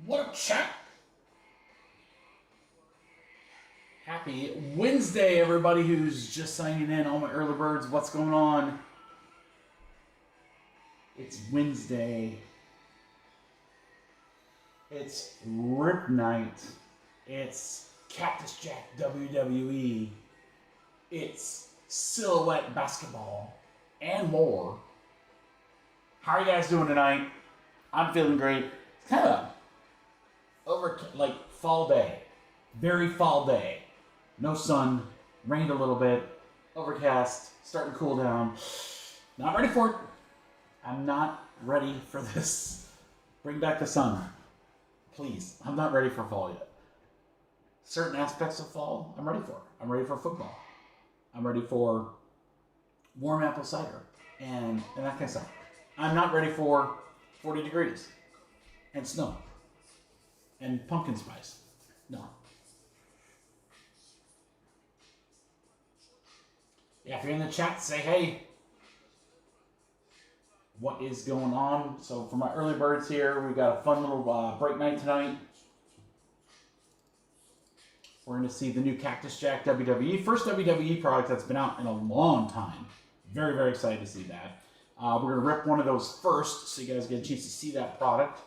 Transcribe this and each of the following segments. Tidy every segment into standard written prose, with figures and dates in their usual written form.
What up, chat? Happy Wednesday, everybody who's just signing in. All my early birds, what's going on? It's Wednesday. It's Rip Night. It's Cactus Jack WWE. It's Silhouette Basketball and more. How are you guys doing tonight? I'm feeling great. It's kind of fall day. Very fall day. No sun. Rained a little bit. Overcast. Starting to cool down. Not ready for it. I'm not ready for this. Bring back the sun. Please. I'm not ready for fall yet. Certain aspects of fall, I'm ready for. I'm ready for football. I'm ready for warm apple cider and that kind of stuff. I'm not ready for 40 degrees and snow and pumpkin spice. No. Yeah, if you're in the chat, say hey. What is going on? So for my early birds here, we've got a fun little break night tonight. We're going to see the new Cactus Jack WWE. First WWE product that's been out in a long time. Very, very excited to see that. We're going to rip one of those first so you guys get a chance to see that product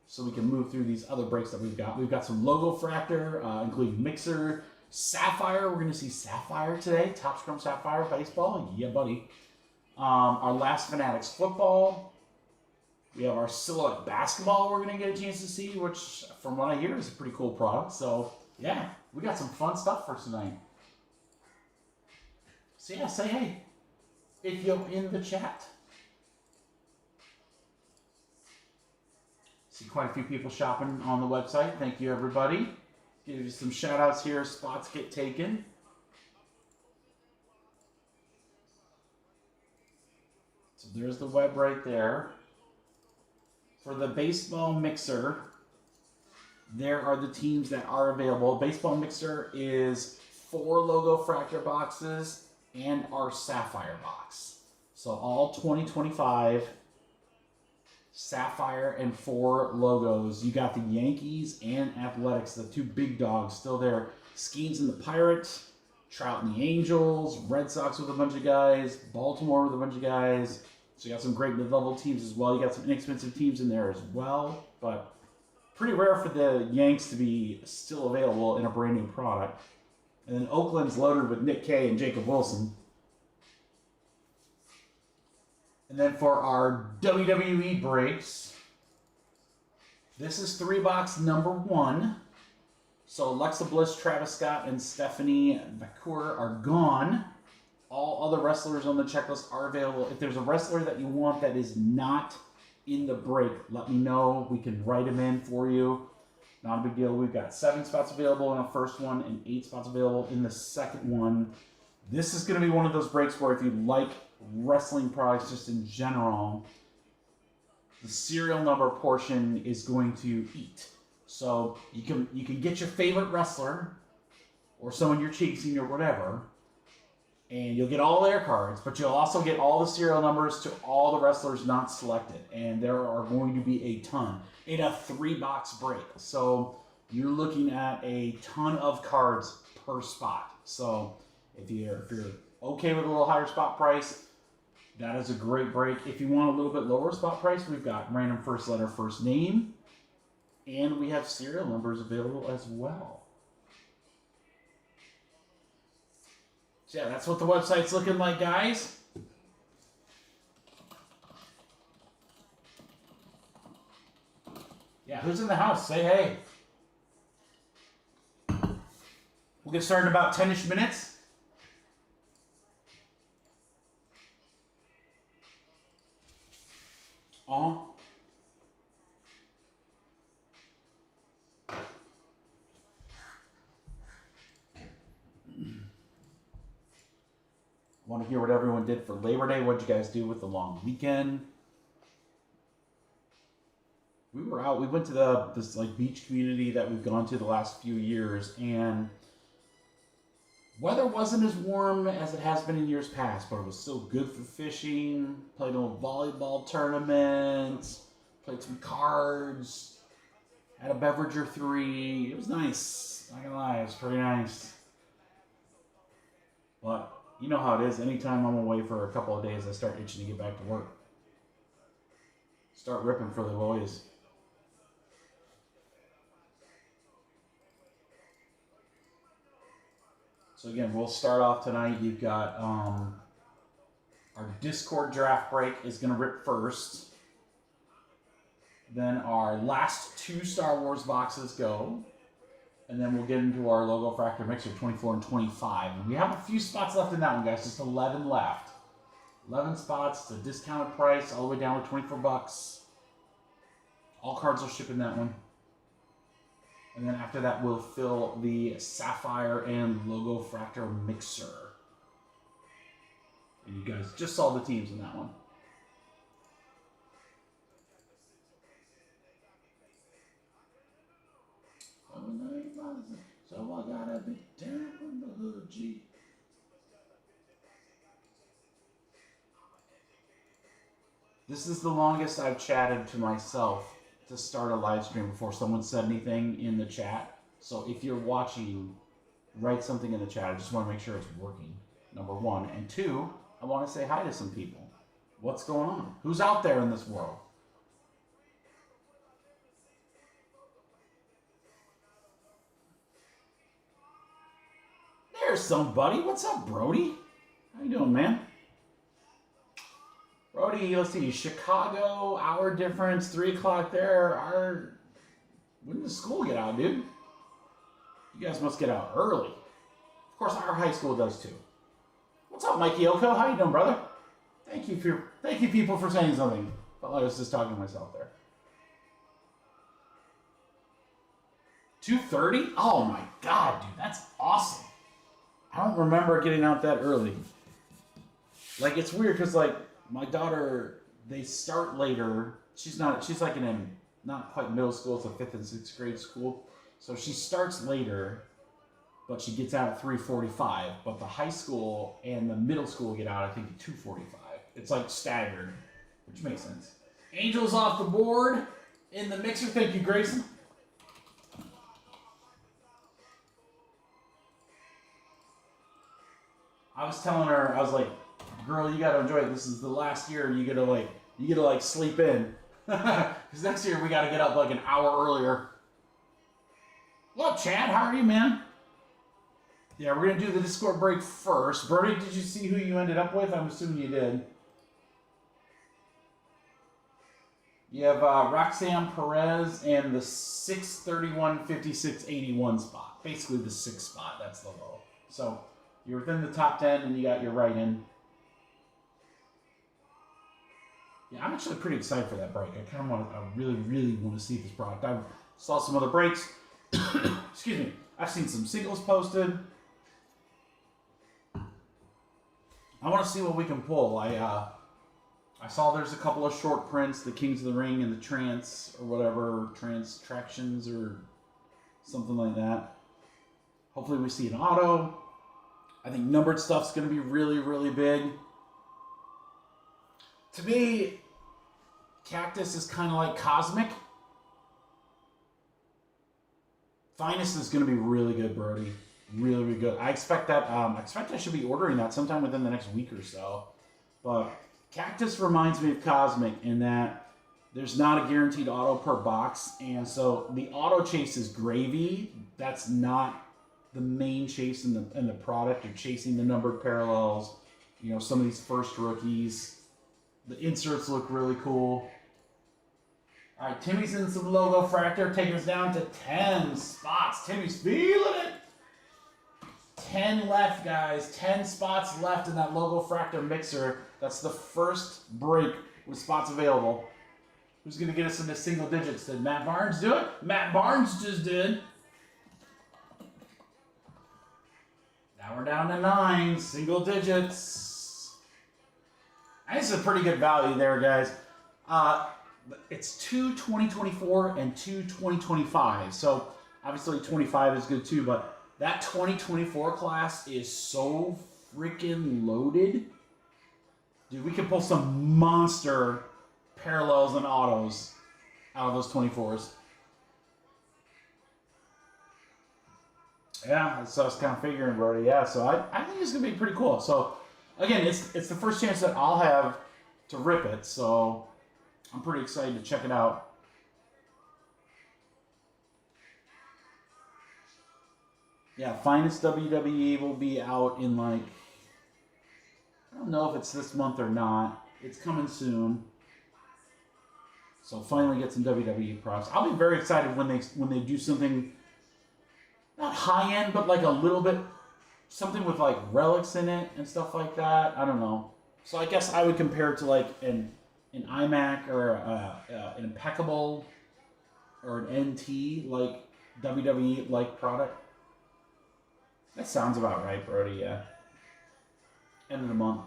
so we can move through these other breaks that we've got. We've got some logo fractor, including mixer, Sapphire. We're going to see Sapphire today. Top Scrum Sapphire baseball. Yeah, buddy. Our last Fanatics football. We have our Silhouette basketball we're going to get a chance to see, which from what I hear is a pretty cool product. So yeah, we got some fun stuff for tonight. So yeah, say hey if you're in the chat. See quite a few people shopping on the website. Thank you, everybody. Give you some shout outs here. Spots get taken. So there's the web right there. For the baseball mixer, there are the teams that are available. Baseball mixer is 4 logo fractor boxes and our Sapphire box. So all 2025 Sapphire and 4 logos. You got the Yankees and Athletics, the 2 big dogs still there. Skeens and the Pirates, Trout and the Angels, Red Sox with a bunch of guys, Baltimore with a bunch of guys. So you got some great mid-level teams as well. You got some inexpensive teams in there as well, but pretty rare for the Yanks to be still available in a brand new product. And then Oakland's loaded with Nick Kay and Jacob Wilson. And then for our WWE breaks, this is 3-box number 1. So Alexa Bliss, Travis Scott, and Stephanie McCour are gone. All other wrestlers on the checklist are available. If there's a wrestler that you want that is not in the break, let me know. We can write them in for you. Not a big deal. We've got 7 spots available in the first one and 8 spots available in the second one. This is going to be one of those breaks where if you like wrestling products just in general, the serial number portion is going to eat. So you can get your favorite wrestler or someone you're chasing or whatever, and you'll get all their cards, but you'll also get all the serial numbers to all the wrestlers not selected. And there are going to be a ton in a 3-box break. So you're looking at a ton of cards per spot. So if you're okay with a little higher spot price, that is a great break. If you want a little bit lower spot price, we've got random first letter, first name, and we have serial numbers available as well. So yeah, that's what the website's looking like, guys. Yeah, who's in the house? Say hey. We'll get started in about 10-ish minutes. Want to hear what everyone did for Labor Day? What'd you guys do with the long weekend? We were out. We went to this beach community that we've gone to the last few years, and weather wasn't as warm as it has been in years past, but it was still good for fishing. Played a little volleyball tournament. Played some cards. Had a beverage or 3. It was nice. Not gonna lie, it was pretty nice. But you know how it is. Anytime I'm away for a couple of days, I start itching to get back to work. Start ripping for the boys. So again, we'll start off tonight. You've got our Discord draft break is going to rip first. Then our last 2 Star Wars boxes go. And then we'll get into our Logo Fractor Mixer 24 and 25. And we have a few spots left in that one, guys. Just 11 left. 11 spots. It's a discounted price all the way down to 24 bucks. All cards will ship in that one. And then after that, we'll fill the Sapphire and Logo Fractor Mixer. And you guys just saw the teams in that one. So I gotta be down from the hood, G. This is the longest I've chatted to myself to start a live stream before someone said anything in the chat. So if you're watching, write something in the chat. I just want to make sure it's working, number 1. And 2, I want to say hi to some people. What's going on? Who's out there in this world? There's somebody. What's up, Brody? How you doing, man? Brody, let's see, Chicago, hour difference, 3 o'clock there. When does school get out, dude? You guys must get out early. Of course, our high school does too. What's up, Mikey Oko? How you doing, brother? Thank you, people, for saying something. Felt like I was just talking to myself there. 2:30? Oh my God, dude, that's awesome. I don't remember getting out that early. Like, it's weird because, like, my daughter, they start later. She's like in a, not quite middle school, it's a 5th and 6th grade school. So she starts later, but she gets out at 3:45. But the high school and the middle school get out, I think, at 2:45. It's like staggered, which makes sense. Angels off the board in the mixer. Thank you, Grayson. I was telling her, I was like, girl, you gotta enjoy it. This is the last year you get to like sleep in. Because next year we gotta get up like an hour earlier. What up, Chad? How are you, man? Yeah, we're gonna do the Discord break first. Bernie, did you see who you ended up with? I'm assuming you did. You have Roxanne Perez and the 631, 56, 81 spot. Basically the 6th spot. That's the low. So you're within the top 10 and you got your right in. Yeah, I'm actually pretty excited for that break. I really, really want to see this product. I saw some other breaks. Excuse me. I've seen some singles posted. I want to see what we can pull. I saw there's a couple of short prints, the Kings of the Ring and the Trance or whatever, Trance Tractions or something like that. Hopefully we see an auto. I think numbered stuff's going to be really, really big. To me, Cactus is kind of like Cosmic. Finest is going to be really good, Brody. Really, really good. I expect that. I should be ordering that sometime within the next week or so. But Cactus reminds me of Cosmic in that there's not a guaranteed auto per box, and so the auto chase is gravy. That's not the main chase in the product. You're chasing the numbered parallels. You know, some of these first rookies. The inserts look really cool. All right, Timmy's in some Logo Fractor, taking us down to 10 spots. Timmy's feeling it. 10 left, guys. 10 spots left in that Logo Fractor mixer. That's the first break with spots available. Who's going to get us into single digits? Did Matt Barnes do it? Matt Barnes just did. Now we're down to 9 single digits. This is a pretty good value there, guys. It's 2 2024 and 2 2025. So obviously 25 is good too, but that 2024 class is so freaking loaded. Dude, we can pull some monster parallels and autos out of those 24s. Yeah, so I was kind of figuring, Brody. Yeah, so I think it's gonna be pretty cool. So again, it's the first chance that I'll have to rip it, so I'm pretty excited to check it out. Yeah, Finest WWE will be out in like, I don't know if it's this month or not. It's coming soon. So finally get some WWE props. I'll be very excited when they do something not high end, but like a little bit something with like relics in it and stuff like that. I don't know. So I guess I would compare it to like an iMac or an Impeccable or an NT like WWE like product. That sounds about right, Brody. Yeah. End of the month.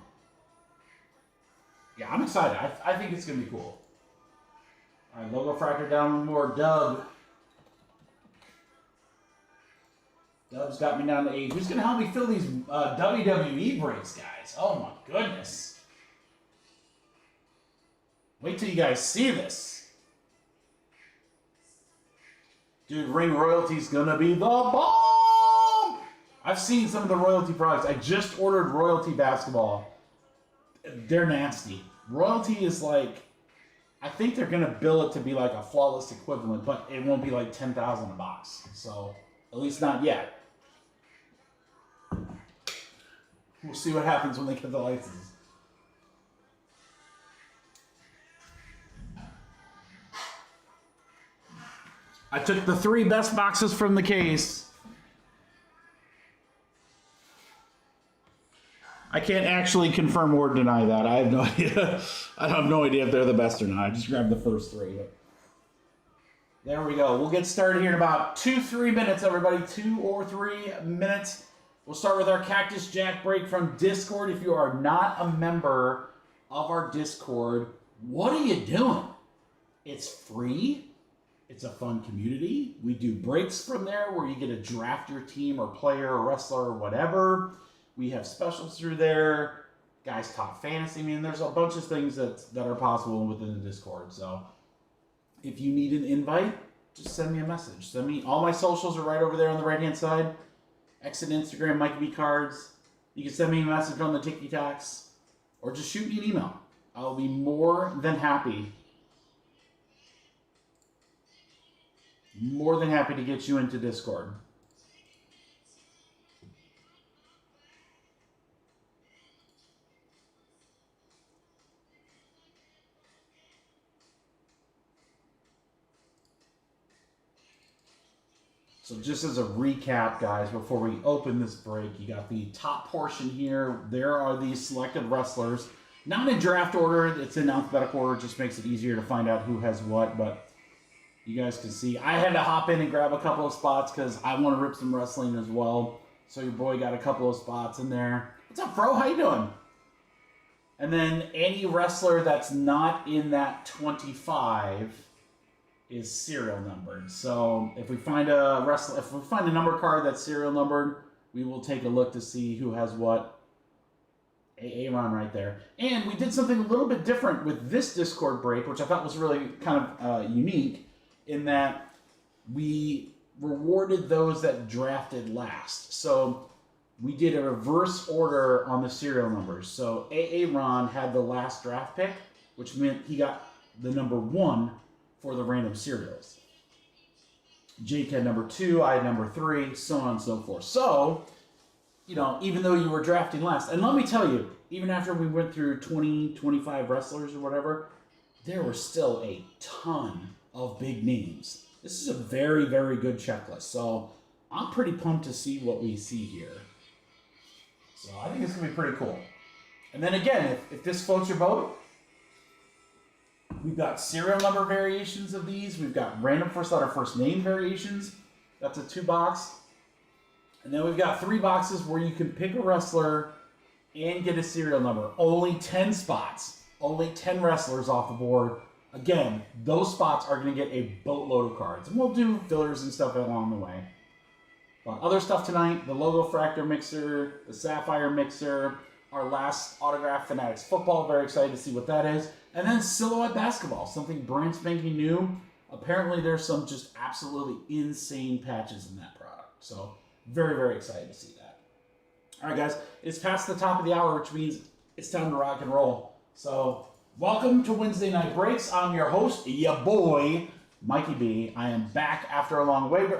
Yeah, I'm excited. I think it's gonna be cool. All right, logo fractor down one more. Dub's got me down to 8. Who's going to help me fill these WWE breaks, guys? Oh, my goodness. Wait till you guys see this. Dude, Ring Royalty's going to be the bomb! I've seen some of the Royalty products. I just ordered Royalty basketball. They're nasty. Royalty is like, I think they're going to bill it to be like a flawless equivalent, but it won't be like $10,000 a box. So, at least not yet. We'll see what happens when they get the license. I took the 3 best boxes from the case. I can't actually confirm or deny that. I have no idea. I have no idea if they're the best or not. I just grabbed the first 3. There we go. We'll get started here in about 2-3 minutes, everybody. 2 or 3 minutes. We'll start with our Cactus Jack break from Discord. If you are not a member of our Discord, what are you doing? It's free. It's a fun community. We do breaks from there where you get to draft your team or player or wrestler or whatever. We have specials through there. Guys talk fantasy. I mean, there's a bunch of things that are possible within the Discord. So if you need an invite, just send me a message. Send me, all my socials are right over there on the right-hand side. Exit Instagram, Mike B Cards. You can send me a message on the TikToks or just shoot me an email. I'll be more than happy. More than happy to get you into Discord. So just as a recap, guys, before we open this break, you got the top portion here. There are these selected wrestlers. Not in draft order, it's in alphabetical order. It just makes it easier to find out who has what, but you guys can see. I had to hop in and grab a couple of spots because I want to rip some wrestling as well. So your boy got a couple of spots in there. What's up, bro? How you doing? And then any wrestler that's not in that 25 is serial numbered. So if we find a wrestler, if we find a number card that's serial numbered, we will take a look to see who has what. Aaron right there. And we did something a little bit different with this Discord break, which I thought was really kind of unique, in that we rewarded those that drafted last. So we did a reverse order on the serial numbers. So Aaron had the last draft pick, which meant he got the number 1 for the random serials. Jake had number 2, I had number 3, so on and so forth. So, you know, even though you were drafting last, and let me tell you, even after we went through 20, 25 wrestlers or whatever, there were still a ton of big names. This is a very, very good checklist. So I'm pretty pumped to see what we see here. So I think it's going to be pretty cool. And then again, if this floats your boat, we've got serial number variations of these. We've got random first letter, first name variations. That's a 2-box. And then we've got 3 boxes where you can pick a wrestler and get a serial number. Only 10 spots. Only 10 wrestlers off the board. Again, those spots are going to get a boatload of cards. And we'll do fillers and stuff along the way. But other stuff tonight, the Logo Fractor Mixer, the Sapphire Mixer, our last Autograph Fanatics Football. Very excited to see what that is. And then Silhouette Basketball, something brand spanking new. Apparently there's some just absolutely insane patches in that product. So Very, very excited to see that. All right, guys, it's past the top of the hour, which means it's time to rock and roll. So, welcome to Wednesday Night Breaks. I'm your host, ya boy, Mikey B. I am back after a long Labor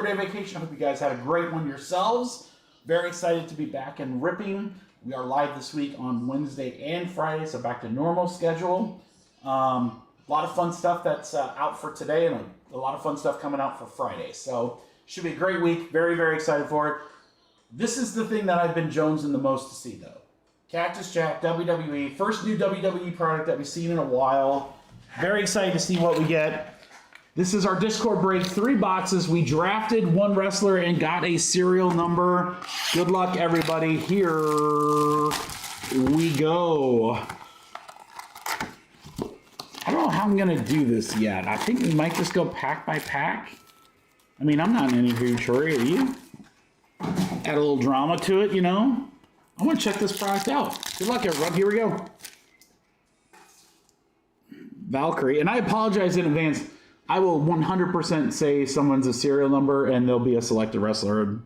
Day vacation. I hope you guys had a great one yourselves. Very excited to be back and ripping. We are live this week on Wednesday and Friday, so back to normal schedule. A lot of fun stuff that's out for today, and a lot of fun stuff coming out for Friday. So, should be a great week. Very, very excited for it. This is the thing that I've been jonesing the most to see, though. Cactus Jack WWE. First new WWE product that we've seen in a while. Very excited to see what we get. This is our Discord break. 3 boxes. We drafted 1 wrestler and got a serial number. Good luck, everybody. Here we go. I don't know how I'm going to do this yet. I think we might just go pack by pack. I mean, I'm not in any huge hurry, are you? Add a little drama to it, you know? I want to check this product out. Good luck, everyone. Here we go. Valkyrie. And I apologize in advance. I will 100% say someone's a serial number and they'll be a selected wrestler.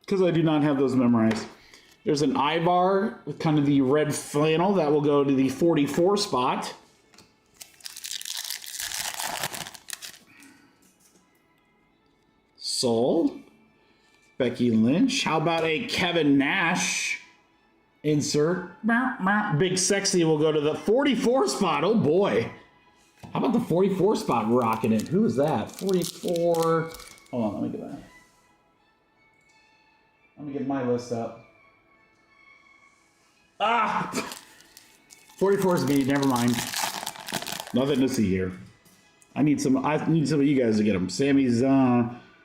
Because I do not have those memorized. There's an Ivar with kind of the red flannel. That will go to the 44 spot. Soul. Becky Lynch. How about a Kevin Nash insert? Big Sexy will go to the 44 spot. Oh boy. How about the 44 spot rocking it? Who is that? 44. Hold on, let me get that. Let me get my list up. 44 is me. Never mind. Nothing to see here. I need some of you guys to get them. Sammy's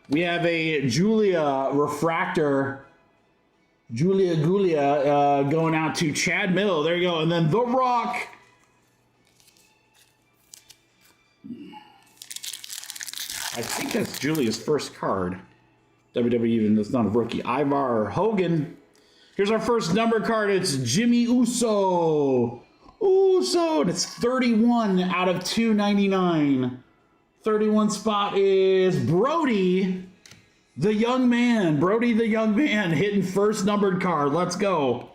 we have a Julia Refractor. Julia going out to Chad Mill. There you go. And then The Rock. I think that's Julia's first card. WWE, even though it's not a rookie. Ivar Hogan. Here's our first number card. It's Jimmy Uso. And it's 31 out of 299. 31 spot is Brody, the young man. Brody, the young man, hitting first numbered card. Let's go.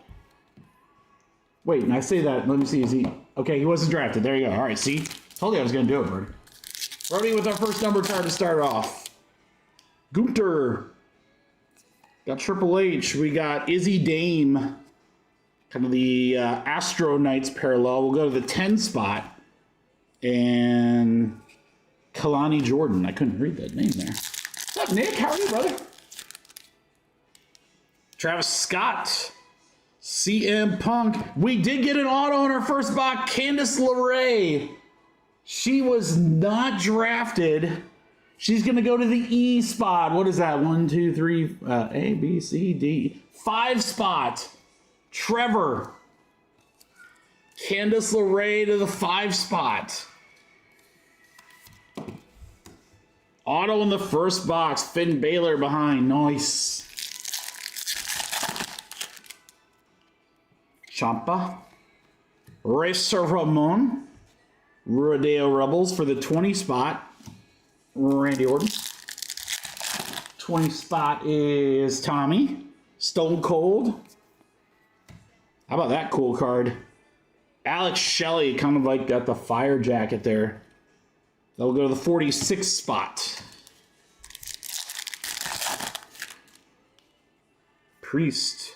Wait, and I say that. Let me see. Is he? Okay, he wasn't drafted. There you go. All right, see? Told you I was going to do it, Brody. Brody with our first numbered card to start off. Gunter. Got Triple H. We got Izzy Dame. Kind of the Astro Knights parallel. We'll go to the 10 spot. And Kalani Jordan. I couldn't read that name there. What's up, Nick? How are you, brother? Travis Scott. CM Punk. We did get an auto in our first box. Candice LeRae. She was not drafted. She's going to go to the E spot. What is that? 1, 2, 3, A, B, C, D. 5 spot. Trevor. Candice LeRae to the 5 spot. Auto in the first box. Finn Balor behind. Nice. Ciampa. Racer Ramon. Rodeo Rebels for the 20 spot. Randy Orton. 20 spot is Tommy. Stone Cold. How about that cool card? Alex Shelley, kind of like got the fire jacket there. That'll go to the 46 spot. Priest.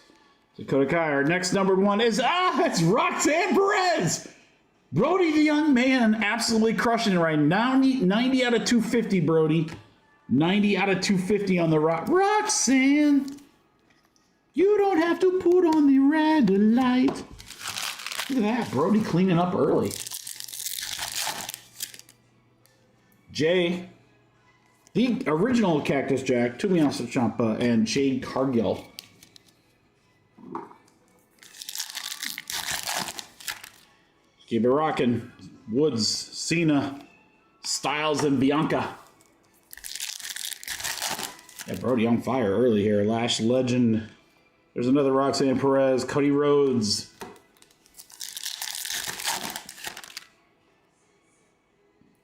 Dakota Kai. Our next numbered one is, it's Roxanne Perez. Brody the young man absolutely crushing it right now. 90 out of 250, Brody. 90 out of 250 on the Roxanne. You don't have to put on the red light. Look at that. Brody cleaning up early. Jay. The original Cactus Jack. Tommaso Ciampa and Jade Cargill. Keep it rocking. Woods, Cena, Styles, and Bianca. Yeah, Brody on fire early here. Lash Legend. There's another Roxanne Perez. Cody Rhodes.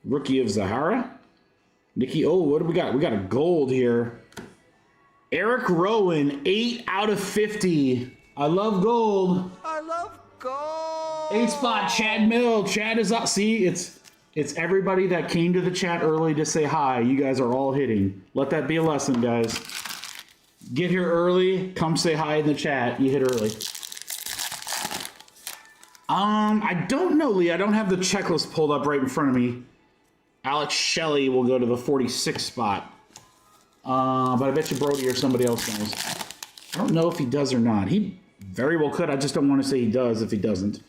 Rookie of Zahara. Nikki, what do we got? We got a gold here. Eric Rowan, 8 out of 50. I love gold. I love gold. 8 spot, Chad Mill. Chad is up. See, it's everybody that came to the chat early to say hi. You guys are all hitting. Let that be a lesson, guys. Get here early. Come say hi in the chat. You hit early. I don't know, Lee. I don't have the checklist pulled up right in front of me. Alex Shelley will go to the 46 spot. But I bet you Brody or somebody else knows. I don't know if he does or not. He very well could. I just don't want to say he does if he doesn't.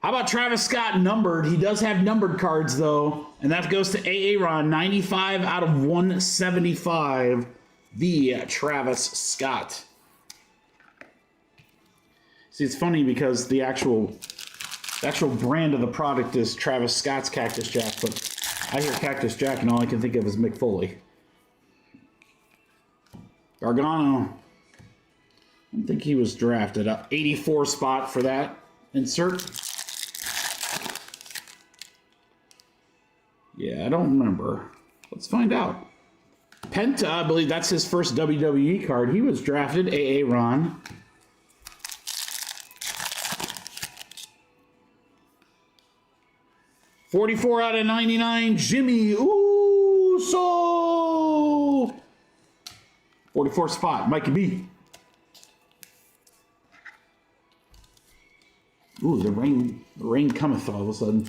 How about Travis Scott numbered? He does have numbered cards, though. And that goes to Aaron, 95 out of 175. The Travis Scott. See, it's funny because the actual brand of the product is Travis Scott's Cactus Jack, but I hear Cactus Jack and all I can think of is Mick Foley. Gargano. I don't think he was drafted. 84 spot for that insert. Yeah, I don't remember. Let's find out. Penta, I believe that's his first WWE card. He was drafted. Ron. $44 out of 99. Jimmy Uso. 44 spot. Mikey B. Ooh, the rain cometh all of a sudden.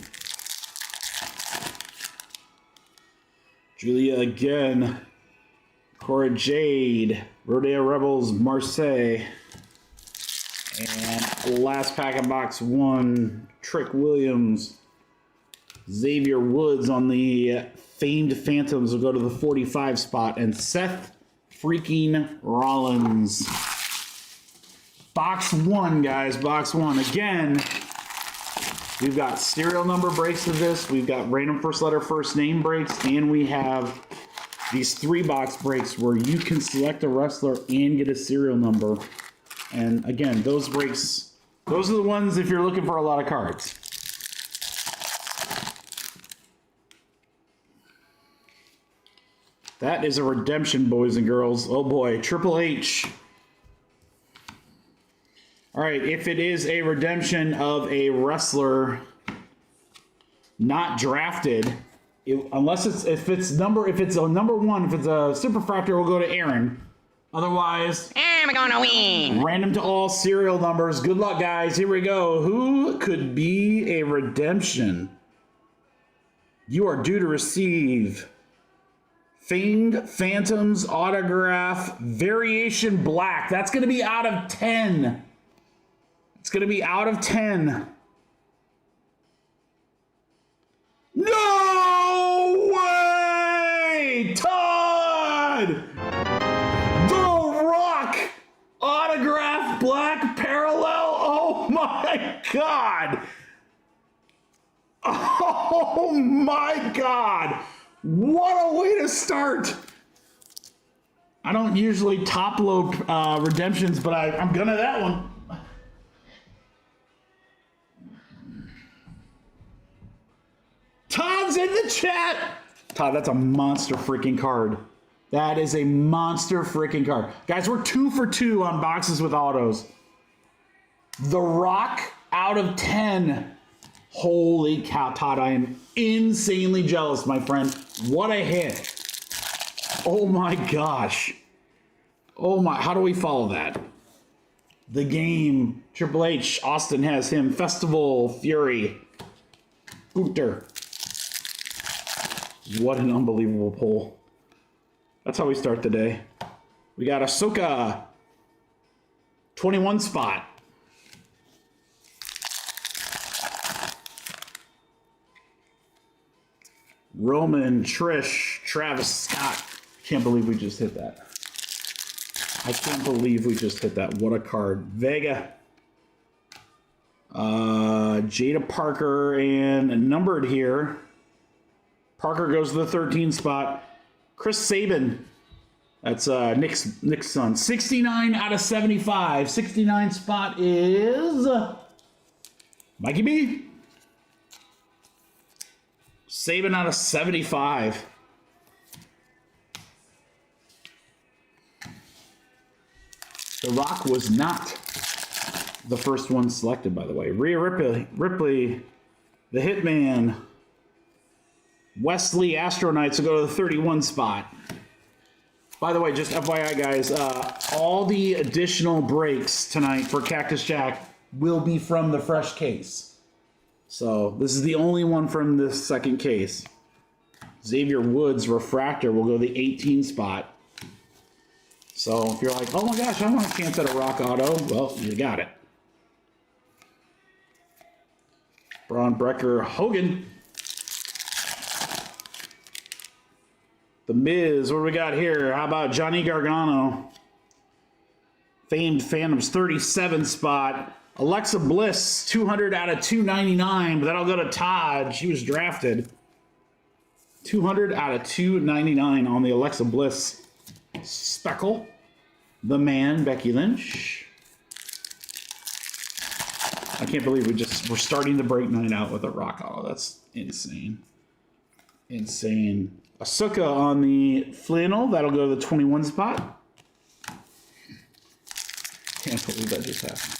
Julia again. Cora Jade. Rodeo Rebels, Marseille. And last pack of box 1. Trick Williams. Xavier Woods on the famed Phantoms will go to the 45 spot. And Seth freaking Rollins. Box 1, guys. Box 1. Again, we've got serial number breaks of this. We've got random first letter, first name breaks. And we have these 3-box breaks where you can select a wrestler and get a serial number. And again, those breaks, those are the ones if you're looking for a lot of cards. That is a redemption, boys and girls. Oh boy, Triple H. All right, if it is a redemption of a wrestler not drafted, unless if it's a number 1, if it's a super fractor, we'll go to Aaron. Otherwise, I'm gonna win. Random to all serial numbers. Good luck, guys. Here we go. Who could be a redemption? You are due to receive Famed Phantoms autograph variation black. That's going to be out of 10. It's going to be out of 10. No way! Todd! The Rock autograph black parallel. Oh my God. Oh my God. What a way to start. I don't usually top load redemptions, but I'm gonna that one. Todd's in the chat. Todd, that's a monster freaking card. That is a monster freaking card. Guys, we're 2 for 2 on boxes with autos. The Rock out of 10. Holy cow, Todd, I am insanely jealous, my friend. What a hit. Oh my gosh. Oh my, how do we follow that? The Game, Triple H, Austin has him, Festival, Fury, Booter. What an unbelievable pull. That's how we start the day. We got Ahsoka, 21 spot. Roman, Trish, Travis Scott. Can't believe we just hit that. I can't believe we just hit that. What a card. Vega. Jada Parker and numbered here. Parker goes to the 13 spot. Chris Sabin. That's Nick's son. 69 out of 75. 69 spot is Mikey B. Sabin out of 75. The Rock was not the first one selected, by the way. Rhea Ripley, the Hitman, Wesley Astro-Knights will go to the 31 spot. By the way, just FYI, guys, all the additional breaks tonight for Cactus Jack will be from the fresh case. So this is the only one from this second case. Xavier Woods Refractor will go to the 18 spot. So if you're like, oh my gosh, I want a chance at a Rock Auto, well, you got it. Braun Breaker Hogan. The Miz, what do we got here? How about Johnny Gargano? Famed Phantoms, 37 spot. Alexa Bliss, 200 out of 299, but that'll go to Todd. She was drafted. 200 out of 299 on the Alexa Bliss Speckle. The Man, Becky Lynch. I can't believe we're starting the break night out with a Rock Auto. That's insane. Insane. Asuka on the flannel. That'll go to the 21 spot. Can't believe that just happened.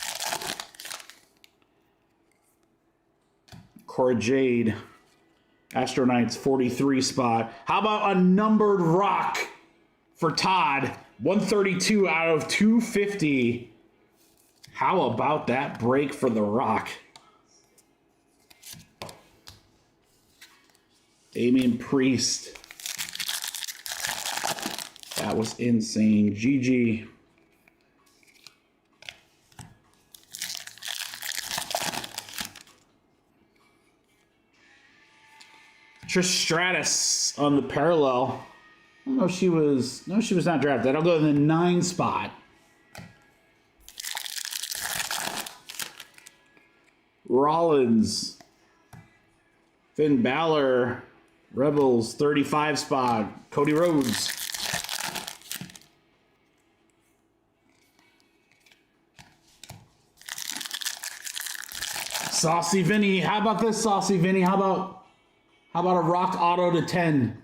Cora Jade. Astro-Knights, 43 spot. How about a numbered Rock for Todd? 132 out of 250. How about that break for The Rock? Damian Priest. That was insane. GG. Trish Stratus on the parallel. I don't know if she was... No, she was not drafted. I'll go to the 9 spot. Rollins. Finn Balor. Rebels, 35 spot. Cody Rhodes. Saucy Vinny. How about this, Saucy Vinny? How about a Rock Auto to 10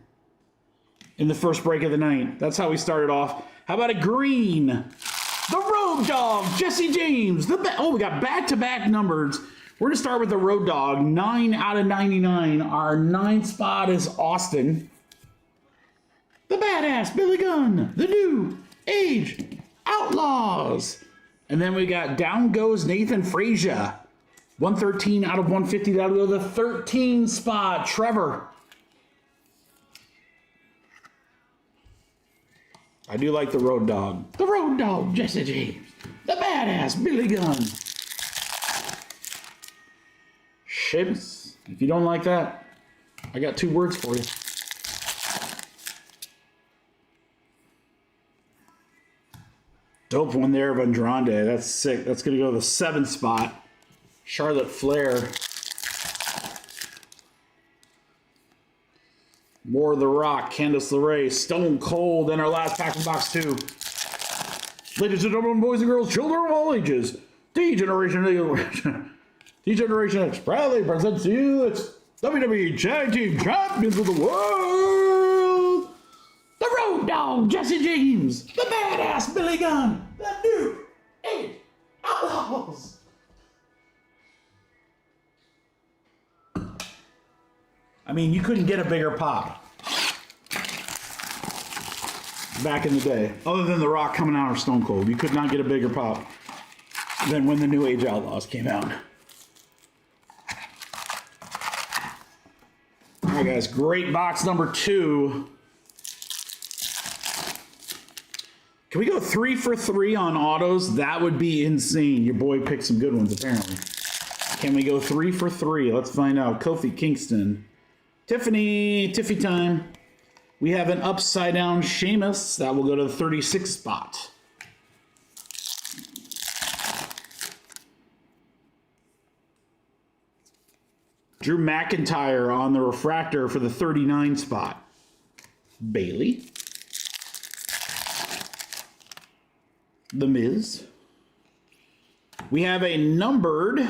in the first break of the night? That's how we started off. How about a green? The Road Dog, Jesse James. We got back-to-back numbers. We're going to start with the Road Dog, 9 out of 99. Our 9th spot is Austin. The Badass, Billy Gunn. The New Age Outlaws. And then we got Down Goes Nathan Frazier. 113 out of 150. That'll go to the 13 spot. Trevor. I do like the Road Dog. The Road Dog, Jesse James. The Badass, Billy Gunn. Shibs. If you don't like that, I got 2 words for you. Dope one there of Andrade. That's sick. That's going to go to the 7th spot. Charlotte Flair. More of The Rock. Candice LeRae. Stone Cold. And our last pack from box 2. Ladies and gentlemen, boys and girls, children of all ages. D-Generation X proudly presents to you its WWE Tag Team Champions of the World. The Road Dogg, Jesse James. The Badass, Billy Gunn. The New Age Outlaws. I mean, you couldn't get a bigger pop back in the day. Other than The Rock coming out or Stone Cold. You could not get a bigger pop than when the New Age Outlaws came out. All right, guys. Great box number 2. Can we go 3 for 3 on autos? That would be insane. Your boy picked some good ones, apparently. Can we go 3 for 3? Let's find out. Kofi Kingston. Tiffy time. We have an upside down Sheamus. That will go to the 36th spot. Drew McIntyre on the refractor for the 39 spot. Bailey. The Miz. We have a numbered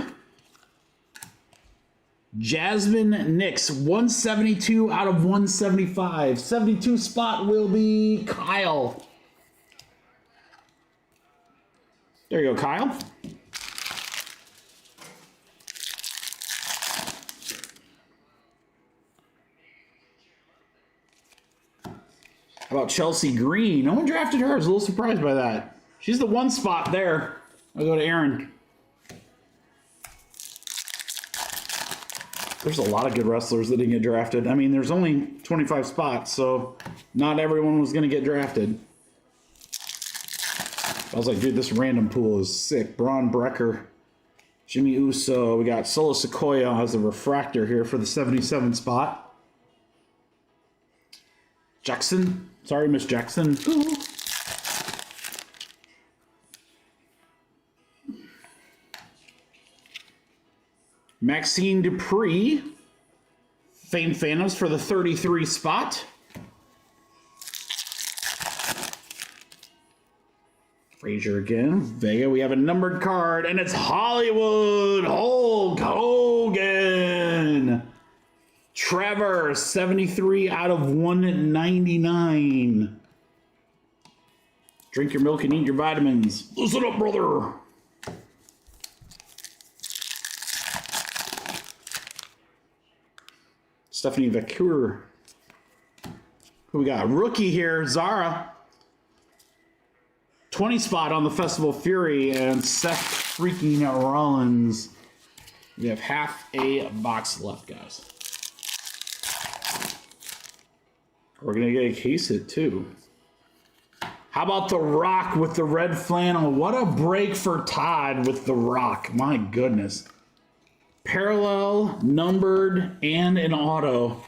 Jasmine Nix, 172 out of 175. 72 spot will be Kyle. There you go, Kyle. How about Chelsea Green? No one drafted her. I was a little surprised by that. She's the one spot there. I'll go to Aaron. There's a lot of good wrestlers that didn't get drafted. I mean, there's only 25 spots, so not everyone was going to get drafted. I was like, dude, this random pool is sick. Braun Brecker, Jimmy Uso. We got Solo Sequoia as a refractor here for the 77 spot. Jackson. Sorry, Miss Jackson. Ooh. Maxine Dupree. Famed Phantoms for the 33 spot. Frazier again. Vega, we have a numbered card, and it's Hollywood Hulk Hogan. Trevor, 73 out of 199. Drink your milk and eat your vitamins. Loosen up, brother. Stephanie Vacour. Who we got? Rookie here, Zara. 20 spot on the Festival Fury, and Seth freaking Rollins. We have half a box left, guys. We're going to get a case hit, too. How about The Rock with the red flannel? What a break for Todd with The Rock. My goodness. Parallel, numbered, and an auto.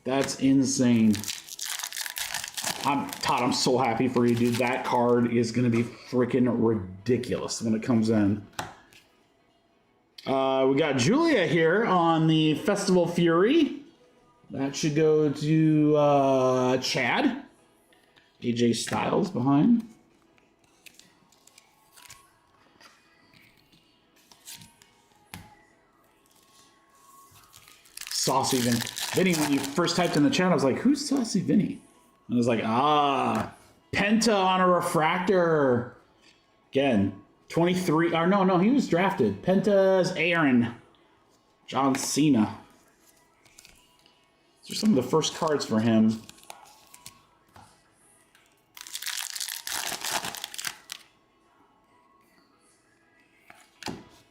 That's insane. Todd, I'm so happy for you, dude. That card is going to be freaking ridiculous when it comes in. We got Julia here on the Festival Fury. That should go to Chad. AJ Styles behind. Saucy Vinny. Vinny, when you first typed in the chat, I was like, who's Saucy Vinny? And I was like, Penta on a refractor. Again, 23. Or no, he was drafted. Penta's Aaron. John Cena. These are some of the first cards for him.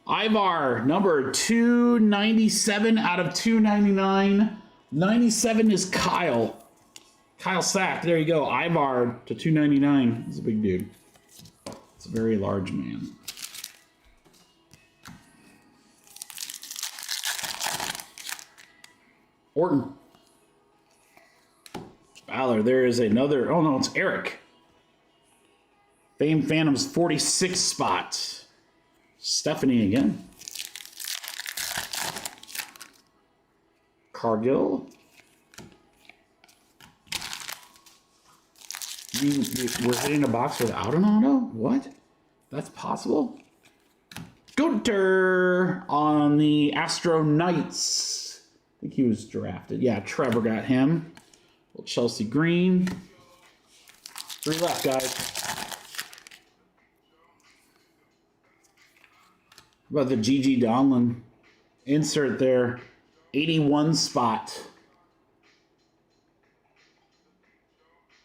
Ivar, number 297 out of 299. 97 is Kyle. Kyle Sack, there you go. Ivar to 299. He's a big dude. It's a very large man. Orton. Balor, there is another. Oh no, it's Eric. Famed Phantoms 46 spot. Stephanie again. Cargill. We're hitting a box without an auto? What? That's possible? Gunter on the Astro Knights. I think he was drafted. Yeah, Trevor got him. Little Chelsea Green. 3 left, guys. How about the Gigi Donlin insert there? 81 spot.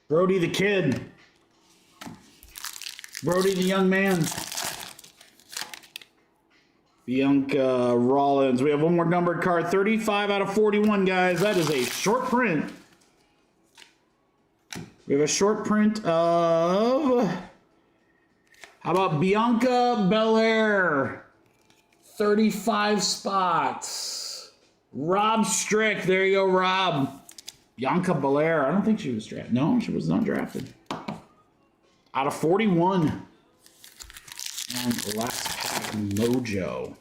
Brody the kid. Brody the young man. Bianca Rollins. We have one more numbered card. 35 out of 41, guys. That is a short print. We have a short print of... How about Bianca Belair? 35 spots. Rob Strick. There you go, Rob. Bianca Belair. I don't think she was drafted. No, she was not drafted. Out of 41. And last pack, Mojo.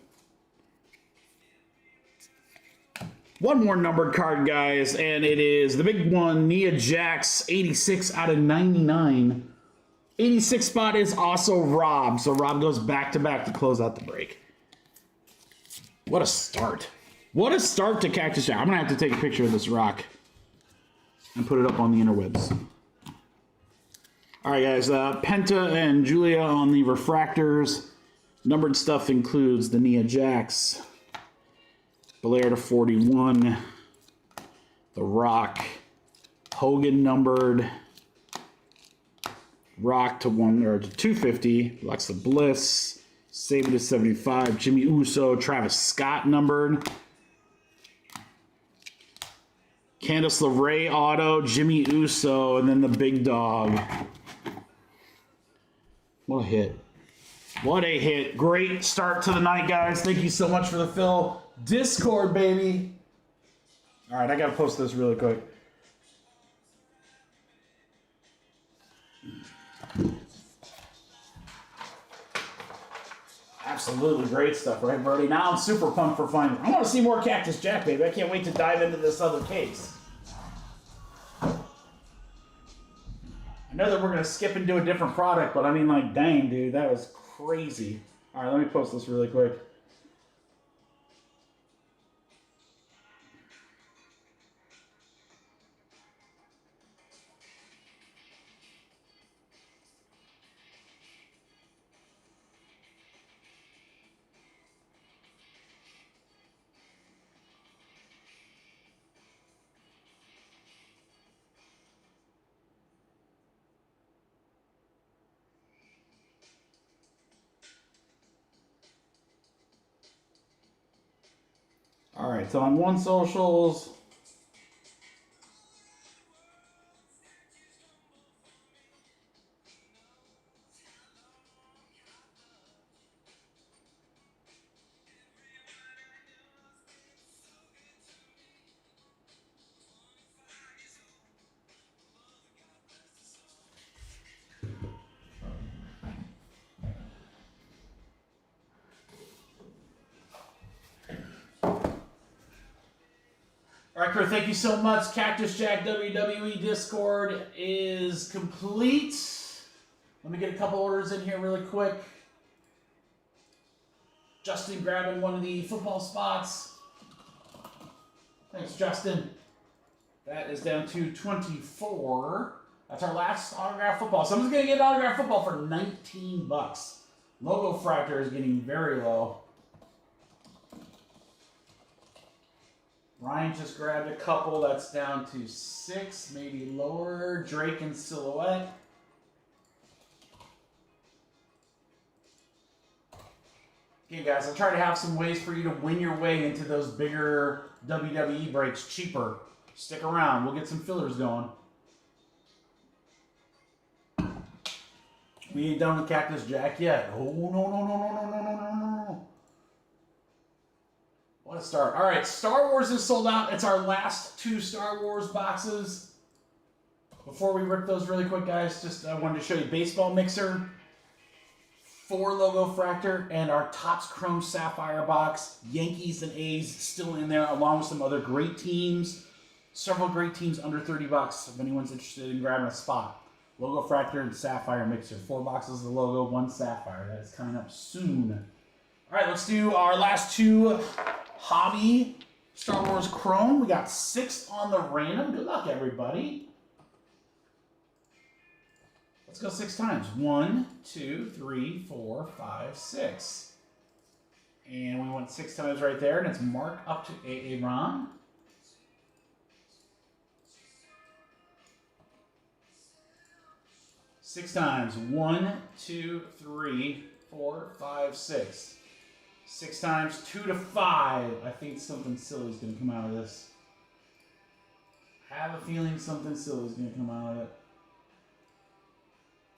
One more numbered card, guys, and it is the big one, Nia Jax, 86 out of 99. 86 spot is also Rob, so Rob goes back-to-back to close out the break. What a start. What a start to Cactus Jack. I'm going to have to take a picture of this rock and put it up on the interwebs. All right, guys. Penta and Julia on the refractors. Numbered stuff includes the Nia Jax, Belair to 41, The Rock, Hogan numbered, Rock to 250, Alexa Bliss, Saban to 75, Jimmy Uso, Travis Scott numbered, Candice LeRae auto, Jimmy Uso, and then the big dog. What a hit. What a hit. Great start to the night, guys. Thank you so much for the fill. Discord, baby. All right, I got to post this really quick. Absolutely great stuff, right, Brody? Now I'm super pumped for finding. I want to see more Cactus Jack, baby. I can't wait to dive into this other case. I know that we're going to skip and do a different product, but I mean, like, dang, dude, that was crazy. All right, let me post this really quick. All right, so on One Socials, all right, crew, thank you so much. Cactus Jack WWE Discord is complete. Let me get a couple orders in here really quick. Justin grabbing one of the football spots. Thanks, Justin. That is down to 24. That's our last autograph football. Someone's going to get an autograph football for 19 bucks. Logo fractor is getting very low. Ryan just grabbed a couple. That's down to 6, maybe lower. Drake and Silhouette. Okay, guys, I'll try to have some ways for you to win your way into those bigger WWE breaks cheaper. Stick around. We'll get some fillers going. We ain't done with Cactus Jack yet. Oh, no. What a start. All right, Star Wars is sold out. It's our last 2 Star Wars boxes. Before we rip those really quick, guys, just I wanted to show you Baseball Mixer, 4 logo fractor, and our Topps Chrome Sapphire box. Yankees and A's still in there, along with some other great teams. Several great teams under 30 bucks if anyone's interested in grabbing a spot. Logo fractor and Sapphire Mixer. 4 boxes of the logo, 1 Sapphire. That is coming up soon. All right, let's do our last 2 hobby Star Wars Chrome. We got 6 on the random. Good luck, everybody. Let's go 6 times. 1, 2, 3, 4, 5, 6. And we went 6 times right there, and it's Mark up to AA Ron. Six times. 1, 2, 3, 4, 5, 6. 6 times. 2 to 5. I think something silly is going to come out of this. I have a feeling something silly is going to come out of it.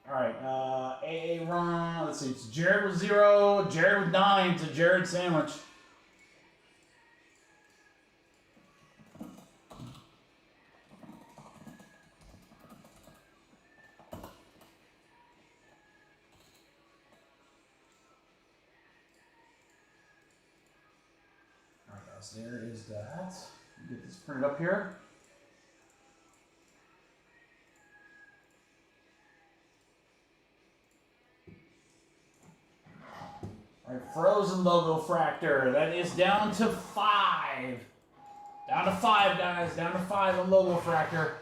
All right. AA Ron. Let's see. It's Jared with 0. Jared with 9. It's a Jared sandwich. There is that. Get this printed up here. All right, Frozen logo fractor. That is down to 5. Down to 5, guys. Down to 5 on logo fractor.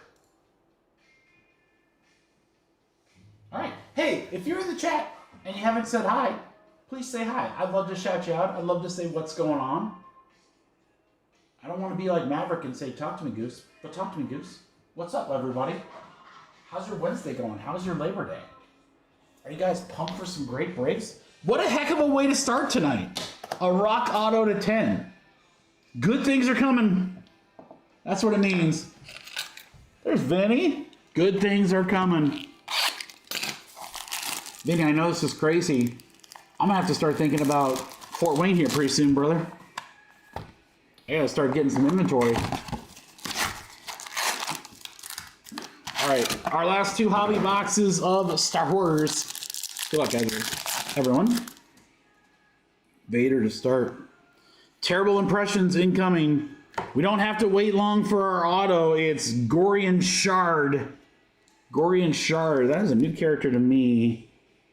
All right. Hey, if you're in the chat and you haven't said hi, please say hi. I'd love to shout you out. I'd love to say what's going on. I don't want to be like Maverick and say, talk to me, Goose. But talk to me, Goose. What's up, everybody? How's your Wednesday going? How's your Labor Day? Are you guys pumped for some great breaks? What a heck of a way to start tonight. A rock auto to 10. Good things are coming. That's what it means. There's Vinny. Good things are coming. Vinny, I know this is crazy. I'm going to have to start thinking about Fort Wayne here pretty soon, brother. I got to start getting some inventory. All right, our last 2 hobby boxes of Star Wars. Good luck, guys. Everyone. Vader to start. Terrible impressions incoming. We don't have to wait long for our auto. It's Gorian Shard. Gorian Shard. That is a new character to me.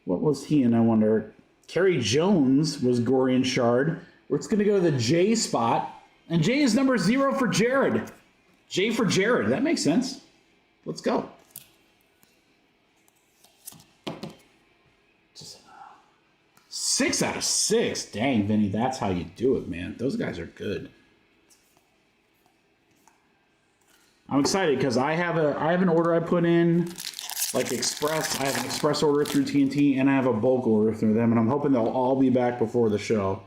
What was he in, I wonder? Kerry Jones was Gorian Shard. It's going to go to the J spot. And J is number 0 for Jared. J for Jared. That makes sense. Let's go. 6 out of 6. Dang, Vinny, that's how you do it, man. Those guys are good. I'm excited because I have an order I put in, like express. I have an express order through TNT, and I have a bulk order through them, and I'm hoping they'll all be back before the show.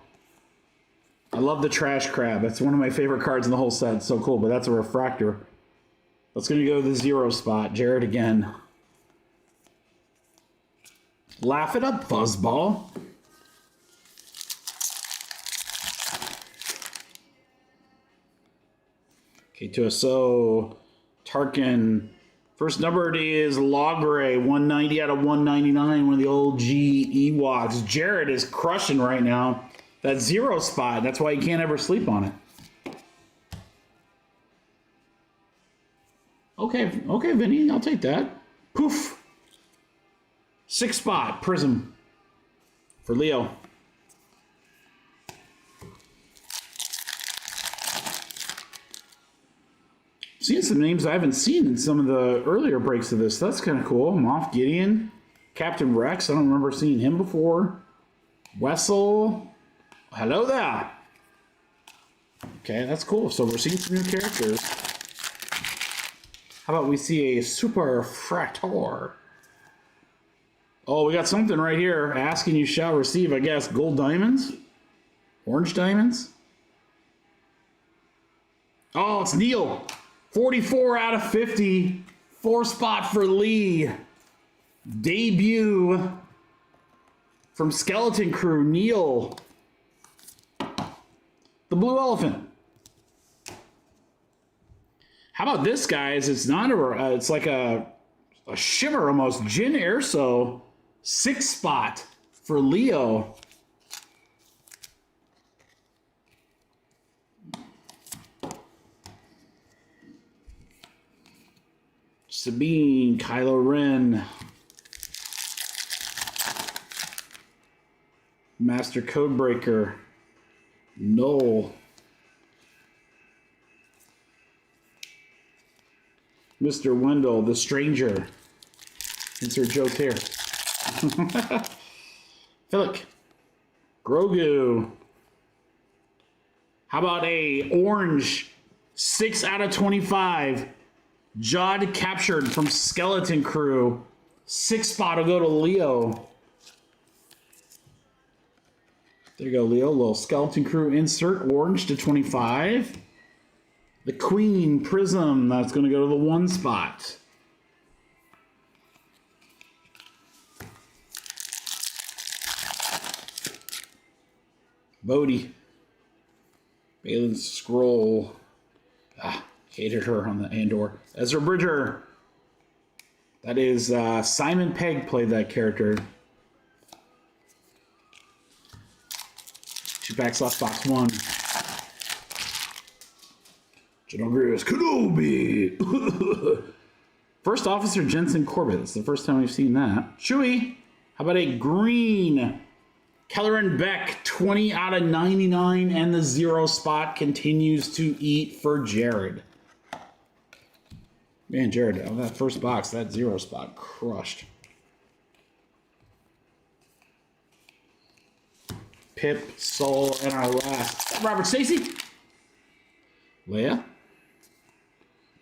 I love the Trash Crab. That's one of my favorite cards in the whole set. It's so cool, but that's a refractor. That's going to go to the 0 spot. Jared again. Laugh it up, Fuzzball. K2SO, Tarkin. First numbered is Logray, 190 out of 199, one of the old G Ewoks. Jared is crushing right now. That 0 spot, that's why you can't ever sleep on it. Okay, Vinny, I'll take that. Poof. 6 spot, Prism for Leo. Seeing some names I haven't seen in some of the earlier breaks of this. That's kind of cool. Moff Gideon, Captain Rex. I don't remember seeing him before. Wessel. Hello there. Okay, that's cool. So we're seeing some new characters. How about we see a Super Fractor? Oh, we got something right here. Asking you shall receive, I guess. Gold diamonds? Orange diamonds? Oh, it's Neil. 44 out of 50. 4 spot for Lee. Debut from Skeleton Crew, Neil. The Blue Elephant. How about this, guys? It's not a, it's like a shimmer almost. Jin Erso, 6 spot for Leo. Sabine, Kylo Ren, Master Codebreaker, Noel, Mr. Wendell, The Stranger, insert joke here, Philic, Grogu. How about a orange 6 out of 25? Jod captured from Skeleton Crew. 6 spot will go to Leo. There you go, Leo. Little Skeleton Crew insert. Orange to 25. The Queen Prism. That's going to go to the 1 spot. Bodhi. Balin's Scroll. Hated her on the Andor. Ezra Bridger. That is Simon Pegg played that character. 2 packs left, box 1. General Grievous Kenobi. First Officer Jensen Corbett. That's the first time we've seen that. Chewie. How about a green Kelleran Beck, 20 out of 99, and the 0 spot continues to eat for Jared. Man, Jared, on that first box, that 0 spot crushed. Pip, Soul, and our last. Robert Stacy. Leia.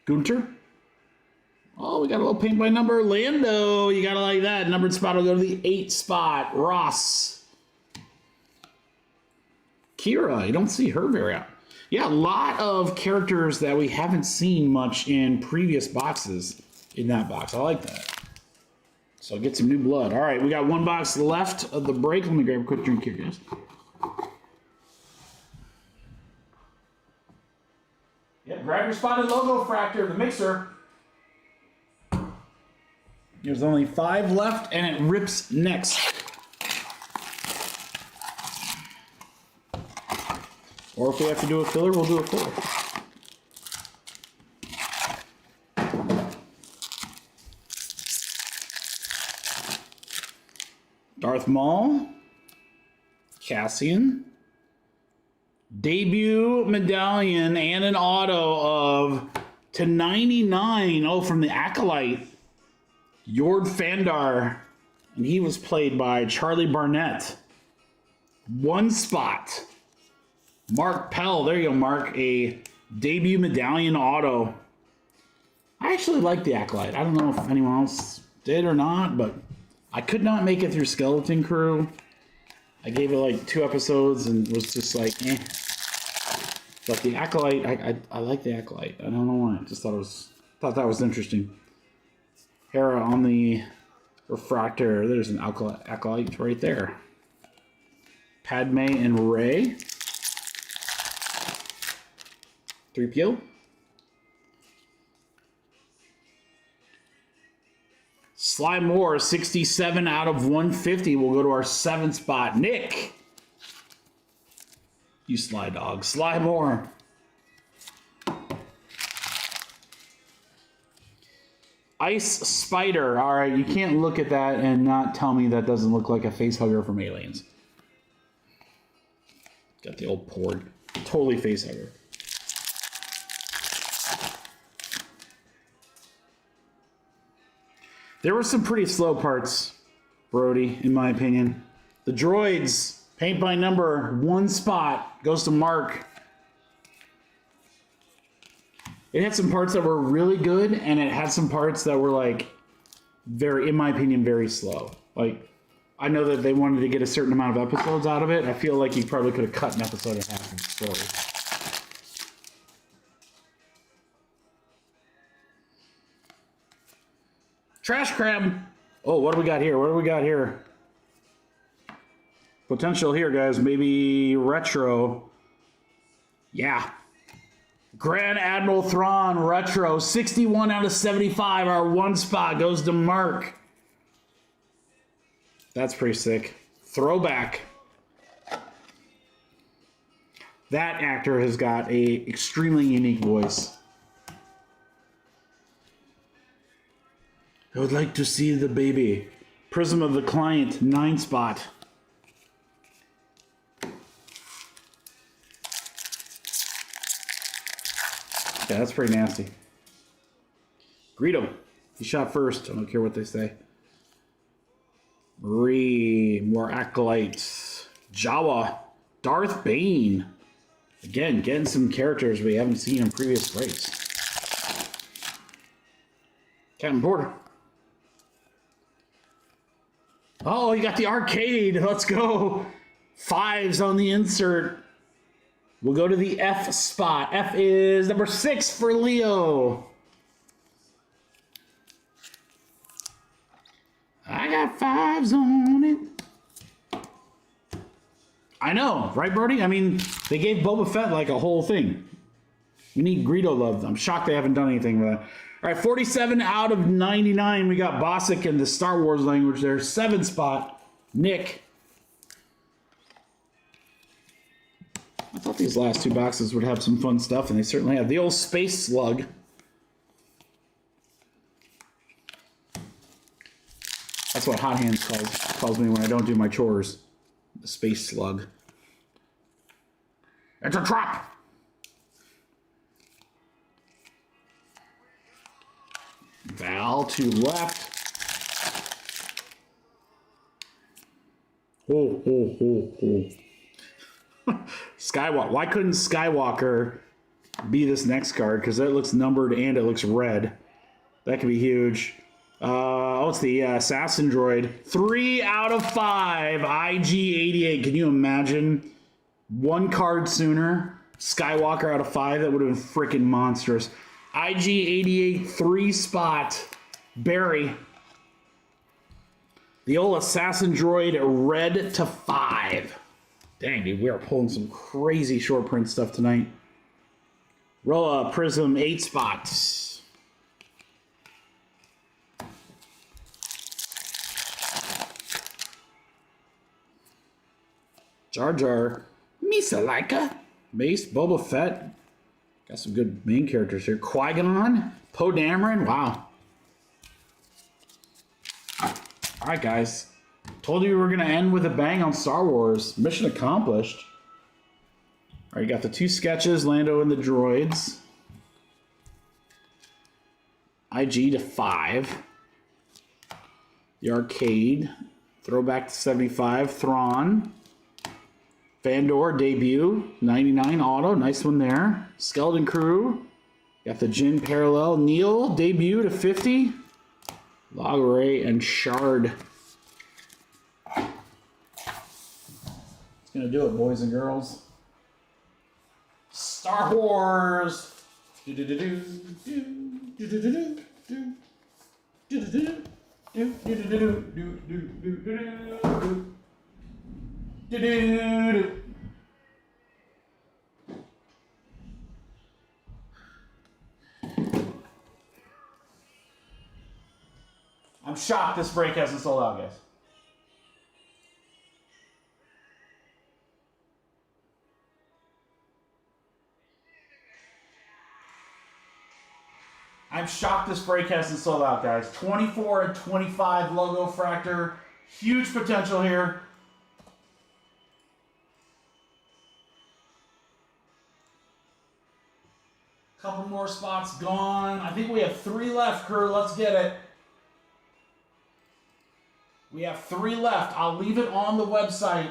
Gunter. Oh, we got a little paint by number. Lando. You gotta like that. Numbered spot will go to the 8 spot. Ross. Kira. You don't see her very often. Yeah, a lot of characters that we haven't seen much in previous boxes in that box. I like that. So get some new blood. All right, we got 1 box left of the break. Let me grab a quick drink here, guys. Yeah, grab your spotted logo, Fractor, the mixer. There's only 5 left, and it rips next. Or if we have to do a filler, we'll do a filler. Darth Maul, Cassian, debut medallion and an auto of /99. Oh, from the Acolyte, Jord Fandar, and he was played by Charlie Barnett. 1 spot. Mark Pell, there you go, Mark, a debut medallion auto. I actually like the Acolyte. I don't know if anyone else did or not, but I could not make it through Skeleton Crew. I gave it like 2 episodes and was just like, eh. But the Acolyte, I like the Acolyte. I don't know why. I just thought that was interesting. Hera on the refractor. There's an Acolyte right there. Padme and Rey. 3PO. Sly Moore, 67 out of 150. We'll go to our 7th spot. Nick. You Sly dog. Sly Moore. Ice Spider. All right, you can't look at that and not tell me that doesn't look like a face hugger from Aliens. Got the old Porg. Totally face hugger. There were some pretty slow parts, Brody, in my opinion. The droids, paint by number, 1 spot, goes to Mark. It had some parts that were really good, and it had some parts that were like, very, in my opinion, very slow. Like, I know that they wanted to get a certain amount of episodes out of it. I feel like you probably could have cut an episode in half of the story. Trash Crab. Oh, what do we got here? What do we got here? Potential here, guys. Maybe retro. Yeah. Grand Admiral Thrawn retro. 61 out of 75. Our 1 spot goes to Mark. That's pretty sick. Throwback. That actor has got a extremely unique voice. I would like to see the baby. Prism of the Client, 9 spot. Yeah, that's pretty nasty. Greedo. He shot first. I don't care what they say. Marie. More Acolytes. Jawa. Darth Bane. Again, getting some characters we haven't seen in previous breaks. Captain Porter. Oh, you got the arcade. Let's go. 5s on the insert. We'll go to the F spot. F is number 6 for Leo. I got 5s on it. I know, right, Brody? I mean, they gave Boba Fett like a whole thing. We need Greedo love. I'm shocked they haven't done anything with that. All right, 47 out of 99. We got Bossk in the Star Wars language there. 7 spot, Nick. I thought these last 2 boxes would have some fun stuff, and they certainly have. The old Space Slug. That's what Hot Hands calls me when I don't do my chores. The Space Slug. It's a trap! Val to left. Ho, ho, ho, ho. Skywalker. Why couldn't Skywalker be this next card? Because that looks numbered and it looks red. That could be huge. It's the Assassin Droid. 3 out of 5. IG88. Can you imagine? One card sooner. Skywalker out of 5. That would have been freaking monstrous. IG88, 3 spot. Barry. The old Assassin Droid, red to 5. Dang, dude, we are pulling some crazy short print stuff tonight. Rolla Prism, 8 spots. Jar Jar, Misa Laika, Mace, Boba Fett. Got some good main characters here. Qui-Gon, Poe Dameron, wow. All right, guys. Told you we were going to end with a bang on Star Wars. Mission accomplished. All right, you got the 2 sketches, Lando and the droids. IG to 5. The arcade. Throwback to 75. Thrawn. Fandor debut. 99 auto. Nice one there. Skeleton Crew. Got the Jin parallel. Neil debut to 50. Log Array and Shard. It's gonna do it, boys and girls. Star Wars. I'm shocked this break hasn't sold out, guys. I'm shocked this break hasn't sold out, guys. 24 and 25 logo fractor. Huge potential here. Couple more spots gone. I think we have 3 left, crew. Let's get it. We have 3 left. I'll leave it on the website.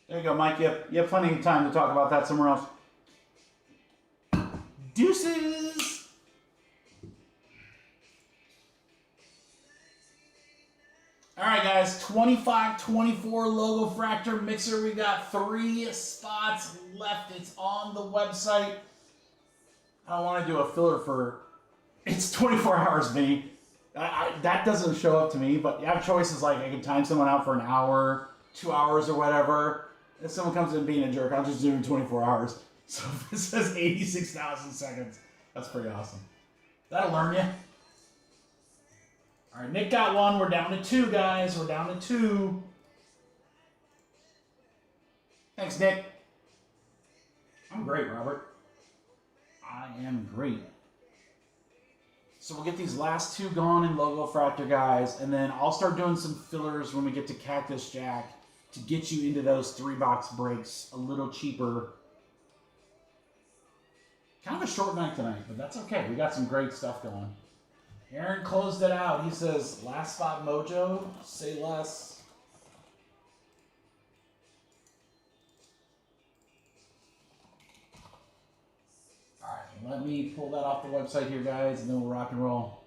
There you go, Mike. You have plenty of time to talk about that somewhere else. Deuces! Alright, guys. 25-24 logo fractor mixer. We got 3 spots left. It's on the website. I don't want to do a filler for... It's 24 hours, Vinny. That doesn't show up to me, but you have choices like I can time someone out for an hour, 2 hours, or whatever. If someone comes in being a jerk, I'll just do it in 24 hours. So if it says 86,000 seconds, that's pretty awesome. That'll learn you. All right, Nick got 1. We're down to 2, guys. We're down to 2. Thanks, Nick. I'm great, Robert. I am great. So we'll get these last 2 gone in logo fractor, guys, and then I'll start doing some fillers when we get to Cactus Jack to get you into those 3-box breaks a little cheaper. Kind of a short night tonight, but that's okay. We got some great stuff going. Aaron closed it out. He says, last spot mojo, say less. All right, let me pull that off the website here, guys, and then we'll rock and roll.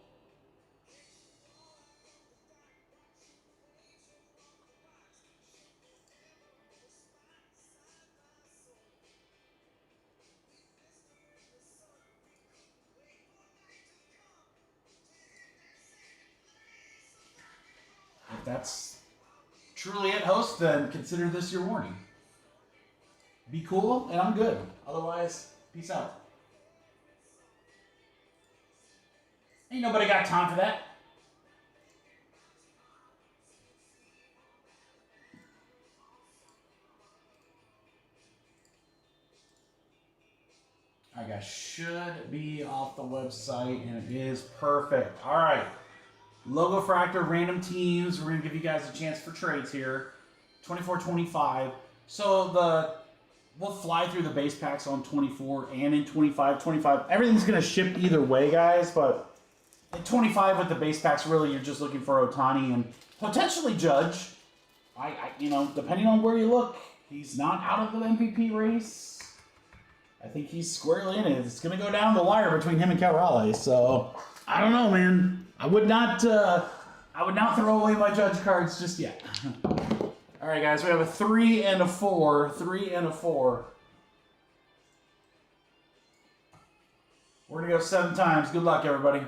If that's truly it, host, then consider this your warning. Be cool, and I'm good. Otherwise, peace out. Ain't nobody got time for that. All right, guys, should be off the website, and it is perfect. All right, Logo Fractor, random teams. We're going to give you guys a chance for trades here. 24-25. So we'll fly through the base packs on 24 and in 25. 25, everything's going to ship either way, guys, but at 25 with the base packs, really, you're just looking for Ohtani and potentially Judge. You know, depending on where you look, he's not out of the MVP race. I think he's squarely in it. It's going to go down the wire between him and Cal So I don't know, man. I would not throw away my Judge cards just yet. All right, guys. We have a 3 and a 4. 3 and a 4. We're going to go 7 times. Good luck, everybody.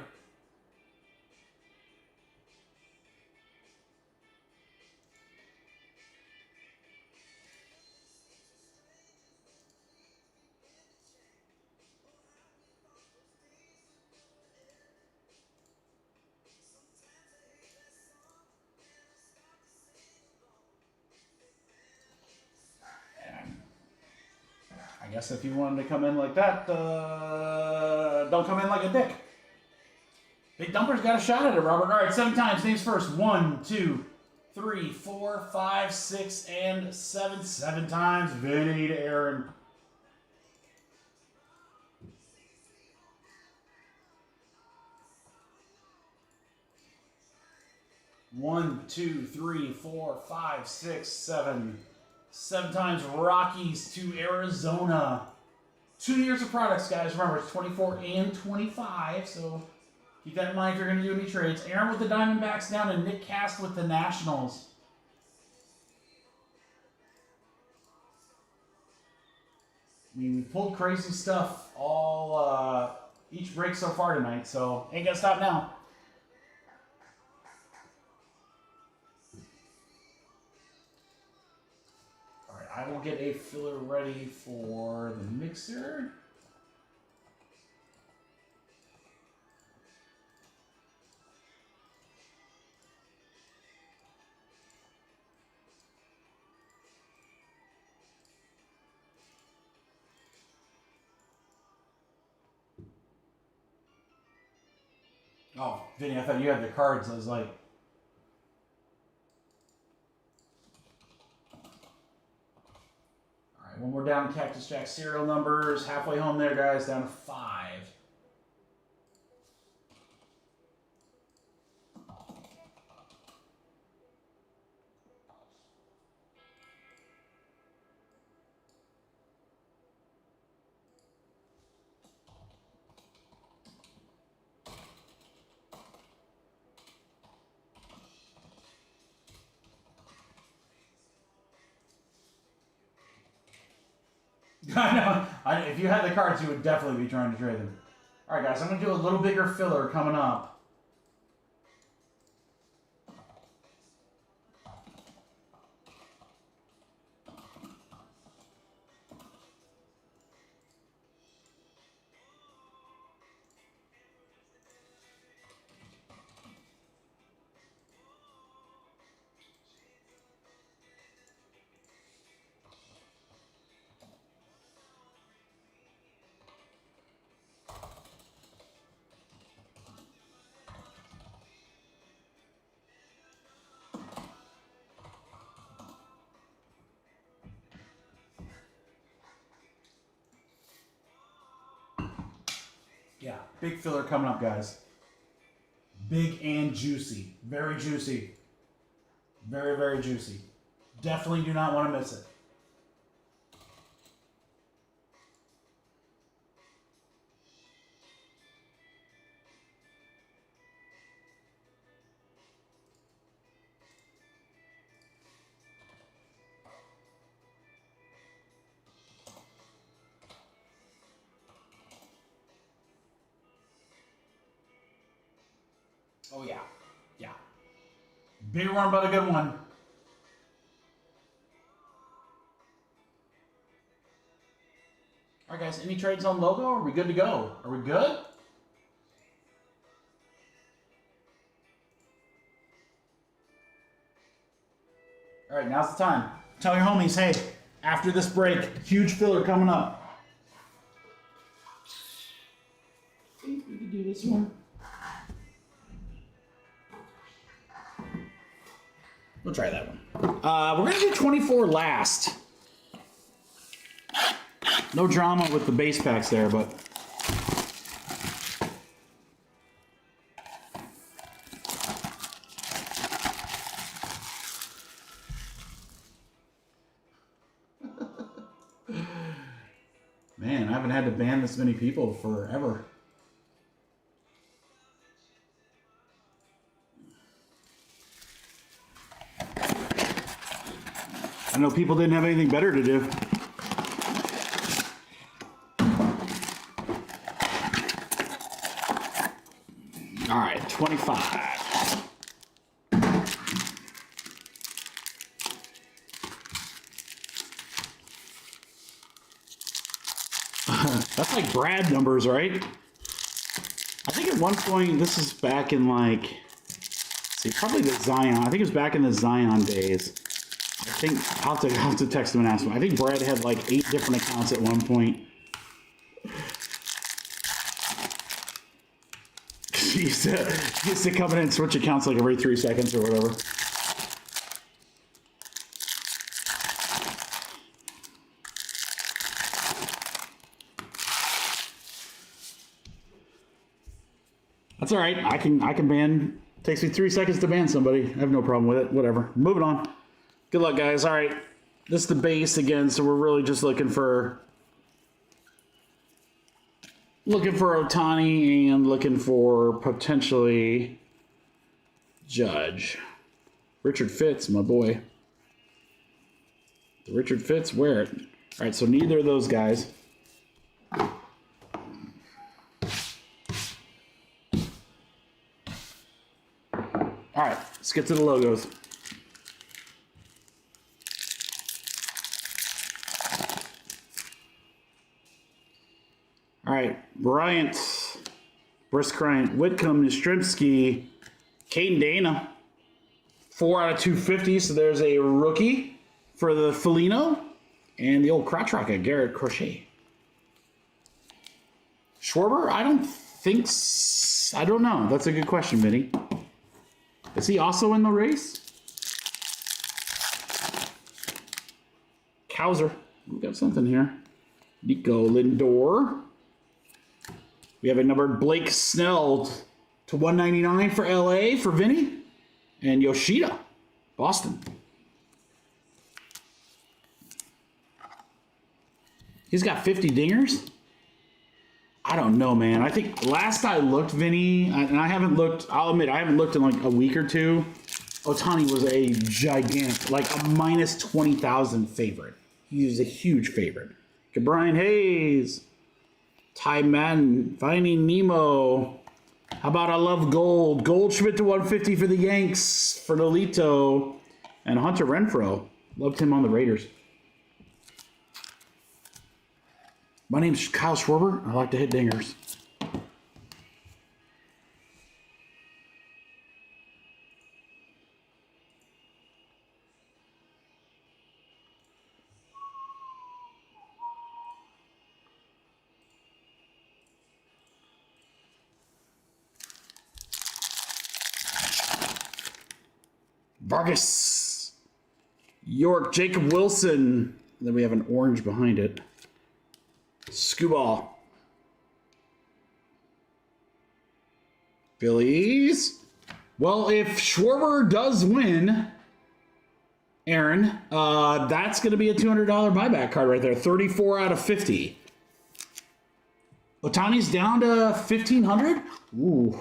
I guess if you wanted to come in like that, don't come in like a dick. Big Dumper's got a shot at it, Robert. All right, 7 times. Names first. 1, 2, 3, 4, 5, 6, and 7. 7 times. Vinny to Aaron. One, 2, 3, 4, 5, 6, 7. 7 times Rockies to Arizona. 2 years of products, guys. Remember, it's 24 and 25, so keep that in mind if you're going to do any trades. Aaron with the Diamondbacks down and Nick Cast with the Nationals. I mean, we pulled crazy stuff each break so far tonight, so ain't going to stop now. I will get a filler ready for the mixer. Oh, Vinny, I thought you had the cards. I was like, when we're down Cactus Jack serial numbers, halfway home there, guys, down to 5. I know. If you had the cards, you would definitely be trying to trade them. All right, guys, I'm going to do a little bigger filler coming up. Yeah, big filler coming up, guys. Big and juicy. Very juicy. Very, very juicy. Definitely do not want to miss it. Oh, yeah. Yeah. Big one, but a good one. All right, guys. Any trades on logo? Are we good to go? Are we good? All right, now's the time. Tell your homies, hey, after this break, huge filler coming up. do this one. We'll try that one. We're gonna do 24 last. No drama with the base packs there, but man, I haven't had to ban this many people forever. I know people didn't have anything better to do. All right, 25. That's like Brad numbers, right? I think at one point, this is back in like, see, probably the Zion. I think it was back in the Zion days. I think, I'll have to text him and ask him. I think Brad had like 8 different accounts at one point. He used to come in and switch accounts like every 3 seconds or whatever. That's all right. I can ban. Takes me 3 seconds to ban somebody. I have no problem with it. Whatever. Moving on. Good luck, guys. All right. This is the base again, so we're really just looking for Ohtani and looking for potentially Judge. Richard Fitz, my boy. The Richard Fitz, wear it. All right, so neither of those guys. All right, let's get to the logos. All right, Bryant, Bryant, Whitcomb, Yastrzemski, Caden Dana, 4 out of 250. So there's a rookie for the Felino, and the old crotch rocket, Garrett Crochet. Schwarber, I don't know. That's a good question, Vinny. Is he also in the race? Kowser, we got something here. Nico Lindor. We have a numbered Blake Snell to 199 for LA for Vinny. And Yoshida, Boston. He's got 50 dingers? I don't know, man. I think last I looked, Vinny, and I haven't looked, I'll admit, I haven't looked in like a week or two. Ohtani was a gigantic, like a minus 20,000 favorite. He was a huge favorite. Okay, Brian Hayes. Ty Madden, Finding Nemo. How about I Love Gold? Goldschmidt to 150 for the Yanks, for Nolito. And Hunter Renfroe. Loved him on the Raiders. My name's Kyle Schwarber. I like to hit dingers. Vargas, York, Jacob Wilson. And then we have an orange behind it. Skubal. Phillies. Well, if Schwarber does win, Aaron, that's going to be a $200 buyback card right there. 34 out of 50. Ohtani's down to 1,500. Ooh.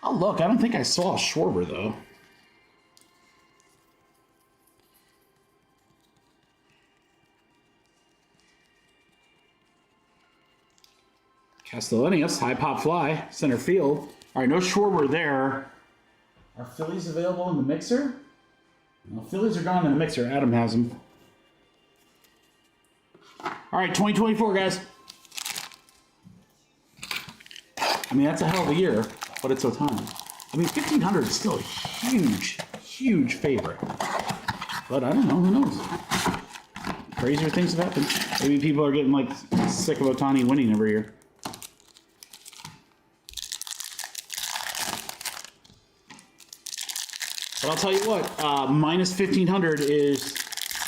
Oh, look, I don't think I saw a Schwarber, though. Castellanos, high pop fly, center field. All right, no Schwarber there. Are Phillies available in the mixer? No, Phillies are gone in the mixer. Adam has them. All right, 2024, guys. I mean, that's a hell of a year. But it's Ohtani. I mean, 1,500 is still a huge, huge favorite. But I don't know. Who knows? Crazier things have happened. Maybe people are getting like sick of Ohtani winning every year. But I'll tell you what, minus 1,500 is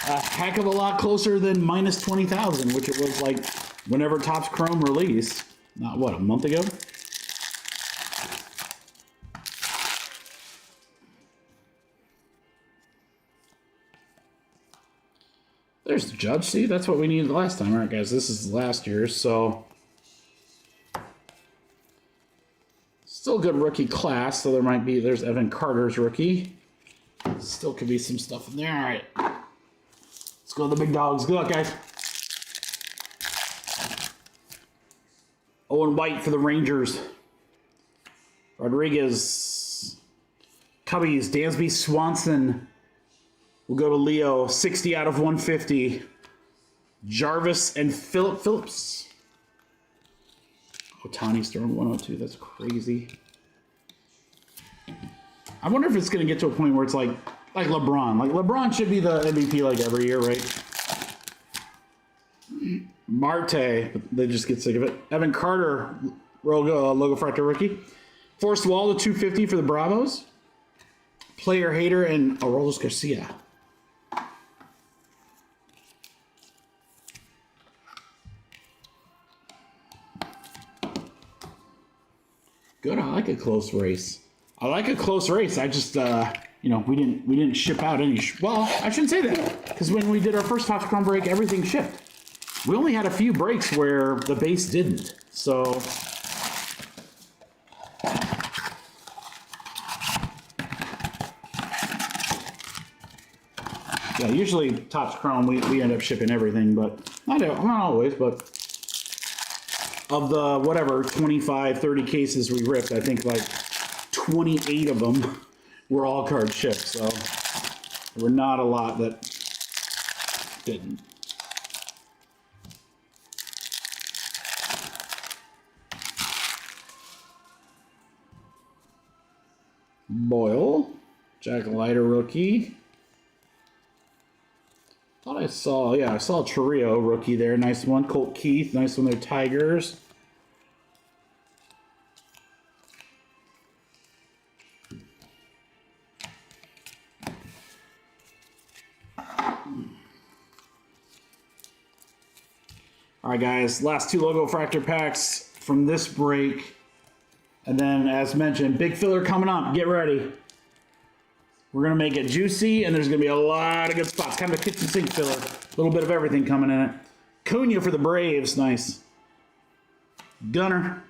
a heck of a lot closer than minus 20,000, which it was like whenever Topps Chrome released. Not what, a month ago? There's the Judge. See, that's what we needed last time. All right, guys, this is last year's, so still good rookie class. So there's Evan Carter's rookie. Still could be some stuff in there. All right, let's go to the big dogs. Good luck, guys. Owen White for the Rangers. Rodriguez. Cubbies. Dansby Swanson. We'll go to Leo. 60 out of 150. Jarvis and Phillips. Ohtani's throwing 102. That's crazy. I wonder if it's going to get to a point where it's like LeBron. Like LeBron should be the MVP like every year, right? Marte, but they just get sick of it. Evan Carter, logo fractor rookie. Forrest Wall to 250 for the Bravos. Player hater and Aroldis Garcia. Good. I like a close race. I just, you know, we didn't ship out any. Well, I shouldn't say that because when we did our first Topps Chrome break, everything shipped. We only had a few breaks where the base didn't. So yeah, usually Topps Chrome we end up shipping everything, but not always, but of the whatever 25, 30 cases we ripped, I think like 28 of them were all card shipped. So there were not a lot that didn't. Boyle, Jack Leiter rookie. Thought I saw Chorio rookie there. Nice one. Colt Keith, nice one there. Tigers. All right, guys. Last two logo fractor packs from this break. And then, as mentioned, big filler coming up. Get ready. We're going to make it juicy, and there's going to be a lot of good spots. Kind of a kitchen sink filler. A little bit of everything coming in it. Cunha for the Braves. Nice. Gunner.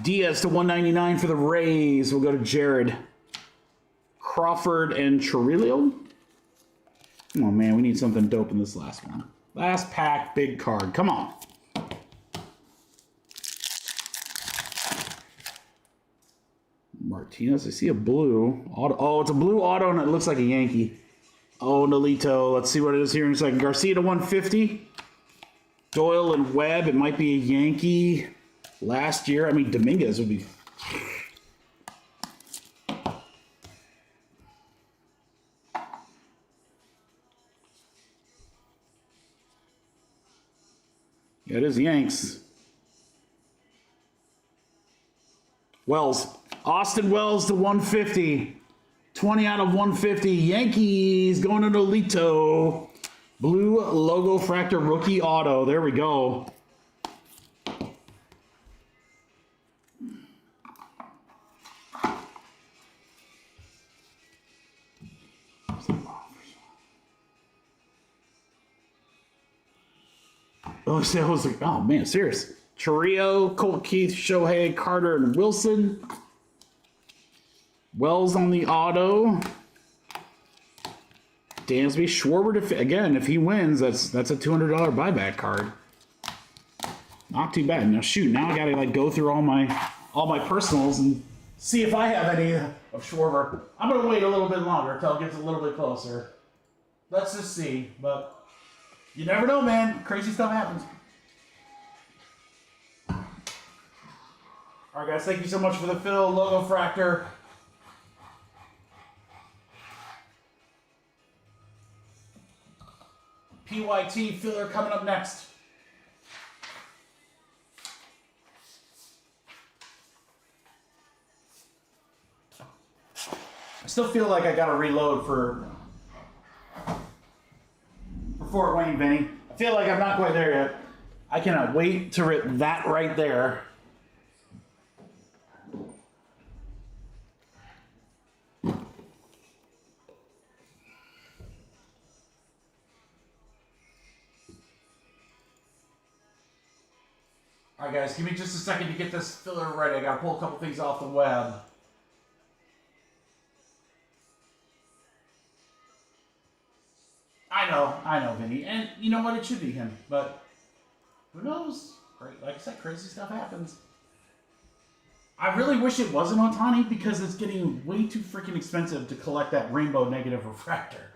Diaz to 199 for the Rays. We'll go to Jared. Crawford and Chirillo. Come on, man. We need something dope in this last one. Last pack, big card. Come on. Martinez, I see a blue auto. Oh, it's a blue auto and it looks like a Yankee. Oh, Nolito. Let's see what it is here in a second. Garcia to 150. Doyle and Webb. It might be a Yankee last year. I mean, Dominguez would be. Yeah, it is Yanks. Wells. Austin Wells to 150. 20 out of 150. Yankees going to Nolito. Blue logo fractor rookie auto. There we go. Oh, that was like, oh man, serious. Chorio, Colt Keith, Shohei, Carter, and Wilson. Wells on the auto. Dansby, Schwarber again. If he wins, that's a $200 buyback card. Not too bad. Now shoot, now I gotta like go through all my personals and see if I have any of Schwarber. I'm gonna wait a little bit longer until it gets a little bit closer. Let's just see, but you never know, man. Crazy stuff happens. All right, guys. Thank you so much for the fill. Logo fractor. PYT filler coming up next. I still feel like I gotta reload for Fort Wayne, Vinny. I feel like I'm not quite there yet. I cannot wait to rip that right there. Alright guys, give me just a second to get this filler ready. I gotta pull a couple things off the web. I know, Vinny. And you know what? It should be him. But who knows? Great. Like I said, crazy stuff happens. I really wish it wasn't Otani because it's getting way too freaking expensive to collect that rainbow negative refractor.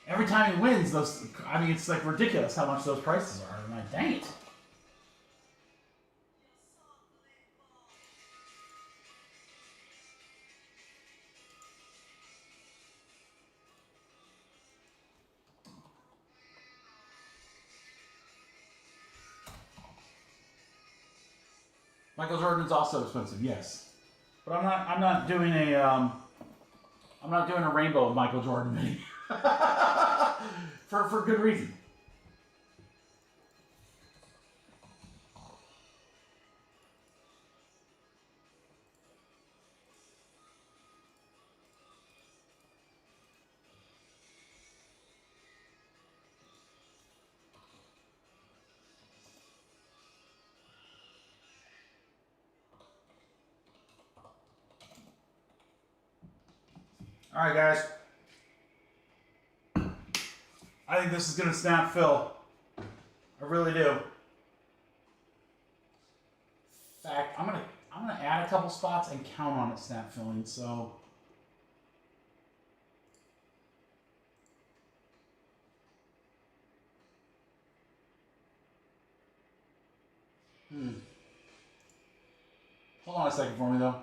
Every time he wins, it's like ridiculous how much those prices are. I'm like, dang it. Michael Jordan's also expensive, yes, but I'm not doing a rainbow of Michael Jordan for good reason. All right, guys. I think this is gonna snap fill. I really do. In fact, I'm gonna add a couple spots and count on it snap filling. So. Hold on a second for me though.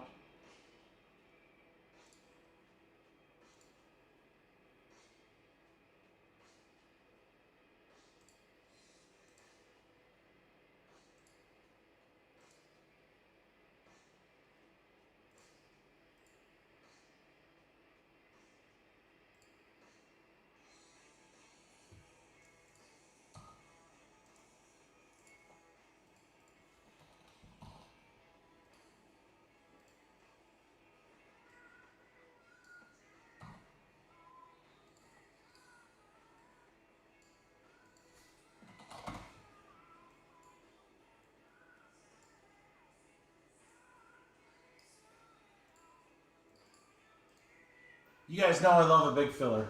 You guys know I love a big filler.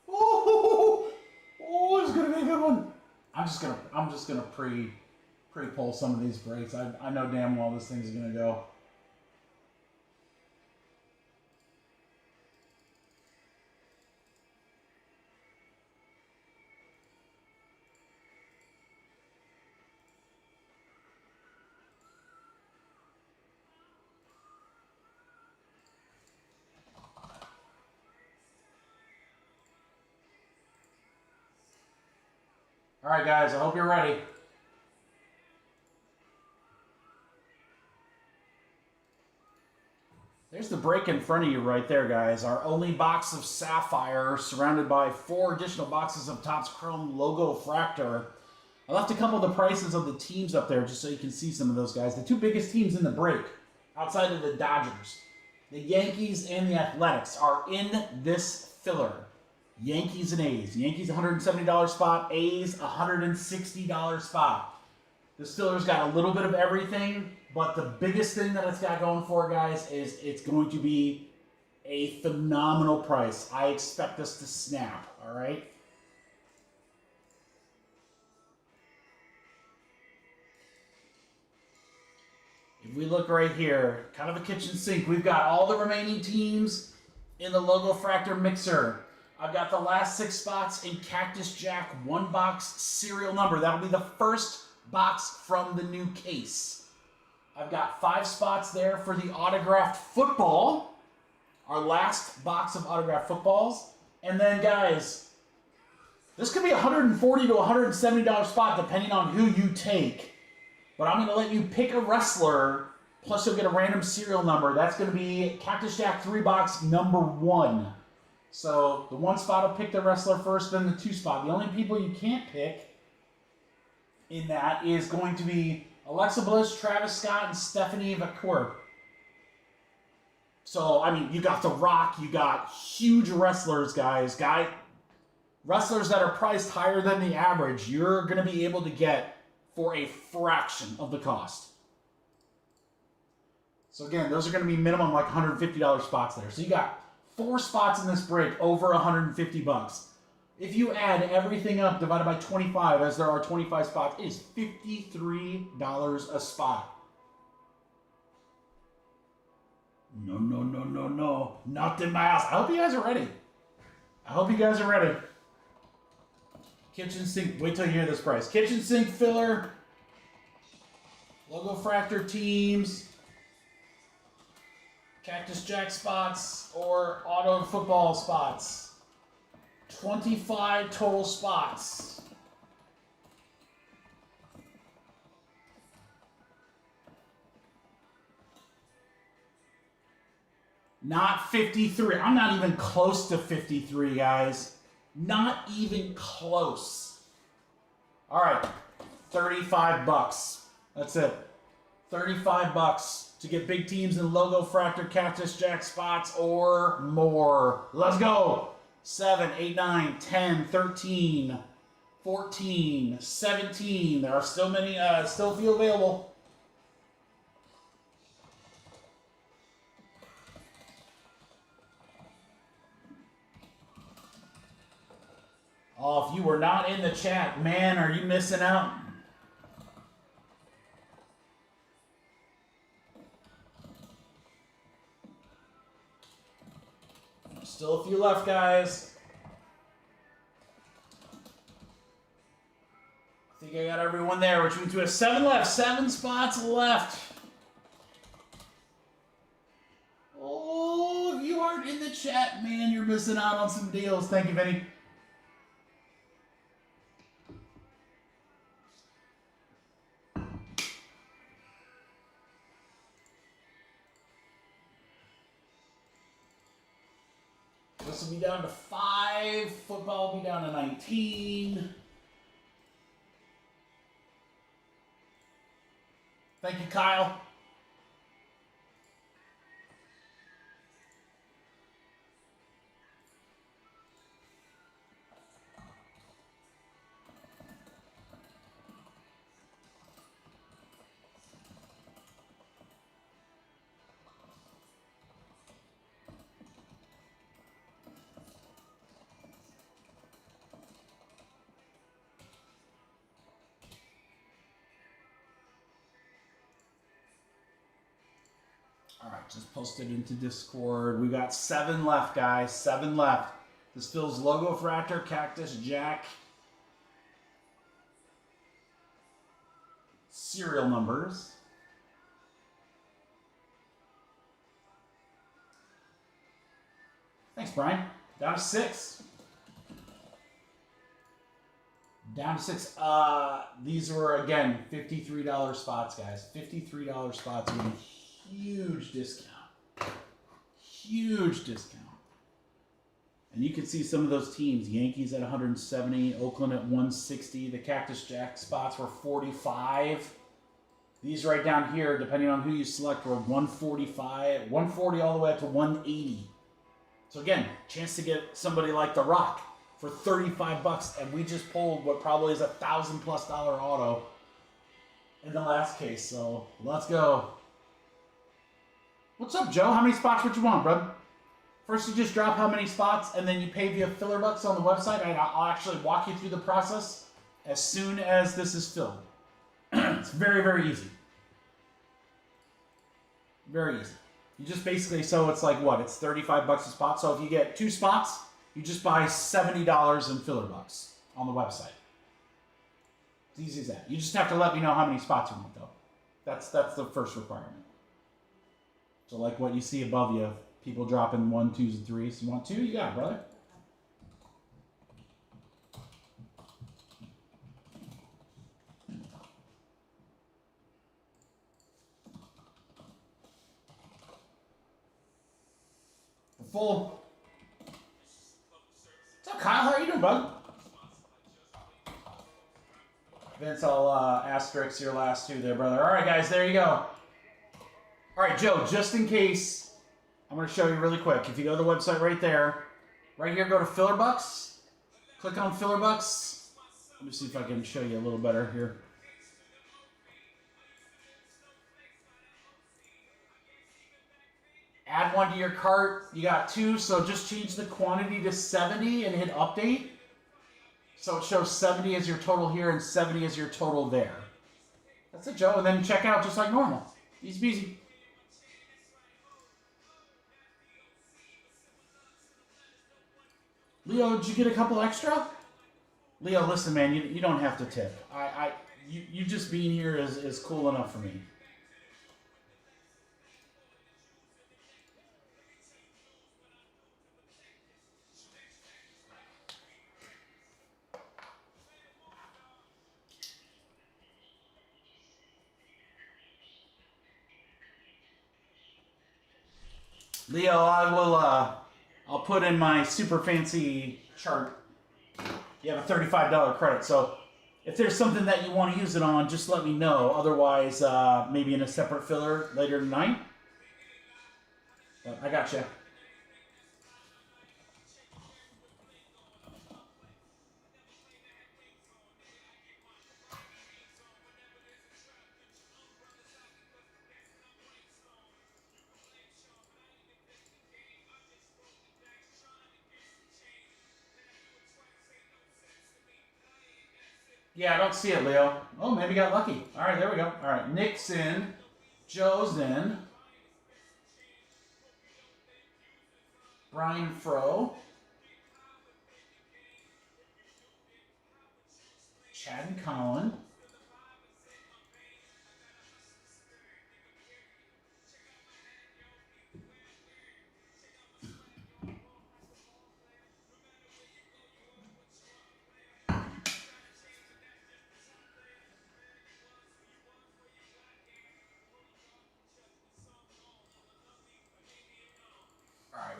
Oh, it's gonna be a good one. I'm just gonna pre-pull some of these breaks. I know damn well this thing's gonna go. All right, guys, I hope you're ready. There's the break in front of you right there, guys. Our only box of Sapphire, surrounded by 4 additional boxes of Topps Chrome logo fractor. I left a couple of the prices of the teams up there just so you can see some of those guys. The 2 biggest teams in the break, outside of the Dodgers, the Yankees and the Athletics, are in this filler. Yankees and A's. Yankees $170 spot, A's $160 spot. This filler's got a little bit of everything, but the biggest thing that it's got going for it, guys, is it's going to be a phenomenal price. I expect this to snap, all right? If we look right here, kind of a kitchen sink, we've got all the remaining teams in the logo fractor mixer. I've got the last 6 spots in Cactus Jack 1-box serial number. That'll be the first box from the new case. I've got 5 spots there for the autographed football. Our last box of autographed footballs. And then, guys, this could be a $140 to $170 spot depending on who you take. But I'm going to let you pick a wrestler, plus you'll get a random serial number. That's going to be Cactus Jack 3-box number 1. So the 1 spot will pick the wrestler first, then the 2 spot. The only people you can't pick in that is going to be Alexa Bliss, Travis Scott, and Stephanie McCourt. So, I mean, you got The Rock, you got huge wrestlers, guys. Wrestlers that are priced higher than the average, you're going to be able to get for a fraction of the cost. So again, those are going to be minimum like $150 spots there. So you got 4 spots in this break over $150. If you add everything up divided by 25, as there are 25 spots, it is $53 a spot. No. Not in my house. I hope you guys are ready. Kitchen sink. Wait till you hear this price. Kitchen sink filler. Logo fractor teams. Cactus Jack spots or auto football spots. 25 total spots. Not 53. I'm not even close to 53, guys. Not even close. All right, $35. That's it. $35 to get big teams in logo fractor Cactus Jack spots or more. Let's go. 7, 8, 9, 10, 13, 14, 17. There are still many, still a few available. Oh, if you were not in the chat, man, are you missing out? Still a few left, guys. I think I got everyone there, which means we have 7 left. 7 spots left. Oh, if you aren't in the chat, man, you're missing out on some deals. Thank you, Vinny. This will be down to 5. Football will be down to 19. Thank you, Kyle. All right, just posted into Discord. We got 7 left, guys. 7 left. This fills Logo Fractor, Cactus Jack. Serial numbers. Thanks, Brian. Down to 6. Down to 6. These were, again, $53 spots, guys. $53 spots with a huge discount. Huge discount. And you can see some of those teams. Yankees at 170, Oakland at 160. The Cactus Jack spots were 45. These right down here, depending on who you select, were 145, 140 all the way up to 180. So again, chance to get somebody like The Rock for $35, and we just pulled what probably is $1,000+ auto in the last case. So let's go. What's up, Joe? How many spots would you want, bro? First, you just drop how many spots, and then you pay via filler bucks on the website, and I'll actually walk you through the process as soon as this is filled. It's very, very easy. Very easy. You just basically, so it's like what? It's $35 a spot. So if you get 2 spots, you just buy $70 in filler bucks on the website. It's easy as that. You just have to let me know how many spots you want, though. That's the first requirement. So like what you see above you, people dropping 1, 2s, and 3s. You want 2? You got it, brother. Full. What's up, Kyle? How are you doing, bud? Vince, I'll asterisk your last 2 there, brother. All right, guys, there you go. All right, Joe, just in case, I'm going to show you really quick. If you go to the website right there, right here, go to Filler Bucks. Click on Filler Bucks. Let me see if I can show you a little better here. Add 1 to your cart. You got 2, so just change the quantity to 70 and hit update. So it shows 70 as your total here and 70 as your total there. That's it, Joe. And then check out just like normal. Easy peasy. Leo, did you get a couple extra? Leo, listen, man, you don't have to tip. You just being here is cool enough for me. Leo, I'll put in my super fancy chart. You have a $35 credit, so if there's something that you want to use it on, just let me know. Otherwise, maybe in a separate filler later tonight. But I got you. Yeah, I don't see it, Leo. Oh, maybe got lucky. All right, there we go. All right, Nick's in. Joe's in. Brian Fro. Chad and Colin.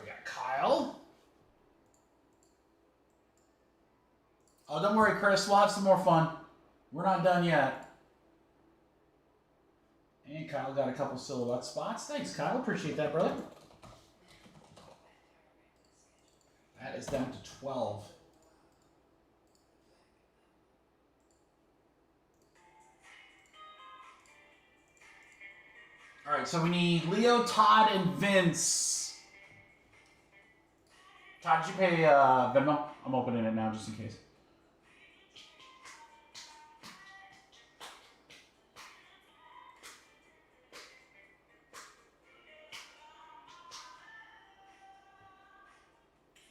We got Kyle. Oh, don't worry, Chris. We'll have some more fun. We're not done yet. And Kyle got a couple silhouette spots. Thanks, Kyle. Appreciate that, brother. That is down to 12. All right, so we need Leo, Todd, and Vince. Todd, did you pay Venmo? I'm opening it now just in case.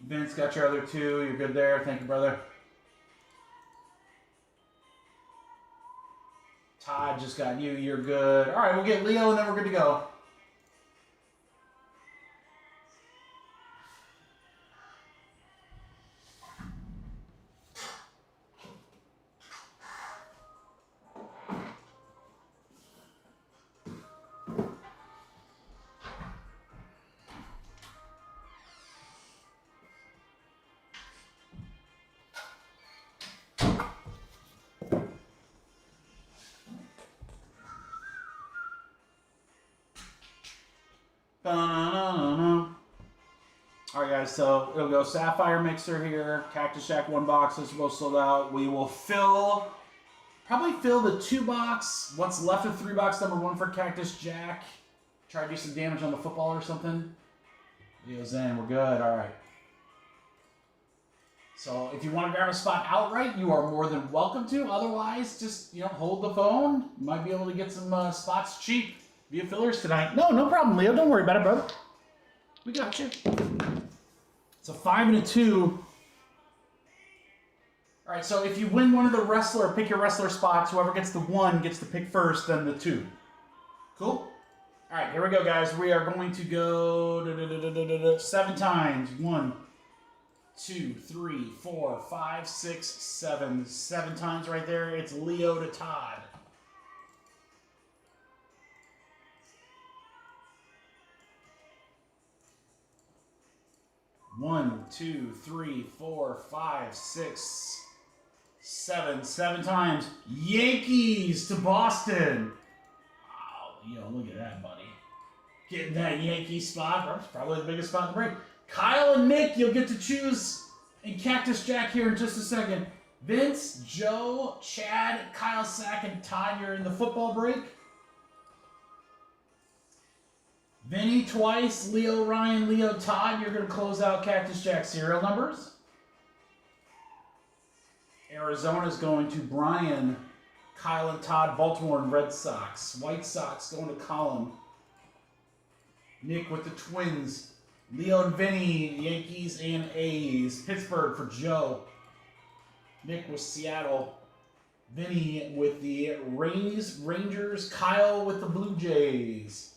Vince got your other 2. You're good there. Thank you, brother. Todd just got you. You're good. All right, we'll get Leo and then we're good to go. Alright guys, so it'll go Sapphire mixer here, Cactus Jack 1 boxes, both sold out. We will probably fill the 2 box, what's left of 3 box number 1 for Cactus Jack. Try to do some damage on the football or something. Leo's in, we're good, alright. So if you want to grab a spot outright, you are more than welcome to. Otherwise, just hold the phone. You might be able to get some spots cheap via fillers tonight. No problem, Leo. Don't worry about it, brother. We got you. It's a 5 and a 2. All right, so if you win one of the wrestler, pick your wrestler spots. Whoever gets the 1 gets to pick first, then the 2. Cool. All right, here we go, guys. We are going to go 7 times. 1, 2, 3, 4, 5, 6, 7. 7 times right there. It's Leo to Todd. One, 2, 3, 4, 5, 6, 7. 7 times. Yankees to Boston. Wow, Leo, look at that, buddy. Getting that Yankee spot. That's probably the biggest spot in the break. Kyle and Nick, you'll get to choose in Cactus Jack here in just a second. Vince, Joe, Chad, Kyle Sack, and Todd, you're in the football break. Vinny twice, Leo, Ryan, Leo, Todd, you're going to close out Cactus Jack serial numbers. Arizona's going to Brian, Kyle and Todd, Baltimore and Red Sox. White Sox going to Colin. Nick with the Twins. Leo and Vinny, Yankees and A's. Pittsburgh for Joe. Nick with Seattle. Vinny with the Rangers. Kyle with the Blue Jays.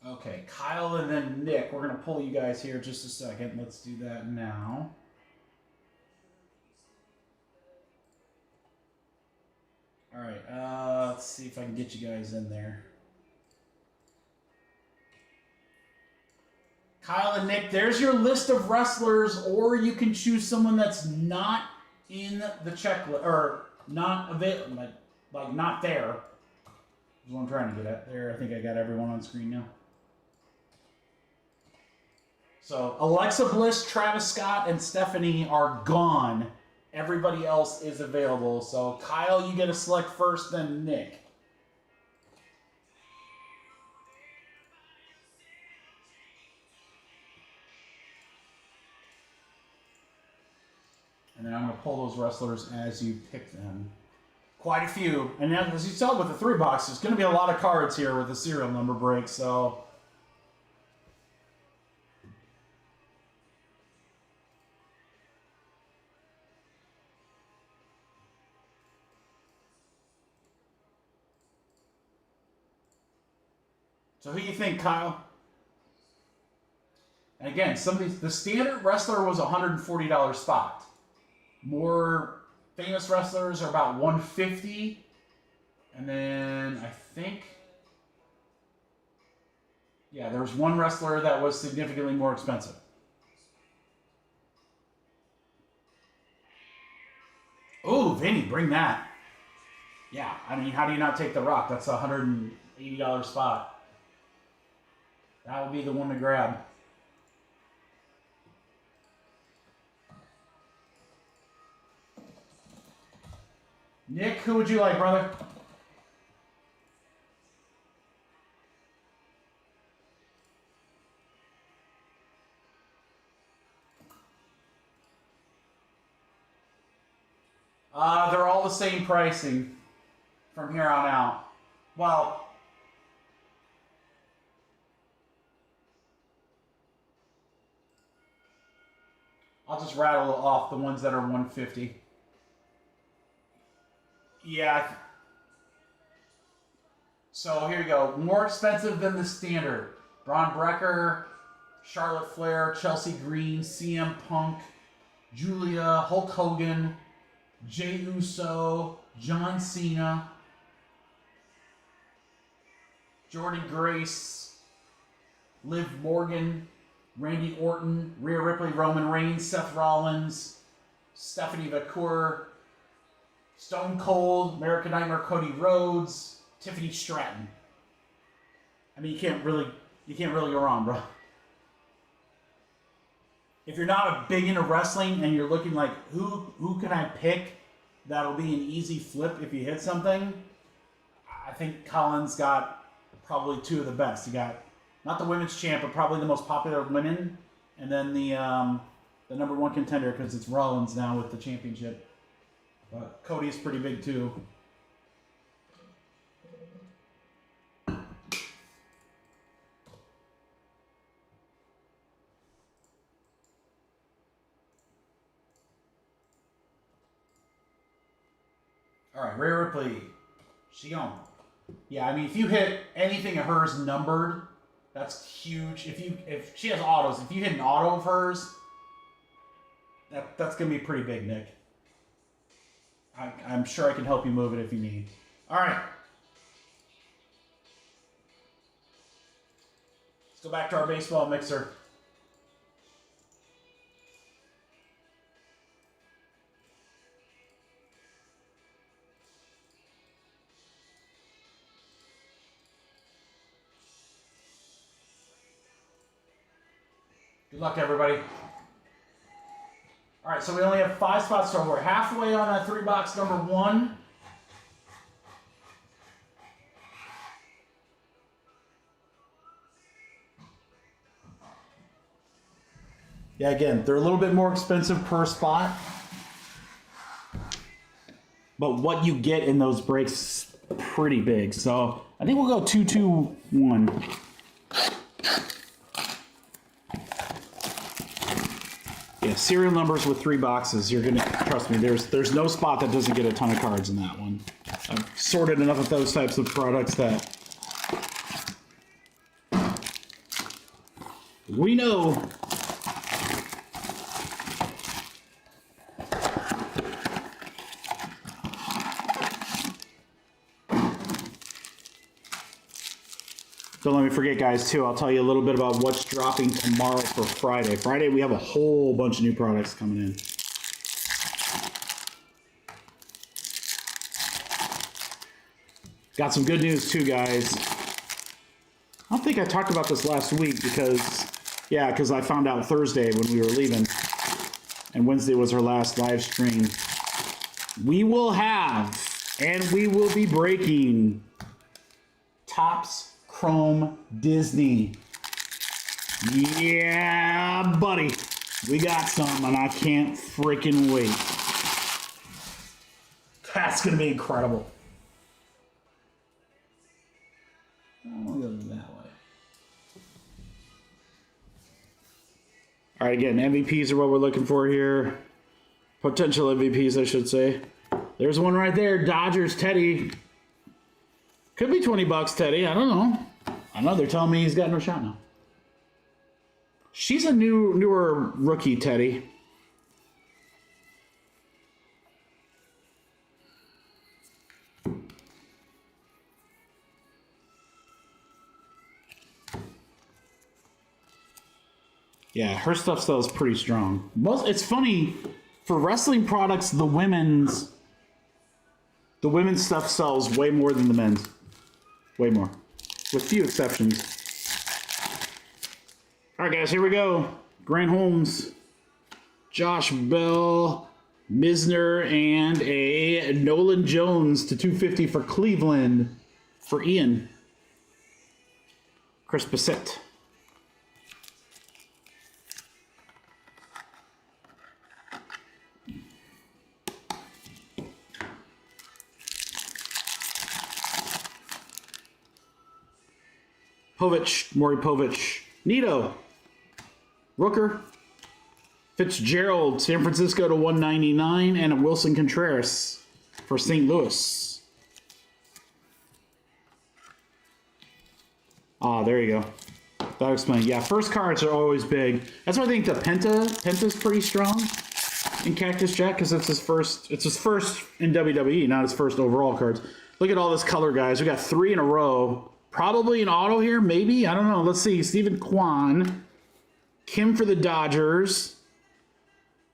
Okay, Kyle and then Nick. We're going to pull you guys here just a second. Let's do that now. All right, let's see if I can get you guys in there. Kyle and Nick, there's your list of wrestlers, or you can choose someone that's not in the checklist, or not available, like not there. That's what I'm trying to get at there. I think I got everyone on screen now. So Alexa Bliss, Travis Scott, and Stephanie are gone. Everybody else is available. So Kyle, you get to select first, then Nick. And then I'm going to pull those wrestlers as you pick them. Quite a few. And now, as you saw with the 3 box, there's going to be a lot of cards here with the serial number break. So who do you think, Kyle? And again, the standard wrestler was a $140 spot. More famous wrestlers are about $150. And then I think, yeah, there was one wrestler that was significantly more expensive. Oh, Vinny, bring that. Yeah, I mean, how do you not take The Rock? That's a $180 spot. That would be the one to grab. Nick, who would you like, brother? They're all the same pricing from here on out. Well, I'll just rattle off the ones that are $150. Yeah. So here you go. More expensive than the standard. Braun Breaker, Charlotte Flair, Chelsea Green, CM Punk, Julia, Hulk Hogan, Jey Uso, John Cena, Jordan Grace, Liv Morgan, Randy Orton, Rhea Ripley, Roman Reigns, Seth Rollins, Stephanie McClure, Stone Cold, American Nightmare, Cody Rhodes, Tiffany Stratton. I mean, you can't really go wrong, bro. If you're not big into wrestling and you're looking like who can I pick that'll be an easy flip if you hit something, I think Colin's got probably 2 of the best. You got not the women's champ, but probably the most popular women, and then the number 1 contender because it's Rollins now with the championship. But Cody's pretty big too. All right, Rhea Ripley. She gone. Yeah, I mean, if you hit anything of hers numbered, that's huge. If she has autos, if you hit an auto of hers, that's gonna be pretty big, Nick. I'm sure I can help you move it if you need. All right. Let's go back to our baseball mixer. Good luck, everybody. All right, so we only have 5 spots, so we're halfway on that 3-box number 1. Yeah, again, they're a little bit more expensive per spot. But what you get in those breaks is pretty big. So I think we'll go 2, 2, 1. Yeah, serial numbers with 3 boxes. You're gonna trust me. There's no spot that doesn't get a ton of cards in that one. I've sorted enough of those types of products that we know. Don't let me forget, guys, too. I'll tell you a little bit about what's dropping tomorrow for Friday. Friday, we have a whole bunch of new products coming in. Got some good news, too, guys. I don't think I talked about this last week because I found out Thursday when we were leaving. And Wednesday was our last live stream. We will have, and we will be breaking Topps Chrome Disney. Yeah, buddy. We got some, and I can't freaking wait. That's going to be incredible. I'll go that way. All right, again, MVPs are what we're looking for here. Potential MVPs, I should say. There's one right there, Dodgers Teddy. Could be $20, Teddy. I don't know. I know they're telling me he's got no shot now. She's a newer rookie, Teddy. Yeah, her stuff sells pretty strong. It's funny, for wrestling products, the women's stuff sells way more than the men's. Way more. With few exceptions. All right, guys, here we go. Grant Holmes, Josh Bell, Misner, and a Nolan Jones to 250 for Cleveland for Ian. Chris Bassett. Povich, Maury Povich, Nito, Rooker, Fitzgerald, San Francisco to 199, and a Wilson Contreras for St. Louis. Ah, there you go. That explains. Yeah, first cards are always big. That's why I think the Penta's pretty strong in Cactus Jack because it's his first in WWE, not his first overall cards. Look at all this color, guys. We got 3 in a row. Probably an auto here, maybe. I don't know. Let's see. Stephen Kwan. Kim for the Dodgers.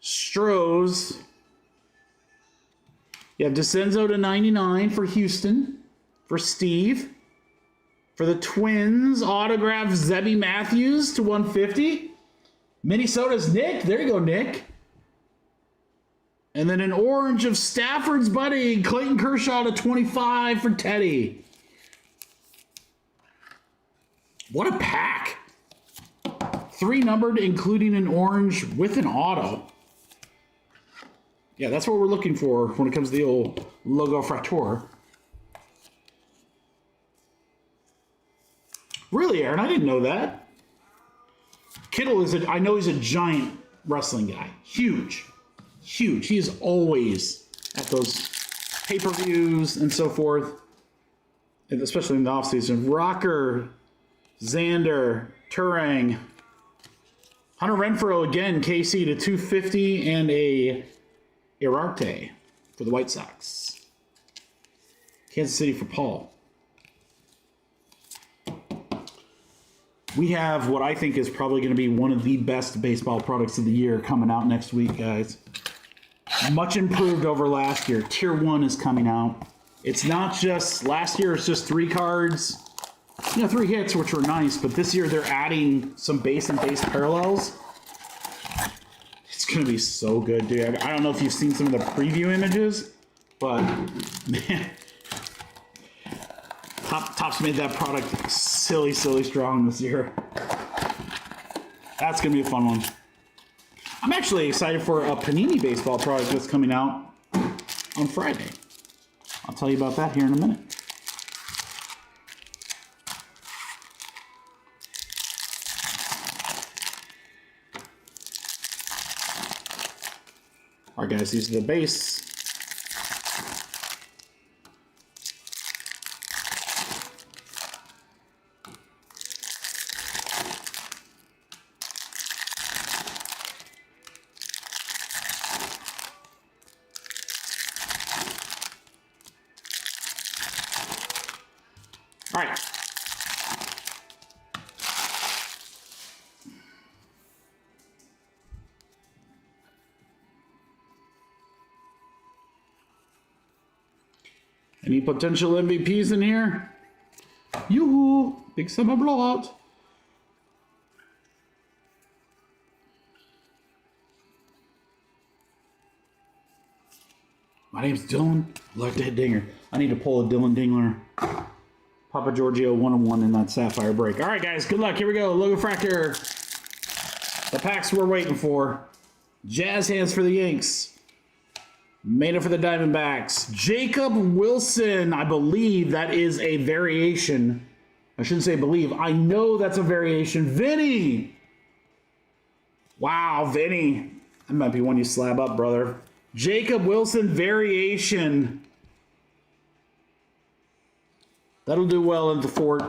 Strohs. You have DeCenzo to 99 for Houston. For Steve. For the Twins, autograph Zebby Matthews to 150. Minnesota's Nick. There you go, Nick. And then an orange of Stafford's buddy, Clayton Kershaw to 25 for Teddy. What a pack. 3 numbered, including an orange with an auto. Yeah, that's what we're looking for when it comes to the old logo fractor. Really, Aaron? I didn't know that. Kittle I know he's a giant wrestling guy. Huge. Huge. He is always at those pay-per-views and so forth, and especially in the offseason. Rocker, Xander, Turang, Hunter Renfroe again, KC to 250, and a Irarte for the White Sox. Kansas City for Paul. We have what I think is probably going to be one of the best baseball products of the year coming out next week, guys. Much improved over last year. Tier 1 is coming out. It's not just, last year it's just 3 cards. 3 hits, which were nice, but this year they're adding some base and base parallels. It's going to be so good, dude. I don't know if you've seen some of the preview images, but, man, Topps made that product silly strong this year. That's going to be a fun one. I'm actually excited for a Panini baseball product that's coming out on Friday. I'll tell you about that here in a minute. All right, guys, these are the base. All right. Any potential MVPs in here? Yoo-hoo! Big summer blowout. My name's Dylan. I like to hit dinger. I need to pull a Dylan Dingler. Papa Giorgio 101 in that Sapphire break. All right, guys, good luck. Here we go. Logo Fractor. The packs we're waiting for. Jazz hands for the Yanks. Made it for the Diamondbacks. Jacob Wilson. I believe that is a variation. I shouldn't say believe. I know that's a variation. Vinny. Wow, Vinny. That might be one you slab up, brother. Jacob Wilson variation. That'll do well in the fort.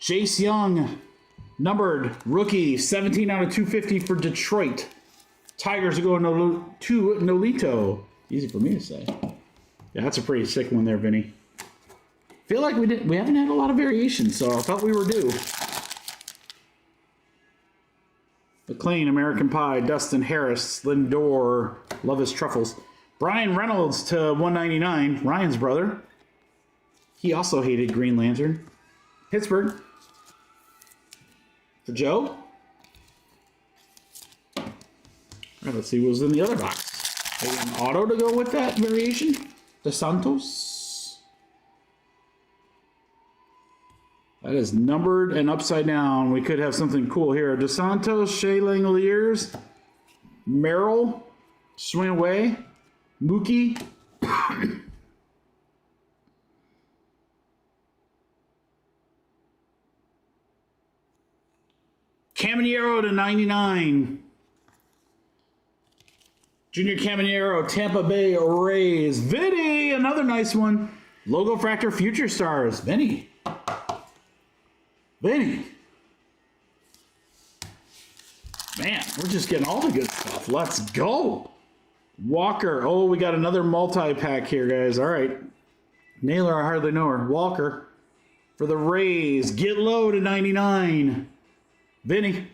Jace Young, numbered rookie, 17 out of 250 for Detroit. Tigers are going to Nolito. Easy for me to say. Yeah, that's a pretty sick one there, Vinny. Feel like we haven't had a lot of variations, so I thought we were due. McLean, American Pie, Dustin Harris, Lindor, love his truffles. Brian Reynolds to 199, Ryan's brother. He also hated Green Lantern. Pittsburgh. For Joe. All right, let's see what was in the other box. Maybe an auto to go with that variation. DeSantos. That is numbered and upside down. We could have something cool here. DeSantos, Shea Langoliers, Merrill, Swing Away, Mookie. Caminero to 99. Junior Caminero, Tampa Bay Rays. Vinny, another nice one. Logo Fractor Future Stars. Vinny. Man, we're just getting all the good stuff. Let's go. Walker. Oh, we got another multi-pack here, guys. All right. Naylor, I hardly know her. Walker for the Rays. Get low to 99. Vinny.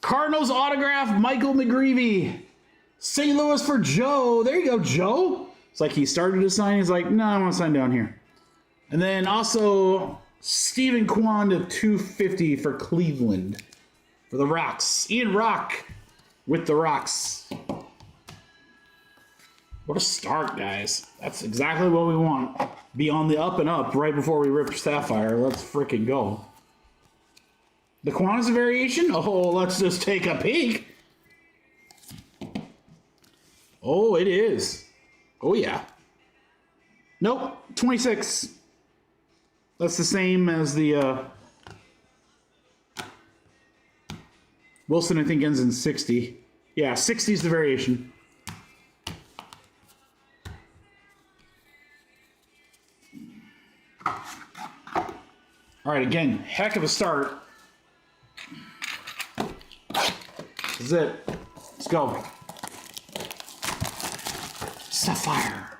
Cardinals autograph, Michael McGreevy. St. Louis for Joe. There you go, Joe. It's like he started to sign. He's like, no, I want to sign down here. And then also Stephen Kwan to 250 for Cleveland. For the Rocks. Ian Rock with the Rocks. What a start, guys. That's exactly what we want. Be on the up and up right before we rip Sapphire. Let's freaking go. The Kwan is a variation? Oh, let's just take a peek. Oh, it is. Oh, yeah. Nope, 26. That's the same as the Wilson, I think, ends in 60. Yeah, 60 is the variation. All right, again, heck of a start. This is it. Let's go. Sapphire.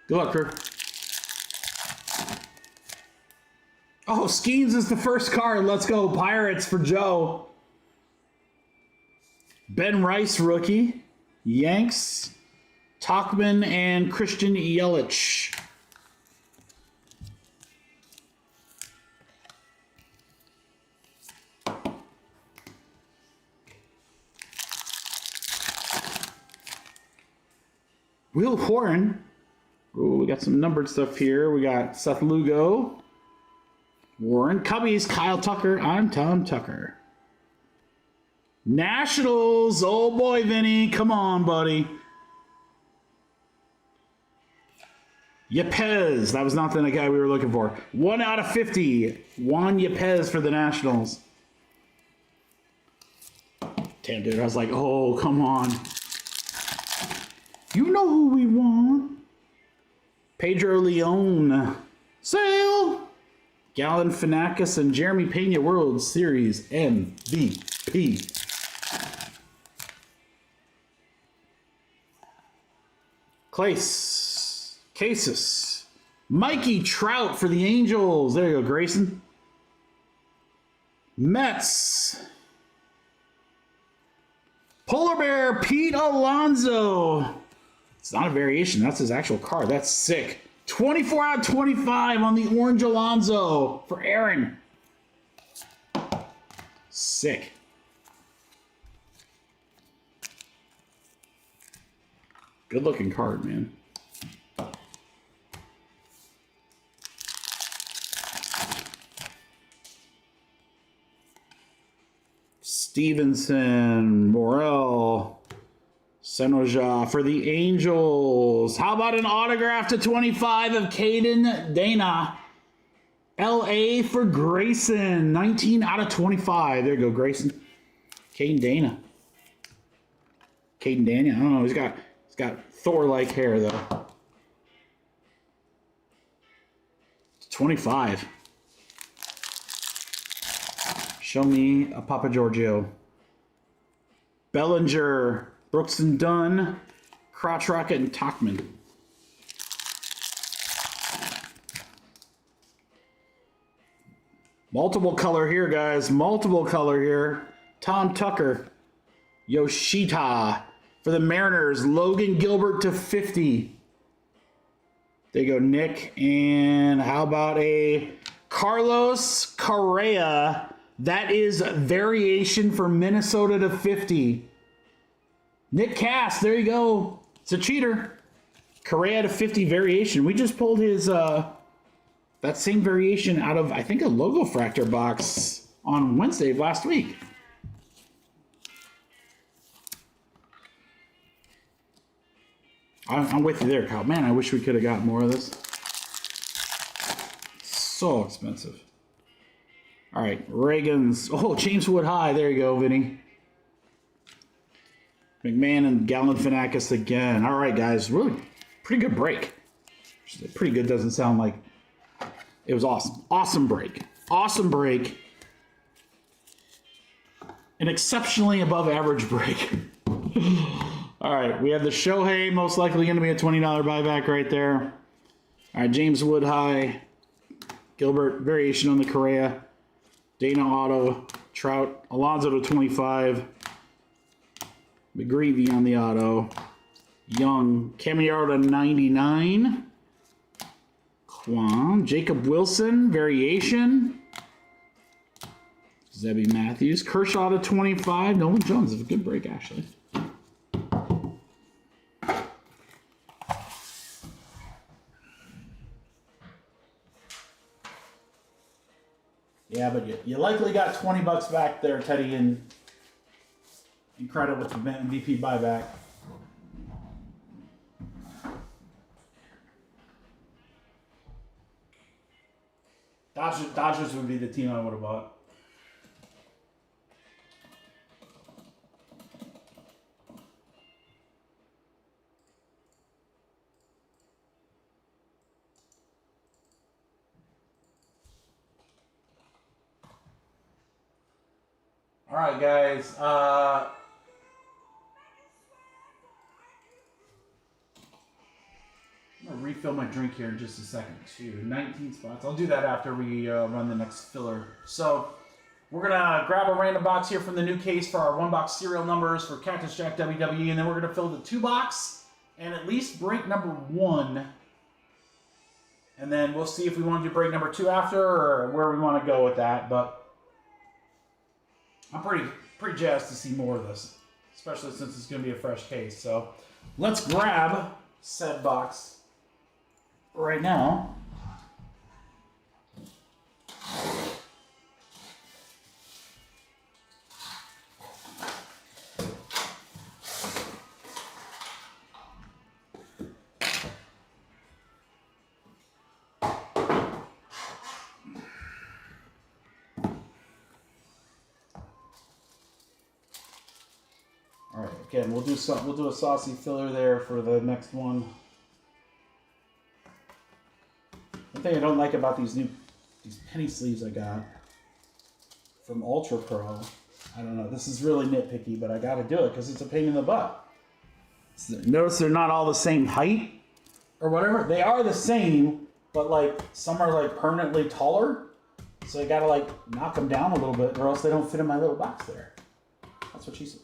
Good luck, crew. Oh, Skeens is the first card. Let's go. Pirates for Joe. Ben Rice, rookie. Yanks. Talkman and Christian Yelich. Will Warren. Ooh, we got some numbered stuff here. We got Seth Lugo. Warren. Cubbies, Kyle Tucker. I'm Tom Tucker. Nationals. Oh boy, Vinny. Come on, buddy. Yepez. That was not the guy we were looking for. 1 out of 50. Juan Yepez for the Nationals. Damn, dude. I was like, oh, come on. You know who we want. Pedro Leon. Sale. Galen Finakis and Jeremy Pena World Series MVP. Cases. Mikey Trout for the Angels. There you go, Grayson. Mets. Polar Bear Pete Alonso. It's not a variation. That's his actual card. That's sick. 24 out of 25 on the orange Alonso for Aaron. Sick. Good looking card, man. Stevenson, Morel, Senoja for the Angels. How about an autograph to 25 of Caden Dana? LA for Grayson. 19 out of 25. There you go, Grayson. Caden Dana. Caden Dana. I don't know. He's got Thor-like hair, though. 25. Show me a Papa Giorgio. Bellinger, Brooks and Dunn, Crotch Rocket, and Talkman. Multiple color here, guys. Multiple color here. Tom Tucker. Yoshita. For the Mariners, Logan Gilbert to 50. There you go, Nick. And how about a Carlos Correa? That is variation for Minnesota to 50. Nick Cass, there you go. It's a cheater. Correa to 50 variation. We just pulled his that same variation out of, I think, a logo fractor box on Wednesday of last week. I'm with you there, Kyle. Man, I wish we could have got more of this. So expensive. All right, Reagan's. Oh, James Wood High. There you go, Vinny. McMahon and Galen Finakis again. All right, guys. Really pretty good break. Pretty good doesn't sound like it was awesome. Awesome break. Awesome break. An exceptionally above average break. All right, we have the Shohei, most likely going to be a $20 buyback right there. All right, James Wood High. Gilbert, variation on the Correa. Dana Auto, Trout, Alonso to 25. McGreevy on the auto. Young, Camillero to 99. Kwan, Jacob Wilson, variation. Zebby Matthews, Kershaw to 25. Nolan Jones is a good break, actually. Yeah, but you likely got $20 back there, Teddy, in credit with the MVP buyback. Dodgers would be the team I would have bought. All right, guys. I'm going to refill my drink here in just a second, too. 19 spots. I'll do that after we run the next filler. So, we're going to grab a random box here from the new case for our 1-box serial numbers for Cactus Jack WWE, and then we're going to fill the 2-box and at least break number 1. And then we'll see if we want to do break number 2 after or where we want to go with that. But I'm pretty jazzed to see more of this, especially since it's going to be a fresh case. So let's grab said box right now. All right, again, we'll do a saucy filler there for the next one. The thing I don't like about these penny sleeves I got from Ultra Pro, I don't know, this is really nitpicky, but I got to do it because it's a pain in the butt. Notice they're not all the same height or whatever. They are the same, but like some are like permanently taller, so I got to like knock them down a little bit, or else they don't fit in my little box there. That's what she said.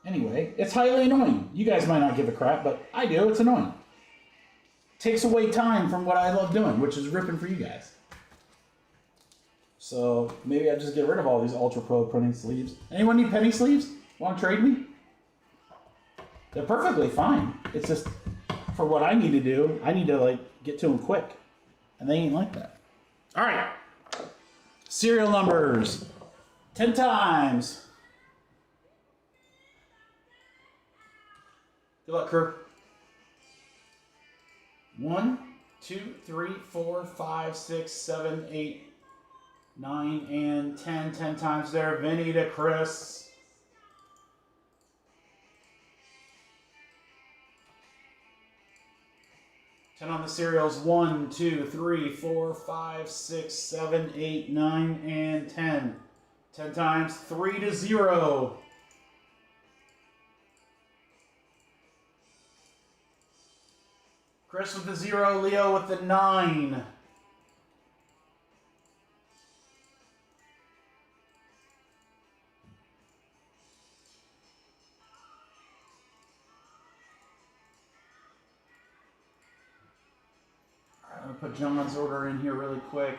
Anyway, it's highly annoying. You guys might not give a crap, but I do. It's annoying. Takes away time from what I love doing, which is ripping for you guys. So maybe I just get rid of all these Ultra Pro printing sleeves. Anyone need penny sleeves? Want to trade me? They're perfectly fine. It's just for what I need to do, I need to like get to them quick. And they ain't like that. All right. Serial numbers. 10 times. Good luck, crew. 1, 2, 3, 4, 5, 6, 7, 8, 9, and 10. 10 times there. Vinny to Chris. Ten on the serials. 1, 2, 3, 4, 5, 6, 7, 8, 9, and 10. 10 times. 3 to 0. Chris with the 0, Leo with the 9. I'm going to put John's order in here really quick.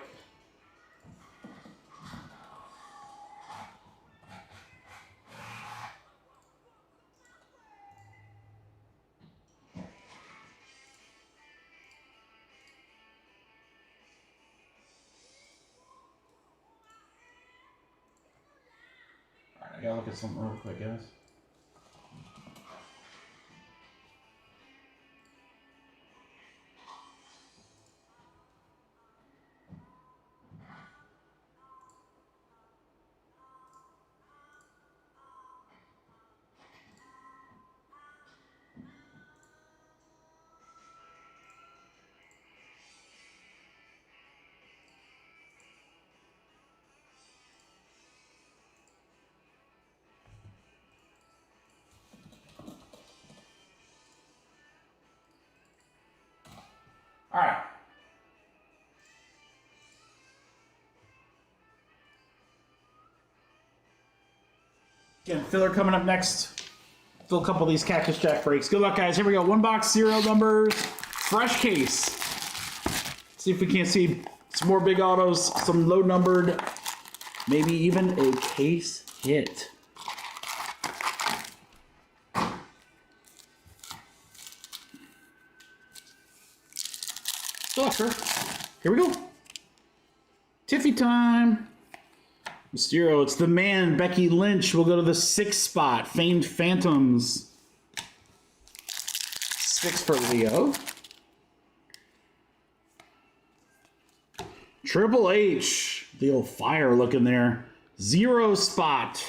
I gotta look at something real quick, guys. All right. Again, filler coming up next. Fill a couple of these Cactus Jack breaks. Good luck, guys. Here we go. 1-box serial numbers. Fresh case. See if we can't see some more big autos, some low numbered, maybe even a case hit. Good luck, sir. Here we go. Tiffy time. Mysterio, it's the man, Becky Lynch. We'll go to the 6th spot. Famed Phantoms. 6 for Leo. Triple H. The old fire looking there. 0 spot.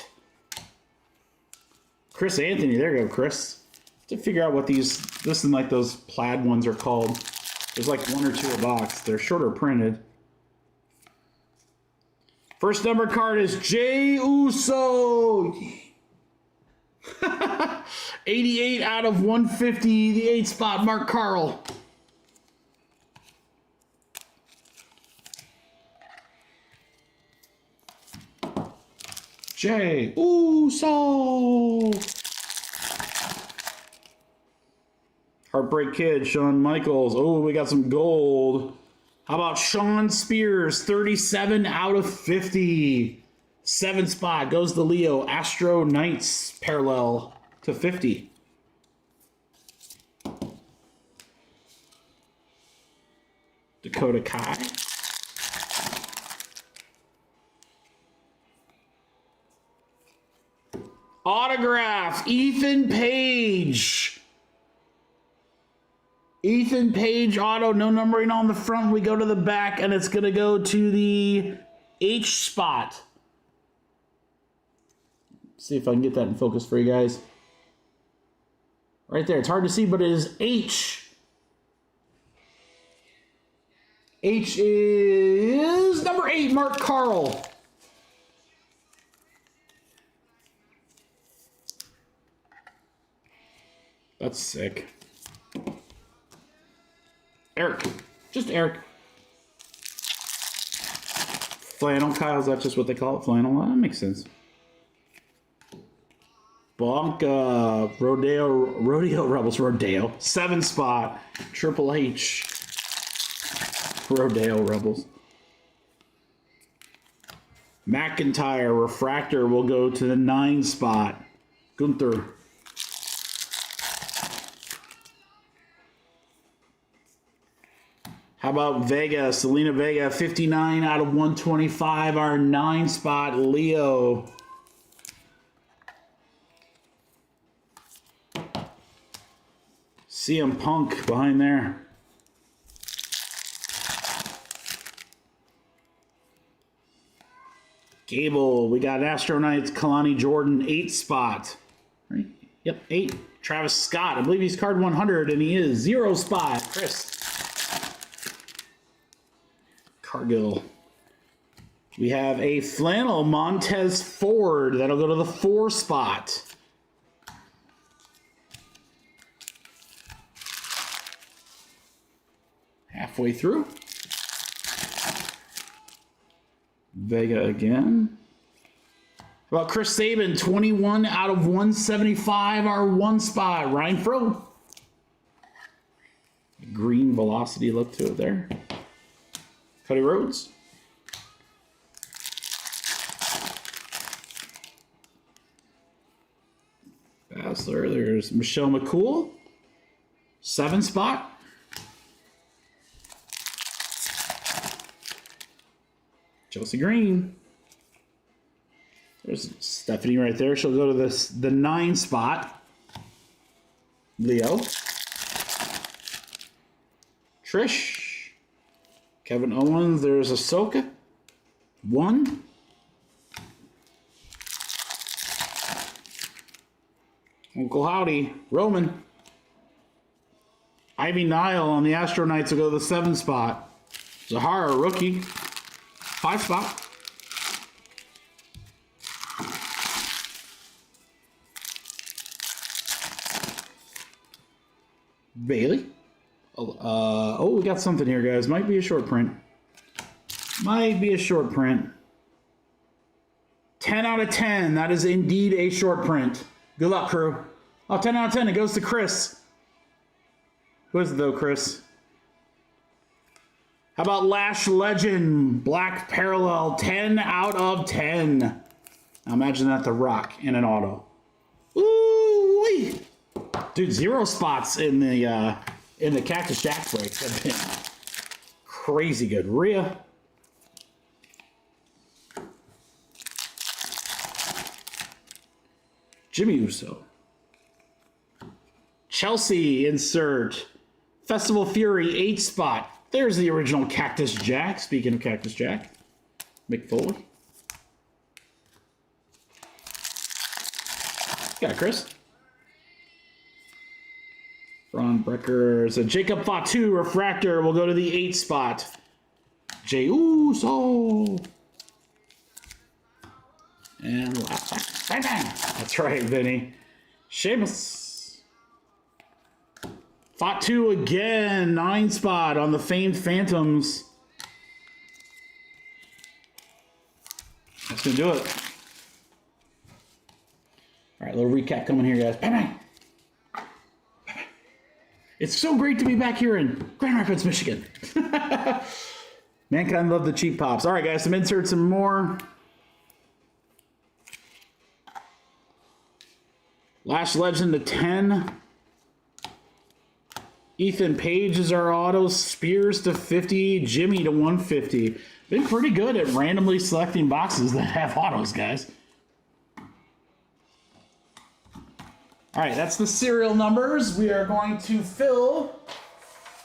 Chris Anthony. There you go, Chris. To figure out what these, this and like those plaid ones are called. There's like 1 or 2 a box. They're shorter printed. First number card is Jey Uso. 88 out of 150, the 8 spot, Mark Carl. Jey Uso. Heartbreak Kid, Shawn Michaels. Oh, we got some gold. How about Shawn Spears, 37 out of 50. 7 spot goes to Leo. Astro Knights parallel to 50. Dakota Kai. Autograph, Ethan Page. Ethan Page auto, no numbering on the front. We go to the back, and it's going to go to the H spot. See if I can get that in focus for you guys. Right there. It's hard to see, but it is H. H is number 8, Mark Carl. That's sick. Eric. Just Eric. Flannel Kyle, is that just what they call it? Flannel? Well, that makes sense. Blanca. Rodeo Rebels. Rodeo. 7 spot. Triple H. Rodeo Rebels. McIntyre. Refractor will go to the 9 spot. Gunther. How about Vega? Selena Vega, 59 out of 125. Our 9 spot, Leo. CM Punk behind there. Gable. We got Astro Knights, Kalani Jordan, 8 spot. Right? Yep, 8. Travis Scott. I believe he's card 100, and he is 0 spot. Chris. Cargill. We have a flannel Montez Ford. That'll go to the 4 spot. Halfway through. Vega again. How about Chris Sabin? 21 out of 175. Our 1 spot. Ryan Fro. Green velocity look to it there. Cody Rhodes. Basler. There's Michelle McCool. 7 spot. Chelsea Green. There's Stephanie right there. She'll go to the 9 spot. Leo. Trish. Kevin Owens, there's Ahsoka. 1. Uncle Howdy, Roman. Ivy Nile on the Astro Knights will go to the 7 spot. Zahara, rookie. 5 spot. Bailey. Oh, we got something here, guys. Might be a short print. Might be a short print. 10 out of 10. That is indeed a short print. Good luck, crew. Oh, 10 out of 10. It goes to Chris. Who is it, though, Chris? How about Lash Legend? Black Parallel. 10 out of 10. Now imagine that The Rock in an auto. Ooh-wee. Dude, 0 spots in the Cactus Jack breaks have been crazy good. Rhea. Jimmy Uso. Chelsea insert. Festival Fury 8 spot. There's the original Cactus Jack. Speaking of Cactus Jack. Mick Foley. Got it, Chris. Ron Brecker. So Jacob Fatu Refractor will go to the 8 spot. Jey Uso. And last one. Bang, bang. That's right, Vinny. Sheamus. Fought 2 again. 9 spot on the famed Phantoms. That's going to do it. All right, little recap coming here, guys. Bang, bang. It's so great to be back here in Grand Rapids, Michigan. Mankind love the cheap pops. All right, guys, some inserts and more. Lash Legend to 10. Ethan Page is our autos. Spears to 50. Jimmy to 150. Been pretty good at randomly selecting boxes that have autos, guys. All right, that's the serial numbers. We are going to fill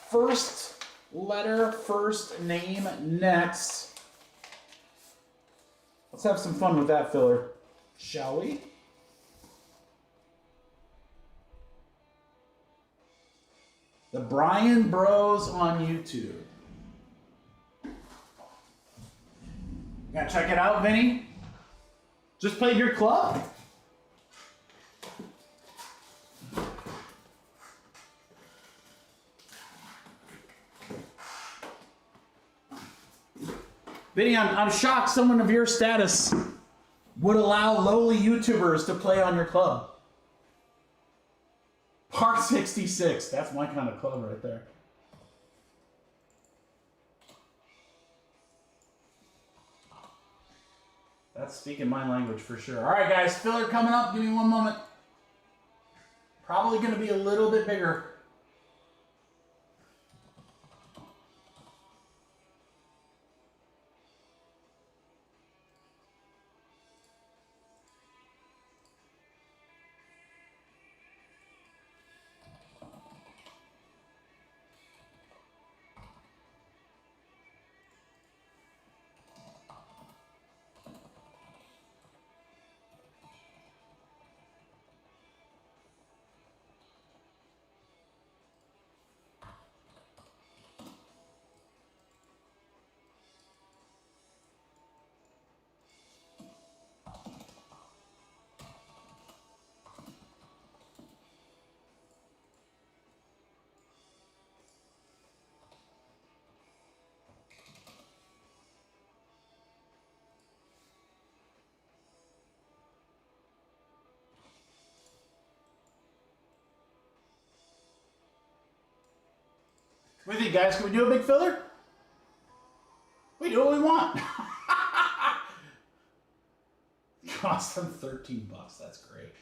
first letter, first name next. Let's have some fun with that filler, shall we? The Brian Bros on YouTube. You gotta check it out, Vinny. Just played your club? Vinny, I'm shocked someone of your status would allow lowly YouTubers to play on your club. Park 66, that's my kind of club right there. That's speaking my language for sure. All right, guys, filler coming up. Give me one moment. Probably going to be a little bit bigger. What do you think, guys? Can we do a big filler? We do what we want. Cost them $13. That's great.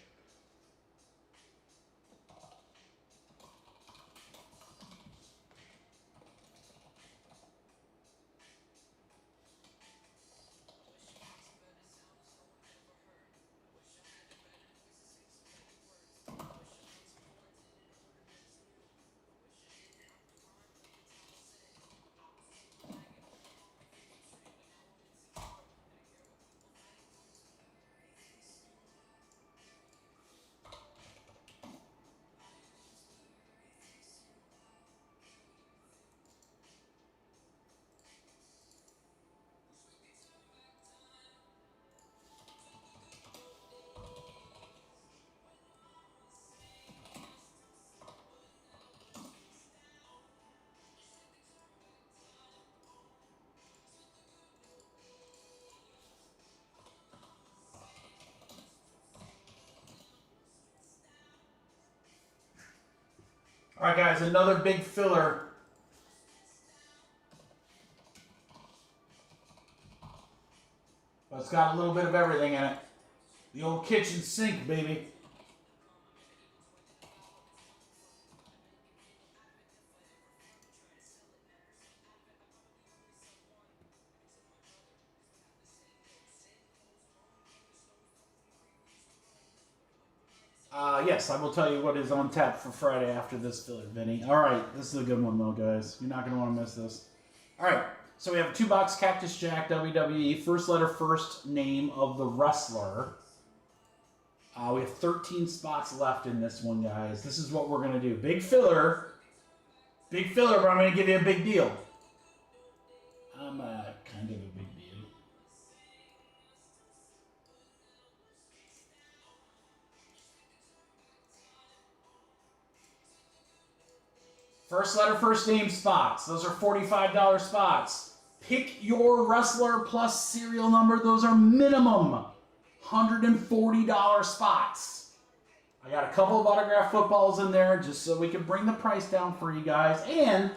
All right, guys, another big filler. But it's got a little bit of everything in it. The old kitchen sink, baby. Yes, I will tell you what is on tap for Friday after this filler, Vinny. All right, this is a good one, though, guys. You're not going to want to miss this. All right, so we have a 2-box Cactus Jack WWE. First letter, first name of the wrestler. We have 13 spots left in this one, guys. This is what we're going to do. Big filler. Big filler, but I'm going to give you a big deal. I'm kind of a big deal. First letter, first name spots. Those are $45 spots. Pick your wrestler plus serial number. Those are minimum $140 spots. I got a couple of autographed footballs in there just so we can bring the price down for you guys. And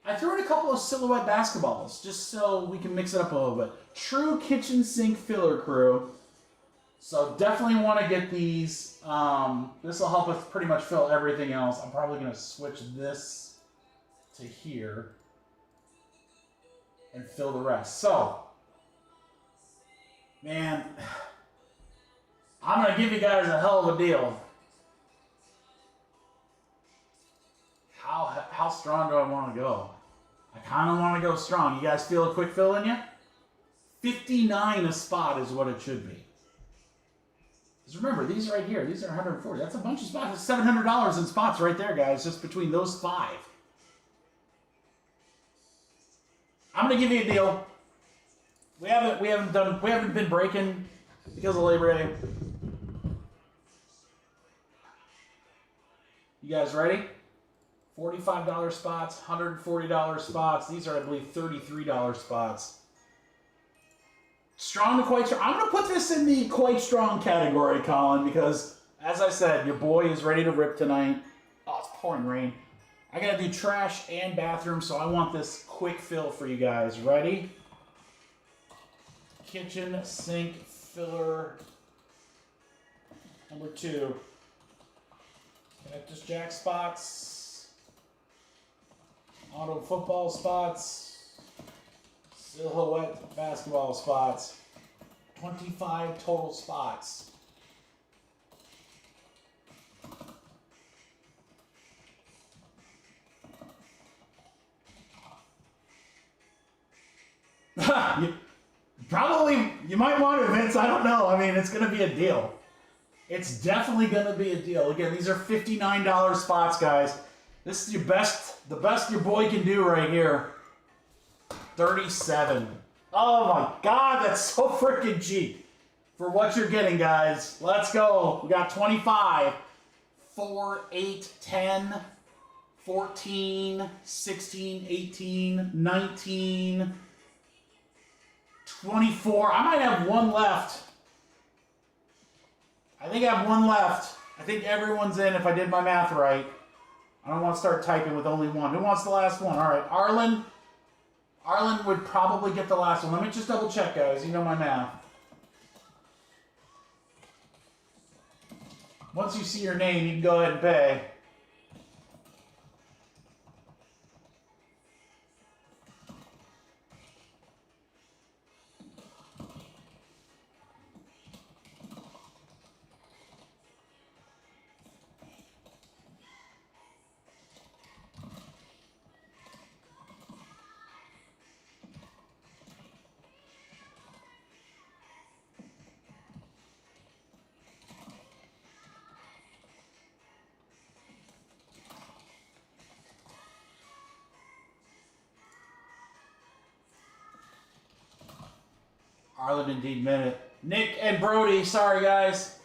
I threw in a couple of silhouette basketballs just so we can mix it up a little bit. True kitchen sink filler crew. So definitely want to get these. This will help us pretty much fill everything else. I'm probably going to switch this to here and fill the rest. So, man, I'm going to give you guys a hell of a deal. How strong do I want to go? I kind of want to go strong. You guys feel a quick fill in you? 59 a spot is what it should be. Because remember, these right here, these are 140. That's a bunch of spots. That's $700 in spots right there, guys, just between those 5. I'm gonna give you a deal. We haven't been breaking because of Labor Day. You guys ready? $45 spots, $140 spots. These are, I believe, $33 spots. Strong to quite strong. I'm going to put this in the quite strong category, Colin, because, as I said, your boy is ready to rip tonight. Oh, it's pouring rain. I got to do trash and bathroom, so I want this quick fill for you guys. Ready? Kitchen sink filler number 2. Cactus Jack spots. Auto football spots. Silhouette basketball spots. 25 total spots. You might want to, Vince. I don't know. I mean, it's going to be a deal. It's definitely going to be a deal. Again, these are $59 spots, guys. This is the best your boy can do right here. 37. Oh my God, that's so freaking cheap for what you're getting, guys. Let's go. We got 25, 4, 8, 10, 14, 16, 18, 19, 24. I might have one left. I think I have one left. I think everyone's in if I did my math right. I don't want to start typing with only one. Who wants the last one? All right, Arlen. Arlen would probably get the last one. Let me just double check, guys. You know my math. Once you see your name, you can go ahead and pay. Arlen indeed meant it. Nick and Brody, sorry guys.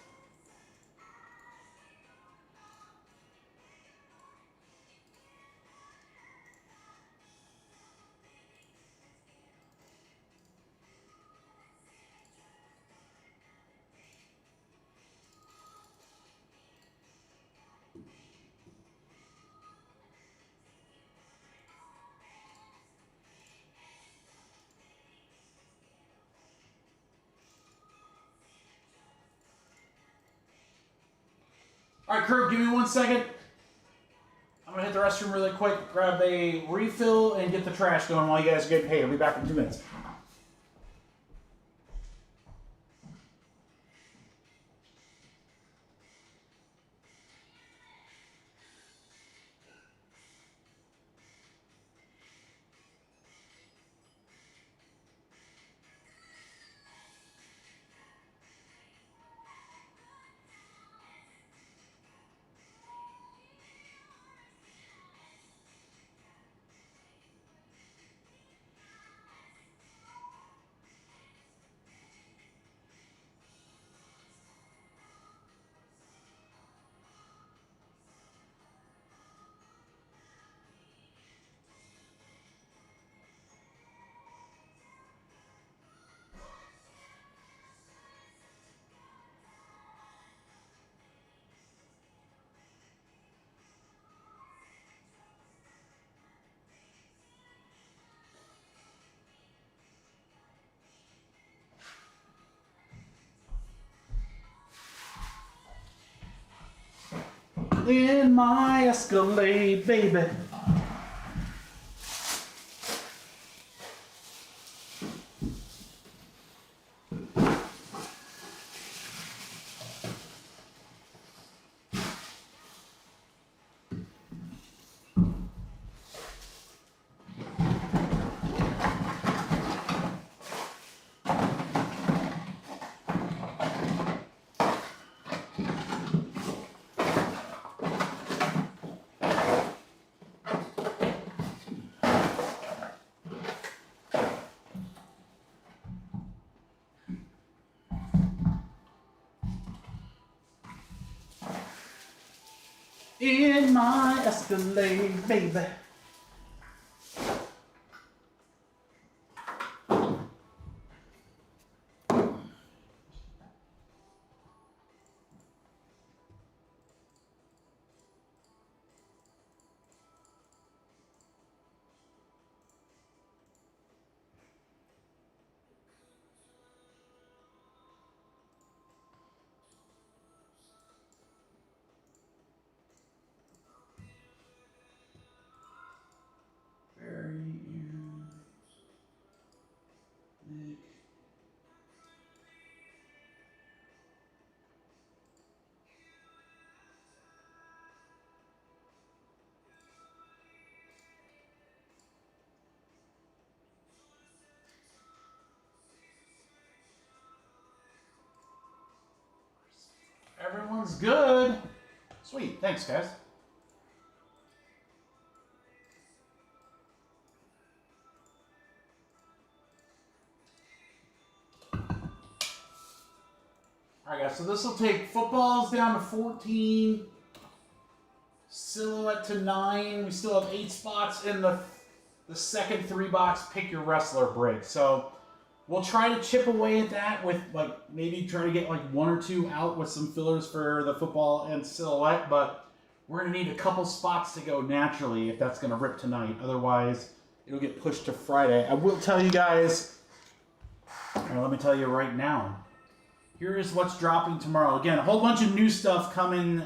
All right, crew, give me 1 second. I'm going to hit the restroom really quick, grab a refill, and get the trash going while you guys are getting paid. I'll be back in 2 minutes. in my Escalade, baby. In my Escalade, baby. Everyone's good. Sweet. Thanks, guys. Alright, guys. So this will take footballs down to 14. Silhouette to 9. We still have 8 spots in the second 3-box pick your wrestler break. So we'll try to chip away at that with, like, maybe try to get like 1 or 2 out with some fillers for the football and silhouette, but we're going to need a couple spots to go naturally if that's going to rip tonight. Otherwise, it'll get pushed to Friday. I will tell you guys, let me tell you right now, here is what's dropping tomorrow. Again, a whole bunch of new stuff coming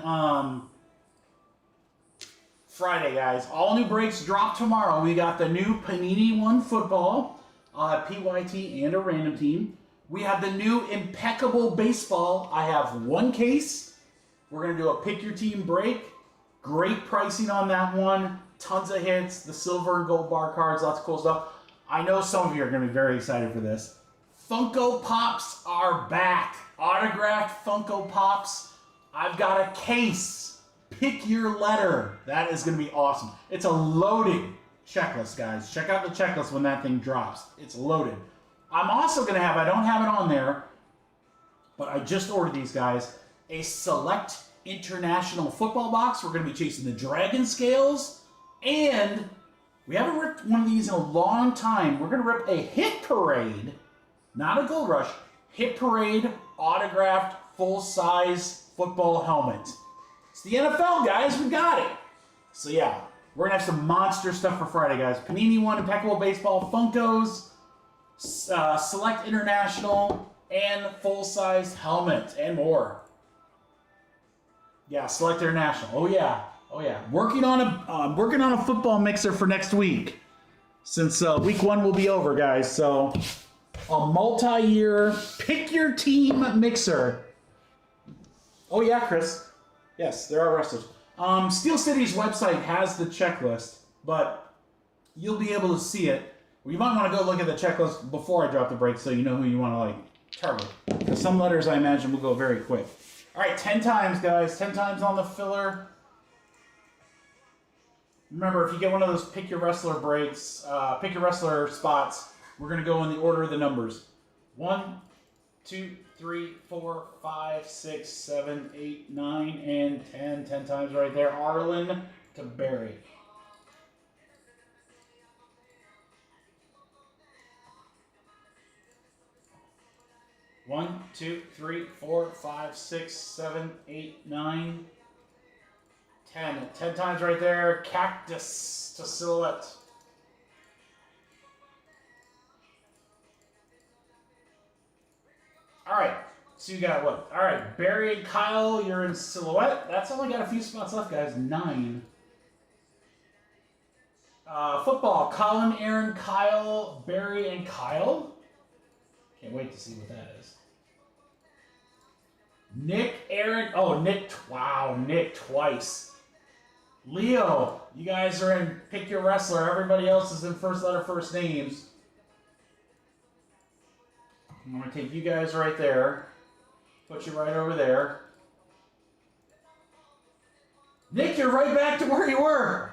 Friday, guys. All new breaks drop tomorrow. We got the new Panini One football. I'll have PYT and a random team. We have the new Impeccable Baseball. I have 1 case. We're going to do a pick your team break. Great pricing on that one. Tons of hits. The silver and gold bar cards. Lots of cool stuff. I know some of you are going to be very excited for this. Funko Pops are back. Autographed Funko Pops. I've got a case. Pick your letter. That is going to be awesome. It's a loaded checklist, guys. Check out the checklist when that thing drops. It's loaded. I'm also going to have, I don't have it on there, but I just ordered these guys, a select international football box. We're going to be chasing the Dragon Scales, and we haven't ripped one of these in a long time. We're going to rip a Hit Parade, not a Gold Rush, Hit Parade autographed full-size football helmet. It's the NFL, guys. We got it. So, yeah. We're going to have some monster stuff for Friday, guys. Panini One, Impeccable Baseball, Funkos, Select International, and full-size helmet, and more. Yeah, Select International. Oh, yeah. Oh, yeah. Working on a football mixer for next week, since week 1 will be over, guys. So, a multi-year pick-your-team mixer. Oh, yeah, Chris. Yes, there are wrestlers. Steel City's website has the checklist, but you'll be able to see it. Well, you might want to go look at the checklist before I drop the break so you know who you want to, like, target. Because some letters, I imagine, will go very quick. All right, 10 times, guys. 10 times on the filler. Remember, if you get one of those pick your wrestler breaks, pick your wrestler spots, we're going to go in the order of the numbers. 1, 2, 3, 4, 5, 6, 7, 8, 9, and 10. 10 times right there. Arlen to Barry. One, 2, 3, 4, 5, 6, 7, 8, 9, 10. 10 times right there. Cactus to Silhouette. All right. So you got what? All right, Barry and Kyle, you're in silhouette. That's only got a few spots left, guys. 9. Football, Colin, Aaron, Kyle, Barry, and Kyle. Can't wait to see what that is. Nick, Aaron. Oh, Nick. Wow, Nick twice. Leo, you guys are in Pick Your Wrestler. Everybody else is in first letter, first names. I'm going to take you guys right there. Put you right over there. Nick, you're right back to where you were.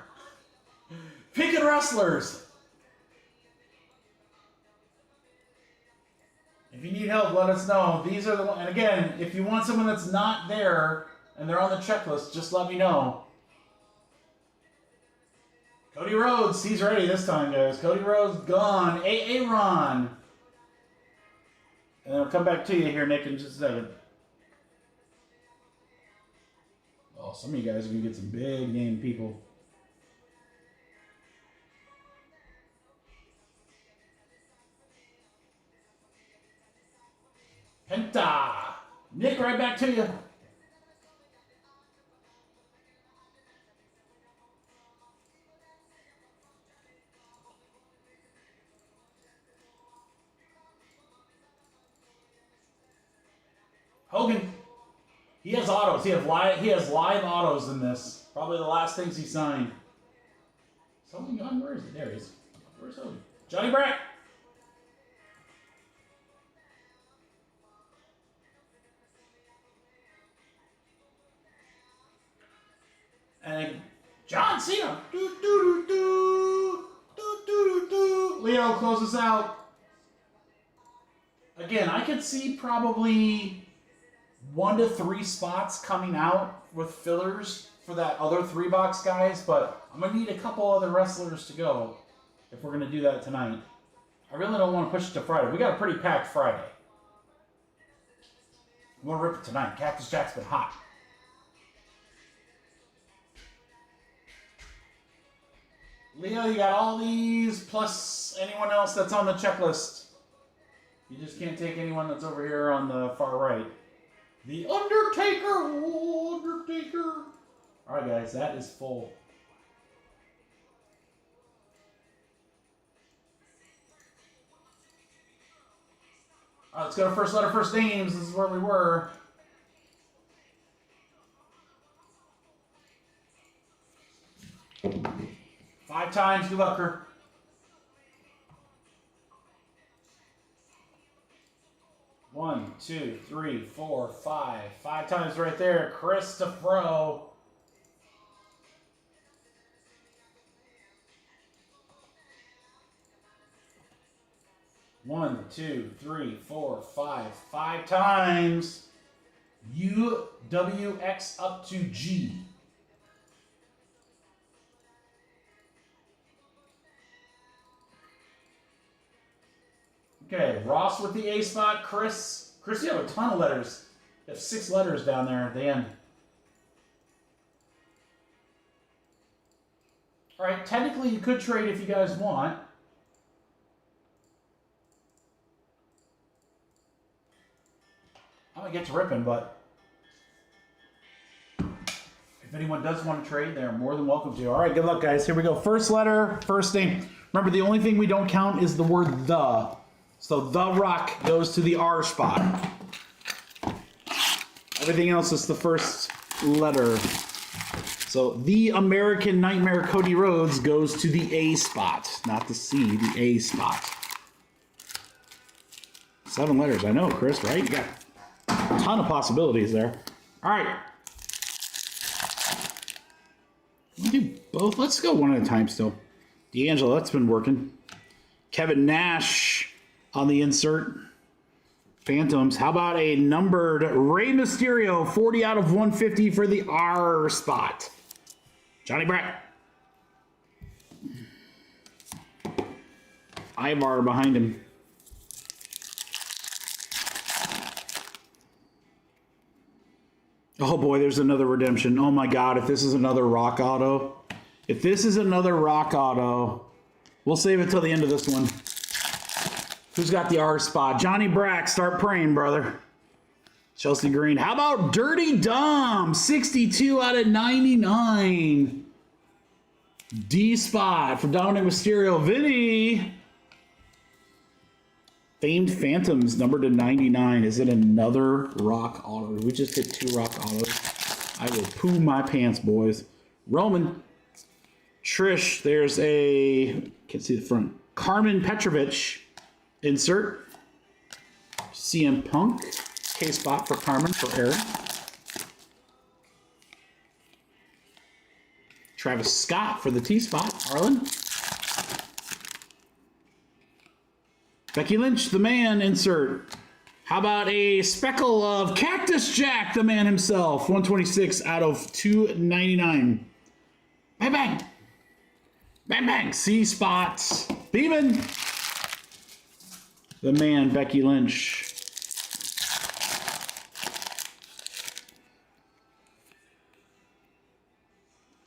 Picking wrestlers. If you need help, let us know. These are the ones. And again, if you want someone that's not there and they're on the checklist, just let me know. Cody Rhodes, he's ready this time, guys. Cody Rhodes gone. Aaron. And I'll come back to you here, Nick, in just a second. Oh, some of you guys are going to get some big name people. Penta. Nick, right back to you. Hogan. He has autos. He has live autos in this. Probably the last things he signed. Is Hogan gone? Where is he? There he is. Where's Hogan? Johnny Brack. And John Cena. Leo, close us out. Again, I could see probably 1 to 3 spots coming out with fillers for that other 3-box guys, but I'm going to need a couple other wrestlers to go if we're going to do that tonight. I really don't want to push it to Friday. We got a pretty packed Friday. We want to rip it tonight. Cactus Jack's been hot. Leo, you got all these, plus anyone else that's on the checklist. You just can't take anyone that's over here on the far right. The Undertaker! Oh, Undertaker! Alright, guys, that is full. Alright, let's go to first letter, first names. This is where we were. Five times, good luck, her. One, two, three, four, five. 5 times right there. Christopher. One, two, three, four, 5. 5 times. UWX up to G. Okay, Ross with the A spot. Chris, you have a ton of letters. You have 6 letters down there at the end. All right, technically you could trade if you guys want. I'm going to get to ripping, but if anyone does want to trade, they're more than welcome to. All right, good luck, guys. Here we go. First letter, first name. Remember, the only thing we don't count is the word the. So The Rock goes to the R spot. Everything else is the first letter. So The American Nightmare Cody Rhodes goes to the A spot. Not the C, the A spot. 7 letters. I know, Chris, right? You got a ton of possibilities there. All right. We'll do both. Let's go one at a time still. D'Angelo, that's been working. Kevin Nash on the insert. Phantoms. How about a numbered Rey Mysterio, 40 out of 150 for the R spot. Johnny Brack. Ivar behind him. Oh boy, there's another redemption. Oh my God, if this is another Rock Auto. If this is another Rock Auto, we'll save it till the end of this one. Who's got the R spot? Johnny Brack, start praying, brother. Chelsea Green. How about Dirty Dom? 62 out of 99. D spot for Dominic Mysterio. Vinny. Famed Phantoms, numbered to 99. Is it another Rock Auto? We just hit 2 Rock Autos. I will poo my pants, boys. Roman. Trish. There's a, can't see the front. Carmen Petrovich. Insert. CM Punk. K-spot for Carmen for Eric. Travis Scott for the T-spot. Arlen. Becky Lynch, the man, insert. How about a speckle of Cactus Jack, the man himself. 126 out of 299. Bang, bang. Bang, bang. C-spots. Beeman. The man, Becky Lynch.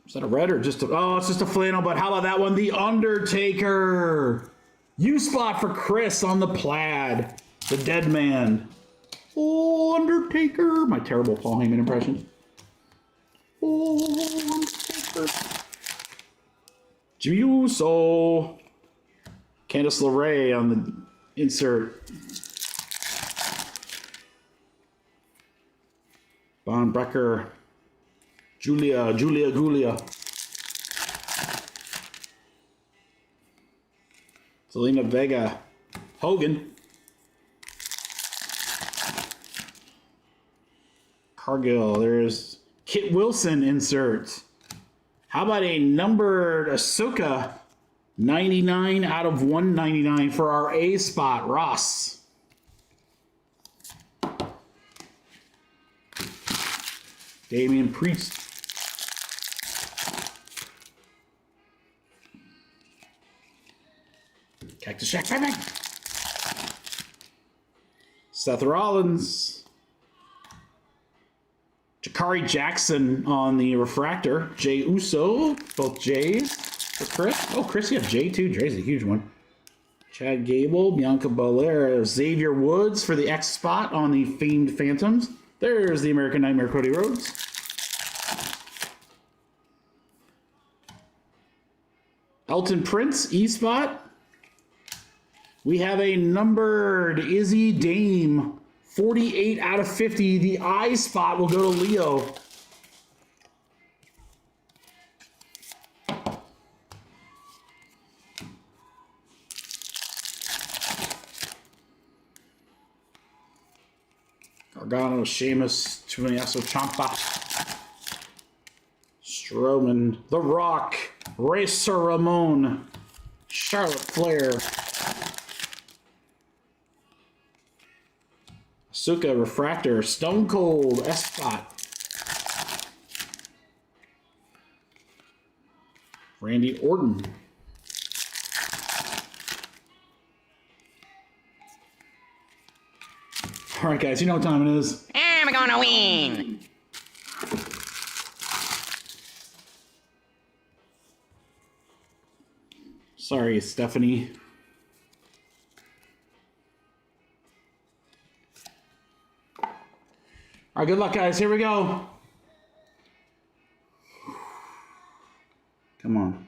Is that a red or just a... Oh, it's just a flannel, but how about that one? The Undertaker. U-spot for Chris on the plaid. The dead man. Oh, Undertaker. My terrible Paul Heyman impression. Oh, Undertaker. Jimmy Uso. Candice LeRae on the insert. Von Brecker. Julia. Zelina Vega. Hogan. Cargill. There's Kit Wilson insert. How about a numbered Ahsoka? 99 out of 199 for our A spot. Ross. Damian Priest. Cactus Jack, bang, bang. Seth Rollins. Jakari Jackson on the refractor. Jay Uso, both J's. For Chris. Oh, Chris, you have J too. Jay's a huge one. Chad Gable, Bianca Belair, Xavier Woods for the X spot on the Famed Phantoms. There's the American Nightmare, Cody Rhodes. Elton Prince, E spot. We have a numbered Izzy Dame, 48 out of 50. The I spot will go to Leo. Gargano, Sheamus, Tumiaso Ciampa, Strowman, The Rock, Razor Ramon, Charlotte Flair, Asuka Refractor, Stone Cold, S-Spot, Randy Orton. All right, guys, you know what time it is. I'm gonna win. Sorry, Stephanie. All right, good luck, guys. Here we go. Come on.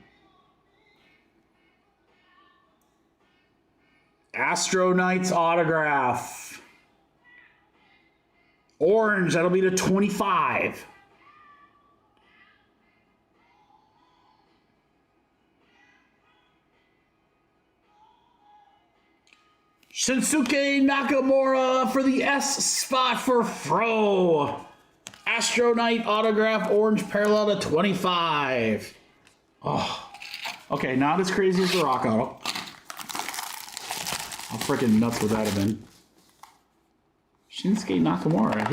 Astro Knights autograph. Orange, that'll be to 25. Shinsuke Nakamura for the S spot for Fro. Astro Knight autograph, orange parallel to 25. Oh, okay, not as crazy as the Rock Auto. How freaking nuts would that have been? Shinsuke Nakamura,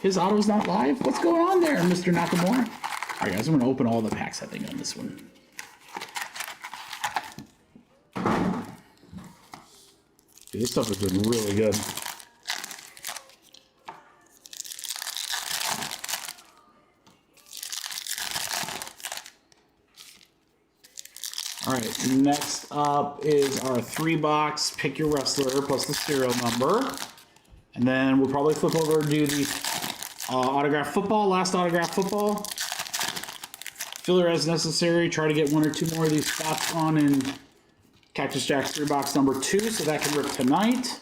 his auto's not live? What's going on there, Mr. Nakamura? All right, guys, I'm going to open all the packs, I think, on this one. Dude, this stuff has been really good. All right, next up is our 3-box Pick Your Wrestler plus the serial number. And then we'll probably flip over and do the autograph football, last autograph football. Filler as necessary. Try to get 1 or 2 more of these spots on in Cactus Jack 3-box number 2, so that can rip tonight.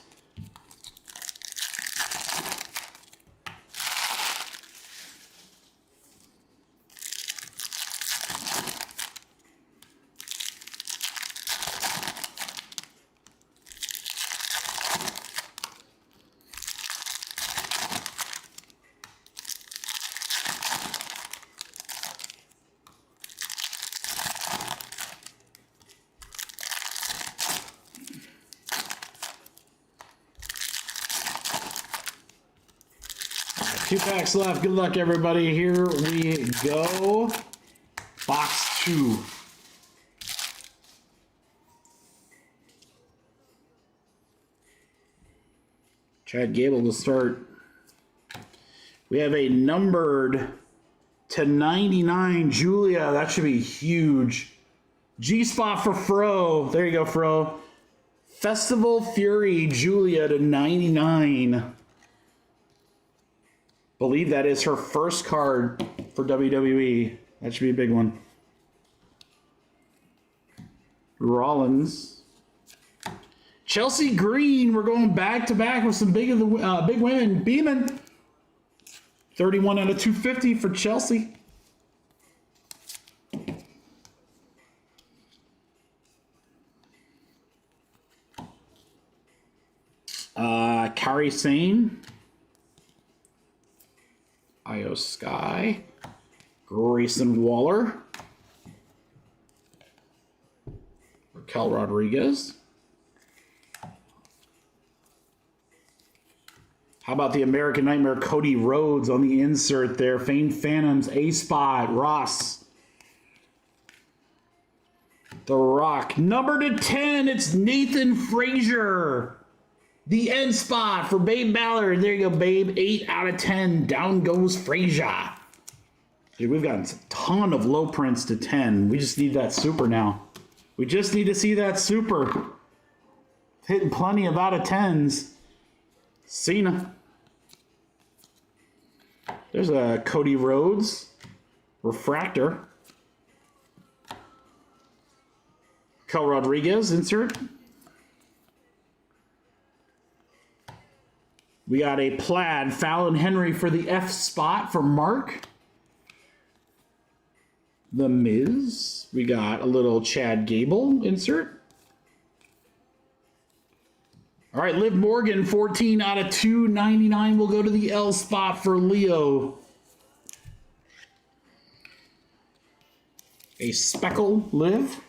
Two packs left. Good luck, everybody. Here we go. Box 2. Chad Gable to start. We have a numbered /99 Julia. That should be huge. G-spot for Fro. There you go, Fro. Festival Fury Julia /99. Believe that is her first card for WWE. That should be a big one. Rollins. Chelsea Green. We're going back to back with some big women. Beeman. 31 out of 250 for Chelsea. Kari Sane. Io Sky. Grayson Waller. Raquel Rodriguez. How about the American Nightmare Cody Rhodes on the insert there? Famed Phantoms, A-Spot, Ross. The Rock. Number /10, it's Nathan Frazier. The end spot for Babe Ballard. There you go, Babe. 8 out of 10. Down goes Frazier. Dude, we've gotten a ton of low prints /10. We just need that super now. We just need to see that super. Hitting plenty of out of 10s. Cena. There's a Cody Rhodes. Refractor. Kel Rodriguez, insert. We got a plaid Fallon Henry for the F spot for Mark. The Miz. We got a little Chad Gable insert. All right, Liv Morgan, 14 out of 299 will go to the L spot for Leo. A Speckle Liv.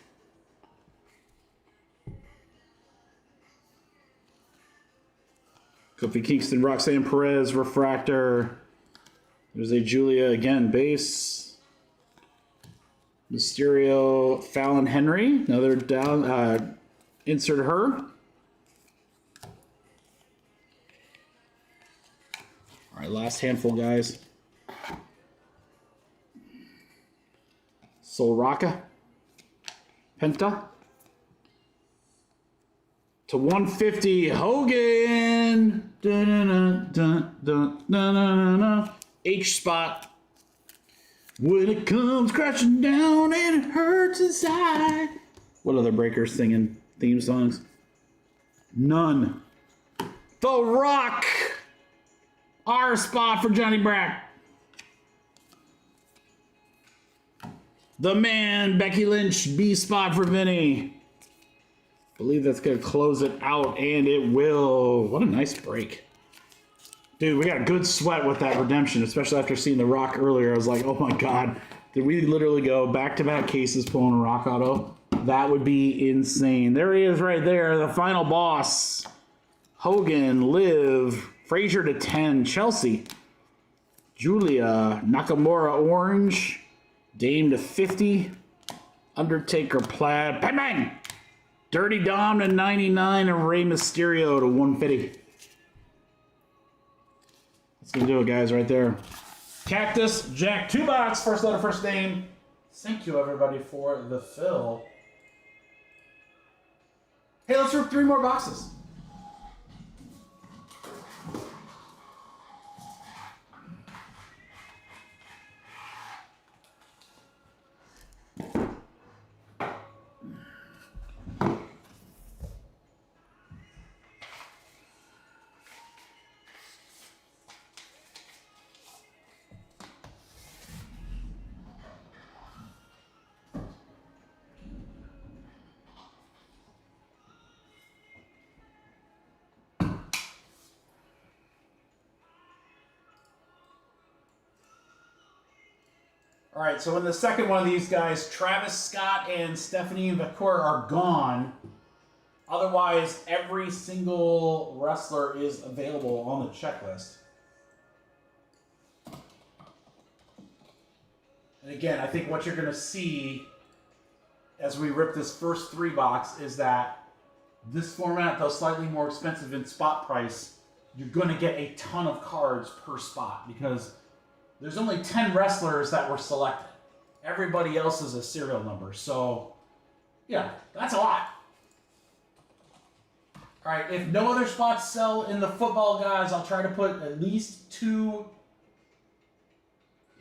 Kofi Kingston, Roxanne Perez, Refractor. There's a Julia again, base. Mysterio, Fallon Henry. Another down, insert her. All right, last handful, guys. Soraka. Penta. /150, Hogan. H spot. When it comes crashing down and it hurts inside. What other breakers singing theme songs? None. The Rock. R spot for Johnny Brack. The Man, Becky Lynch, B spot for Vinny. I believe that's going to close it out, and it will. What a nice break. Dude, we got a good sweat with that redemption, especially after seeing The Rock earlier. I was like, oh my God. Did we literally go back-to-back cases pulling a Rock auto? That would be insane. There he is right there, the final boss. Hogan, Liv, Frazier /10, Chelsea. Julia, Nakamura orange. Dame /50. Undertaker plaid. Bang, bang! Dirty Dom /99 and Rey Mysterio /150. That's going to do it, guys, right there. Cactus Jack 2-box, first letter, first name. Thank you, everybody, for the fill. Hey, let's rip 3 more boxes. All right, so in the second one of these guys, Travis Scott and Stephanie McCourt are gone. Otherwise, every single wrestler is available on the checklist. And again, I think what you're going to see as we rip this first 3 box is that this format, though slightly more expensive in spot price, you're going to get a ton of cards per spot because there's only 10 wrestlers that were selected. Everybody else is a serial number. So, yeah, that's a lot. All right, if no other spots sell in the football, guys, I'll try to put at least 2.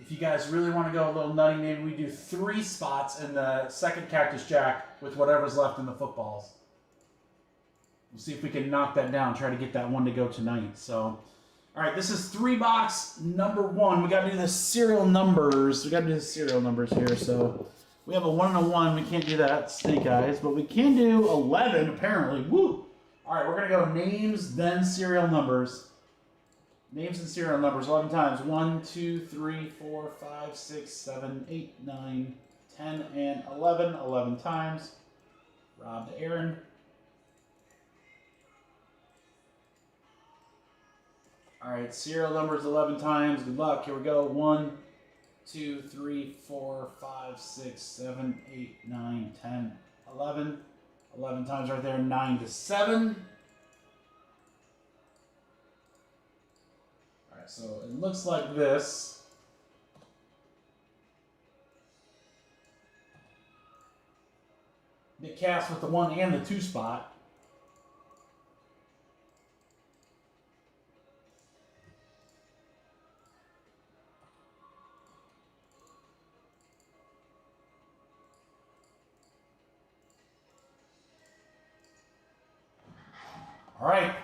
If you guys really want to go a little nutty, maybe we do 3 spots in the second Cactus Jack with whatever's left in the footballs. We'll see if we can knock that down, try to get that one to go tonight. So, all right, this is 3 box number 1. We got to do the serial numbers. We got to do the serial numbers here. So we have a 1 and a 1. We can't do that, Snake Eyes, but we can do 11 apparently. Woo! All right, we're going to go names, then serial numbers. Names and serial numbers 11 times. 1, 2, 3, 4, 5, 6, 7, 8, 9, 10, and 11. 11 times. Rob to Aaron. All right, serial numbers 11 times. Good luck. Here we go. 1, 2, 3, 4, 5, 6, 7, 8, 9, 10, 11. 11 times right there. 9 to 7. All right, so it looks like this. Nick Cass with the 1 and the 2 spot. All right.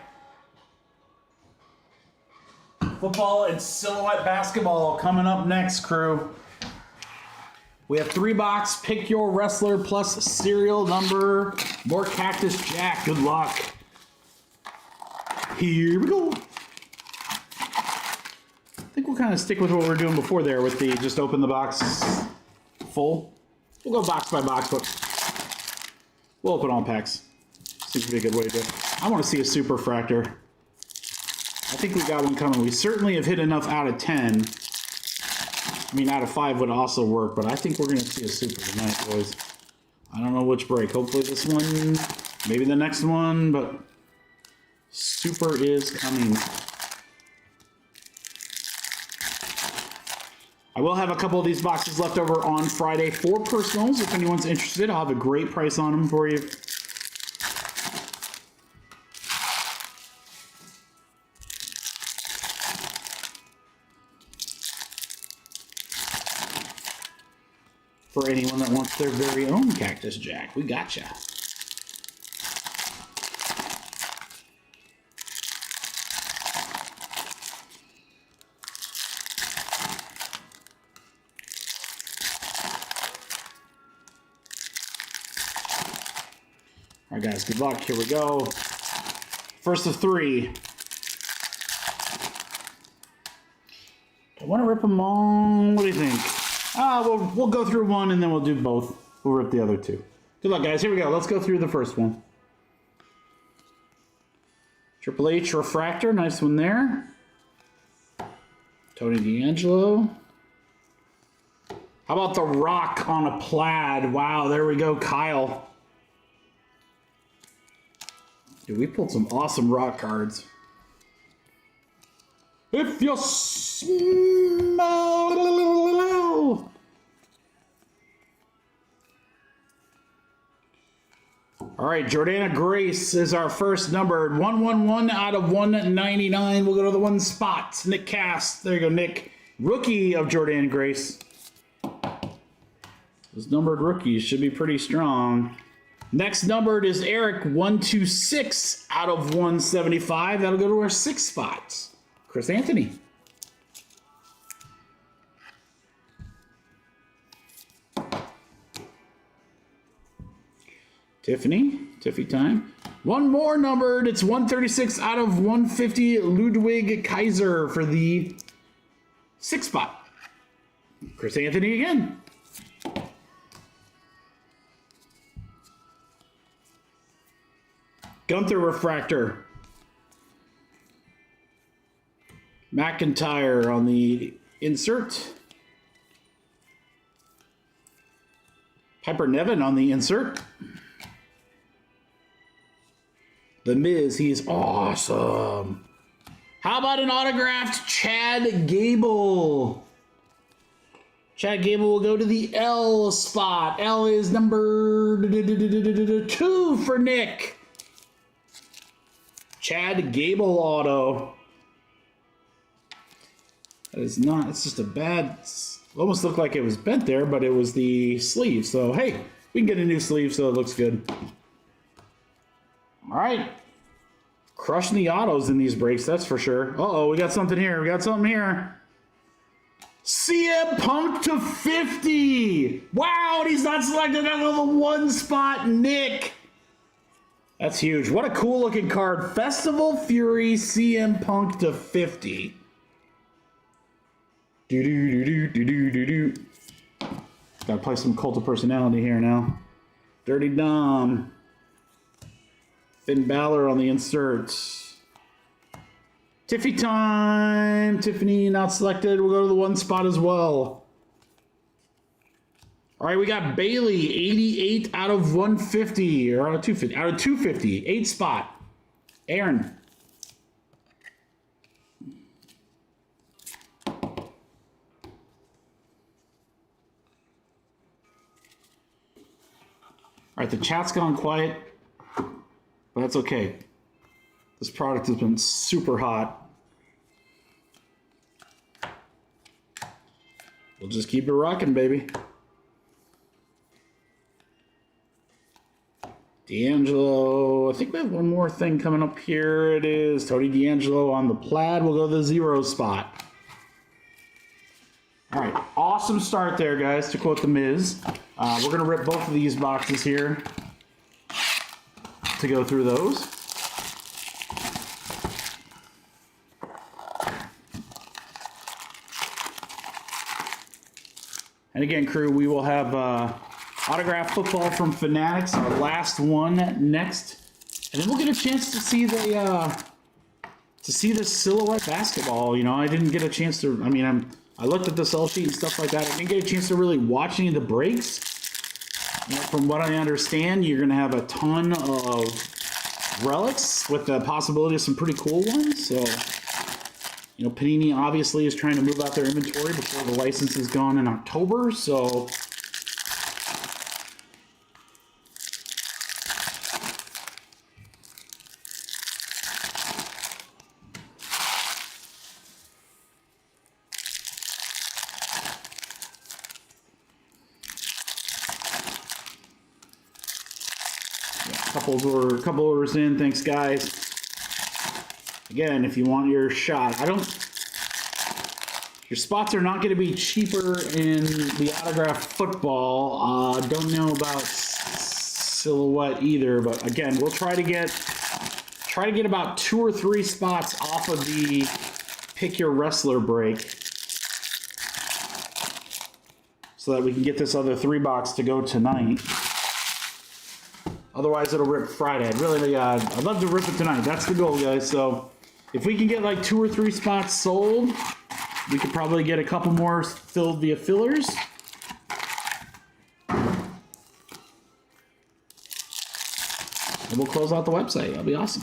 Football and silhouette basketball coming up next, crew. We have 3 box, pick your wrestler plus serial number. More Cactus Jack. Good luck. Here we go. I think we'll kind of stick with what we were doing before there with the just open the box full. We'll go box by box, but we'll open all packs. Seems to be a good way to do it. I want to see a super fractor. I think we got one coming. We certainly have hit enough out of 10. I mean, out of 5 would also work, but I think we're going to see a super tonight, boys. I don't know which break. Hopefully this one, maybe the next one, but super is coming. I will have a couple of these boxes left over on Friday for personals. If anyone's interested, I'll have a great price on them for you. For anyone that wants their very own Cactus Jack, we gotcha. All right, guys, good luck. Here we go. First of 3. I want to rip them all. What do you think? We'll go through one and then we'll do both. We'll rip the other 2. Good luck, guys. Here we go. Let's go through the first one. Triple H Refractor. Nice one there. Tony D'Angelo. How about the Rock on a plaid? Wow, there we go, Kyle. Dude, we pulled some awesome Rock cards. If you smell. All right, Jordana Grace is our first numbered 111 out of 199. We'll go to the 1 spot. Nick Cass. There you go, Nick. Rookie of Jordana Grace. Those numbered rookies should be pretty strong. Next numbered is Eric 126 out of 175. That'll go to our 6 spot. Chris Anthony. Tiffy time. One more numbered. It's 136 out of 150. Ludwig Kaiser for the 6 spot. Chris Anthony again. Gunther refractor. McIntyre on the insert. Piper Niven on the insert. The Miz, he's awesome. How about an autographed Chad Gable? Chad Gable will go to the L spot. L is number 2 for Nick. Chad Gable auto. That is not, it's just a bad, almost looked like it was bent there, but it was the sleeve. So, hey, we can get a new sleeve so it looks good. All right. Crushing the autos in these breaks, that's for sure. Uh-oh, we got something here. We got something here. CM Punk to 50. Wow, and he's not selected out of the 1 spot, Nick. That's huge. What a cool looking card. Festival Fury CM Punk to 50. Gotta play some Cult of Personality here now. Dirty Dom. Finn Balor on the inserts. Tiffy time. Tiffany not selected. We'll go to the 1 spot as well. All right, we got Bailey, 88 out of 150, or out of 250. Out of 250, 8 spot. Aaron. All right, the chat's gone quiet, but that's okay. This product has been super hot. We'll just keep it rocking, baby. D'Angelo, I think we have one more thing coming up here. It is Tony D'Angelo on the plaid. We'll go to the 0 spot. All right, awesome start there, guys, to quote The Miz. We're going to rip both of these boxes here to go through those. And again, crew, we will have autographed football from Fanatics, our last one next. And then we'll get a chance to see the silhouette basketball. You know, I didn't get a chance to, I looked at the sell sheet and stuff like that. I didn't get a chance to really watch any of the breaks. You know, from what I understand, you're going to have a ton of relics with the possibility of some pretty cool ones. So, you know, Panini obviously is trying to move out their inventory before the license is gone in October. So, a couple orders in. Thanks, guys. Again, if you want your shot, your spots are not going to be cheaper in the autographed football. Don't know about silhouette either, but again, we'll try to get about 2 or 3 spots off of the pick your wrestler break, so that we can get this other 3 box to go tonight. Otherwise, it'll rip Friday. I'd love to rip it tonight. That's the goal, guys. So, if we can get like 2 or 3 spots sold, we could probably get a couple more filled via fillers. And we'll close out the website. That'll be awesome.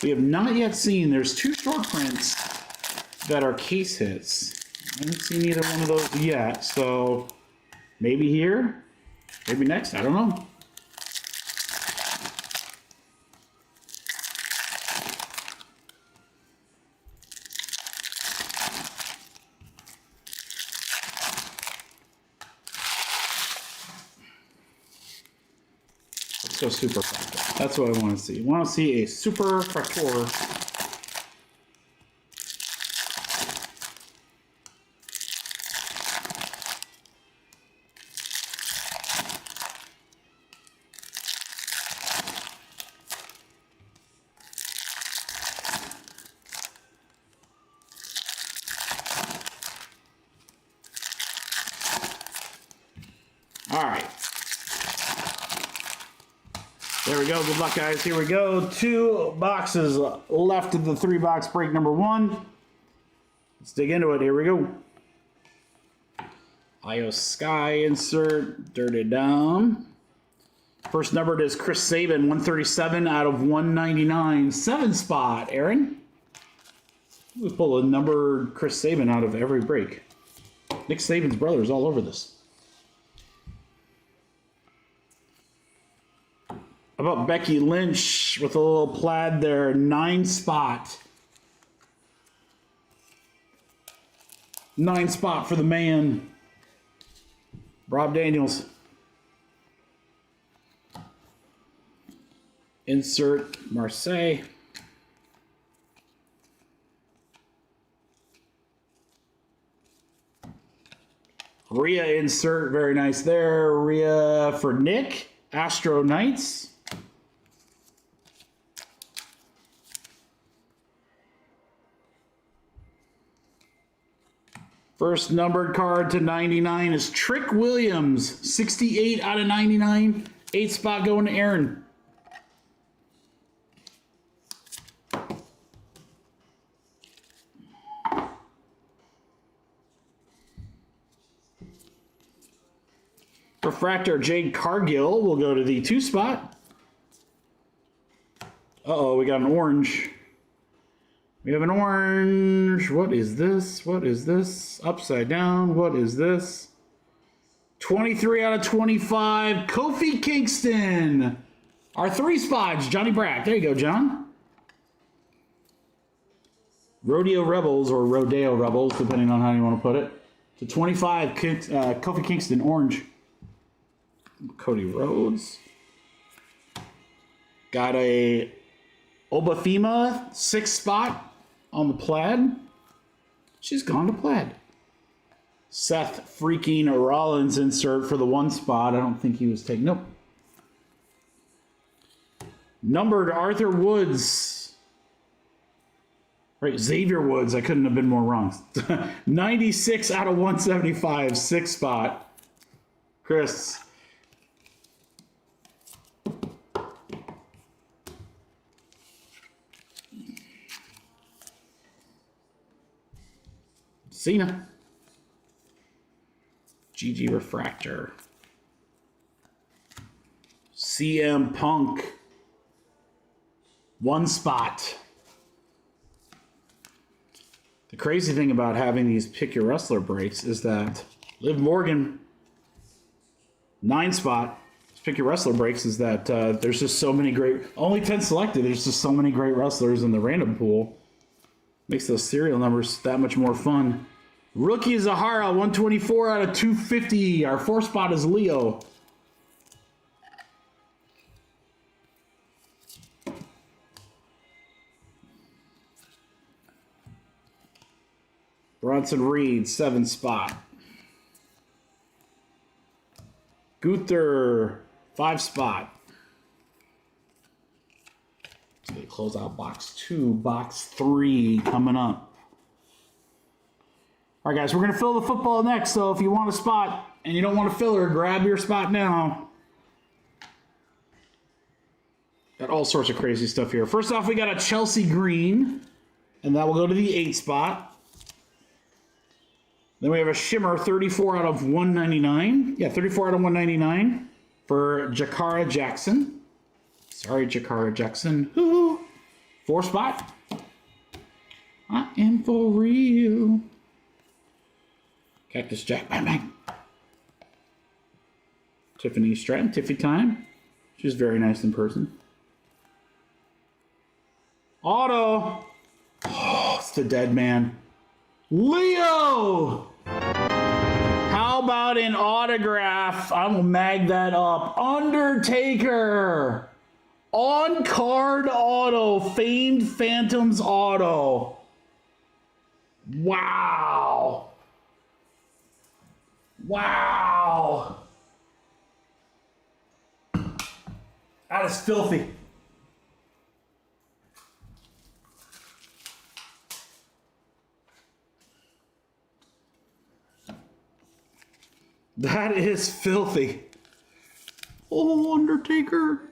We have not yet seen, there's 2 short prints that are case hits. I haven't seen either one of those yet, so maybe here, maybe next, I don't know. Let's go super fractor. That's what I want to see. I want to see a super fractor. There we go. Good luck, guys. Here we go. 2 boxes left of the 3-box break number 1. Let's dig into it. Here we go. Io Sky insert. Dirted down. First numbered is Chris Sabin, 137 out of 199. 7 spot, Aaron. We pull a numbered Chris Sabin out of every break. Nick Saban's brother's all over this. How about Becky Lynch with a little plaid there, 9 spot. 9 spot for the man. Rob Daniels. Insert Marseille. Rhea insert, very nice there. Rhea for Nick. Astro Knights. First numbered card to 99 is Trick Williams, 68 out of 99. 8 spot going to Aaron. For Fractor, Jade Cargill will go to the 2 spot. Uh-oh, we got an orange. We have an orange. What is this? What is this? Upside down. What is this? 23 out of 25. Kofi Kingston. Our 3 spots. Johnny Brack. There you go, John. Rodeo Rebels or Rodeo Rebels, depending on how you want to put it. To 25, Kofi Kingston, orange. Cody Rhodes. Got a Obafema 6 spot on the plaid. She's gone to plaid. Seth freaking Rollins insert for the 1 spot. I don't think he was taken. Nope. Numbered Arthur Woods. Right, Xavier Woods. I couldn't have been more wrong. 96 out of 175. 6 spot. Chris. Cena. GG Refractor. CM Punk. 1 spot. The crazy thing about having these pick your wrestler breaks is that Liv Morgan, 9 spot. Pick your wrestler breaks is that there's just so many great, only 10 selected. There's just so many great wrestlers in the random pool. Makes those serial numbers that much more fun. Rookie Zahara, 124 out of 250. Our 4 spot is Leo. Bronson Reed, 7 spot. Gunther, 5 spot. So we close out box 2, box 3 coming up. All right, guys, we're going to fill the football next. So if you want a spot and you don't want a filler, grab your spot now. Got all sorts of crazy stuff here. First off, we got a Chelsea Green, and that will go to the 8 spot. Then we have a Shimmer, 34 out of 199. Yeah, 34 out of 199 for Jakara Jackson. Sorry, Jakara Jackson. Hoo-hoo. 4 spot. I am for real. Cactus Jack, bang, bang. Tiffany Stratton, Tiffy time. She's very nice in person. Auto. Oh, it's the dead man. Leo! How about an autograph? I will mag that up. Undertaker! On card auto. Famed Phantoms auto. Wow. Wow. That is filthy. That is filthy. Oh, Undertaker.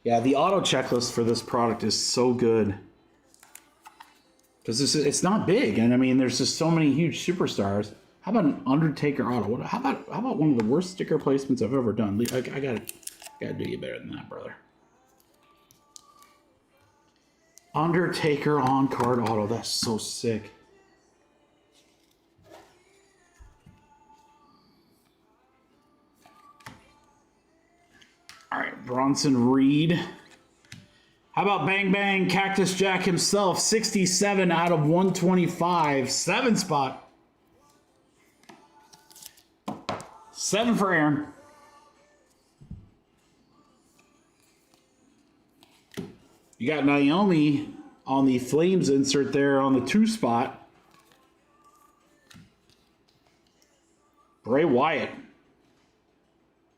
Yeah, the auto checklist for this product is so good. Because it's not big, and I mean, there's just so many huge superstars. How about an Undertaker auto? How about one of the worst sticker placements I've ever done? I gotta do you better than that, brother. Undertaker on card auto. That's so sick. All right, Bronson Reed. How about Bang Bang Cactus Jack himself? 67 out of 125. 7 spot. 7 for Aaron. You got Naomi on the Flames insert there on the 2 spot. Bray Wyatt.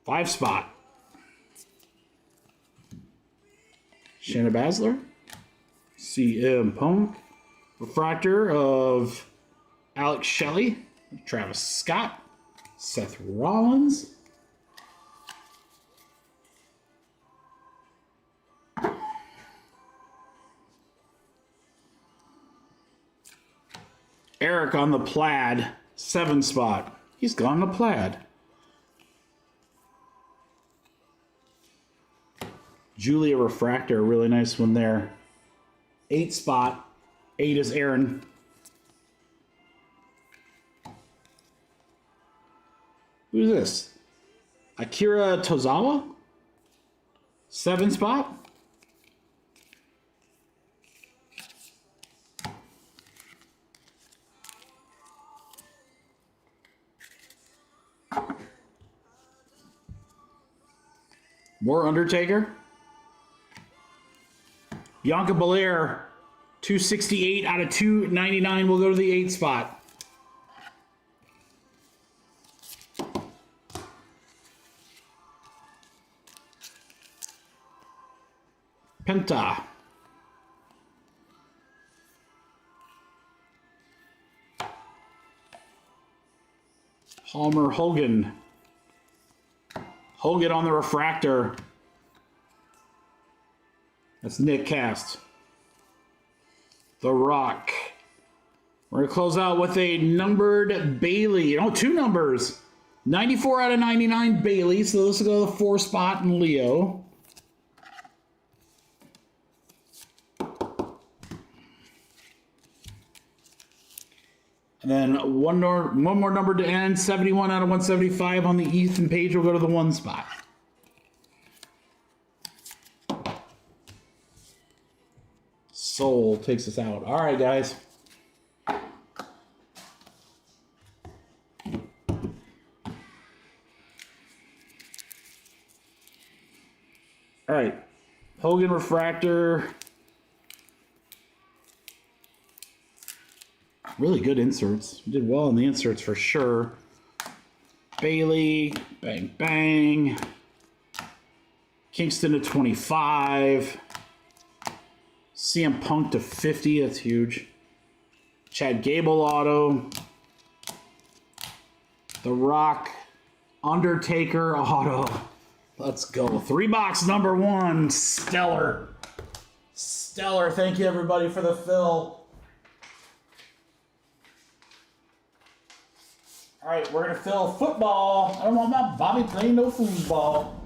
5 spot. Shayna Baszler, CM Punk, refractor of Alex Shelley, Travis Scott, Seth Rollins, Eric on the plaid, 7 spot. He's gone to plaid. Julia Refractor, a really nice one there. 8 spot. 8 is Aaron. Who's this? Akira Tozawa? 7 spot. More Undertaker. Bianca Belair, 268 out of 299 will go to the 8 spot. Penta. Palmer Hogan. Hogan on the refractor. That's Nick Cast. The Rock. We're going to close out with a numbered Bailey. Oh, 2 numbers. 94 out of 99 Bailey. So this will go to the 4 spot in Leo. And then one more number to end. 71 out of 175 on the Ethan Page will go to the 1 spot. Soul takes us out. All right, guys. All right. Hogan Refractor. Really good inserts. Did well in the inserts for sure. Bailey. Bang, bang. Kingston to 25. CM Punk to 50, that's huge. Chad Gable auto. The Rock. Undertaker auto. Let's go. 3 box number 1. Stellar. Stellar. Thank you everybody for the fill. Alright, we're going to fill football. I don't want my Bobby playing no foosball.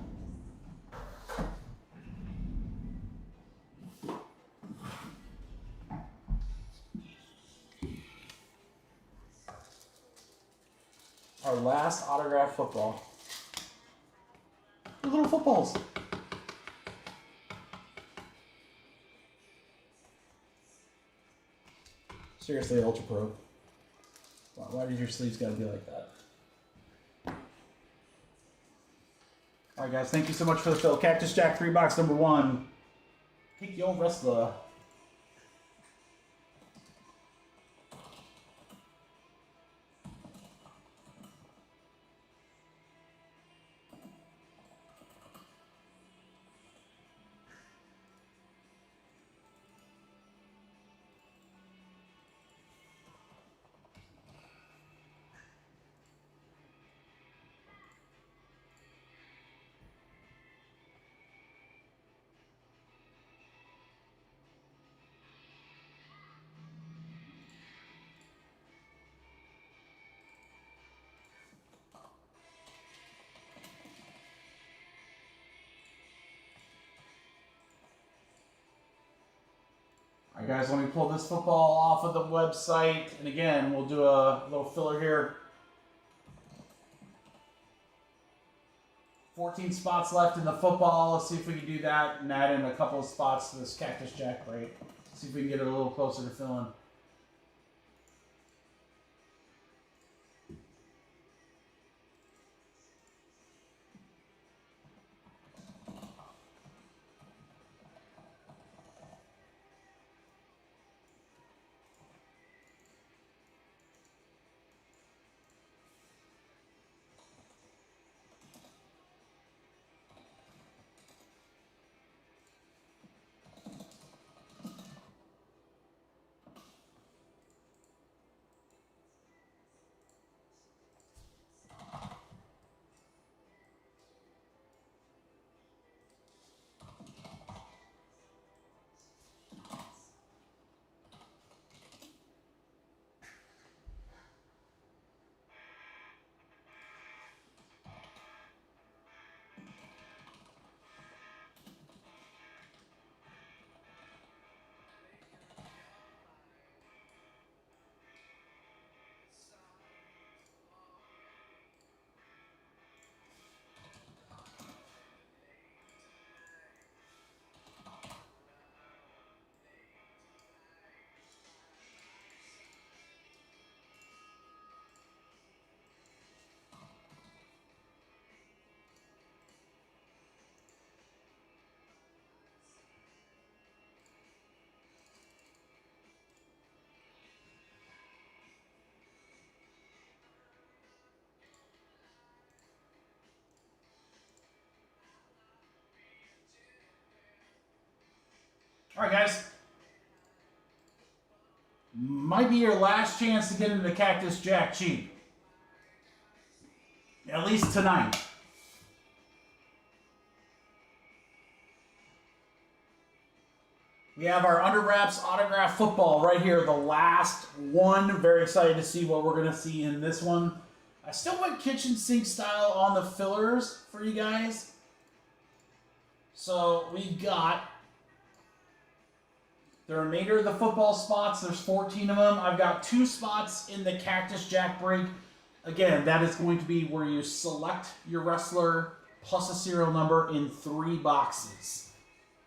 Our last autograph football. They're little footballs. Seriously, Ultra Pro. Why did your sleeves gotta be like that? Alright guys, thank you so much for the fill. Cactus Jack 3 box number 1. Take your wrestler. Alright guys, let me pull this football off of the website. And again, we'll do a little filler here. 14 spots left in the football. Let's see if we can do that and add in a couple of spots to this Cactus Jack break. See if we can get it a little closer to filling. Alright guys, might be your last chance to get into the Cactus Jack cheap. At least tonight. We have our Under Wraps autograph football right here, the last one. Very excited to see what we're going to see in this one. I still went kitchen sink style on the fillers for you guys. So we got the remainder of the football spots. There's 14 of them. I've got 2 spots in the Cactus Jack break. Again, that is going to be where you select your wrestler plus a serial number in 3 boxes.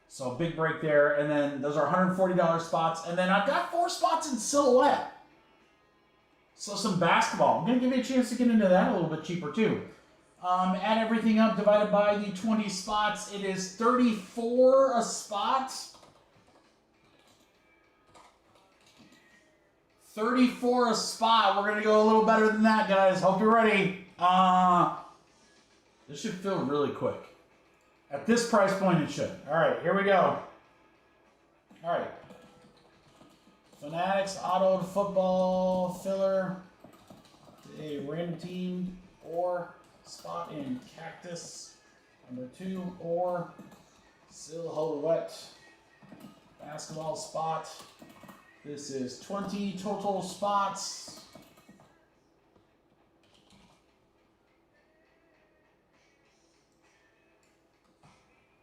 So big break there. And then those are $140 spots. And then I've got 4 spots in silhouette. So some basketball. I'm going to give you a chance to get into that a little bit cheaper too. Add everything up, divided by the 20 spots. It is $34 a spot. 34 a spot. We're going to go a little better than that, guys. Hope you're ready. This should fill really quick. At this price point, it should. All right, here we go. All right. Fanatics Auto Football Filler. A random team or spot in Cactus. Number 2 or silhouette. Basketball spot. This is 20 total spots.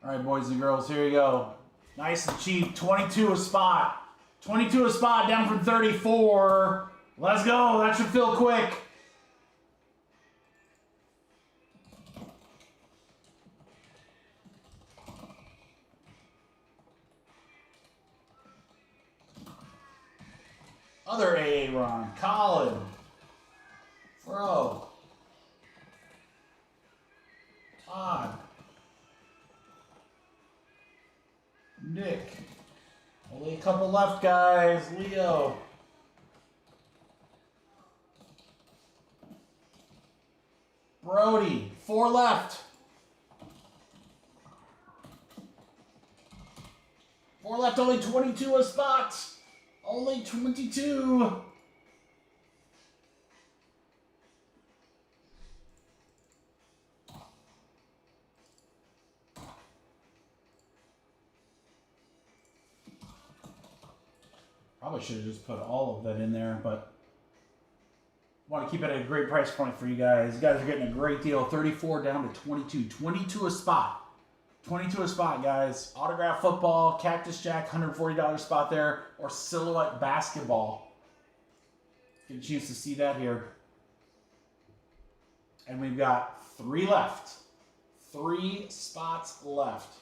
All right, boys and girls, here you go. Nice and cheap, 22 a spot. 22 a spot, down from 34. Let's go, that should fill quick. Other AA run, Colin, Fro, Todd, Nick, only a couple left, guys, Leo, Brody, 4 left, 4 left, only 22 a spot. Only 22. Probably should have just put all of that in there, but want to keep it at a great price point for you guys. You guys are getting a great deal. 34 down to 22. 22 a spot. 22 a spot, guys. Autograph football, Cactus Jack, $140 spot there, or silhouette basketball. Get a chance to see that here. And we've got 3 left. 3 spots left.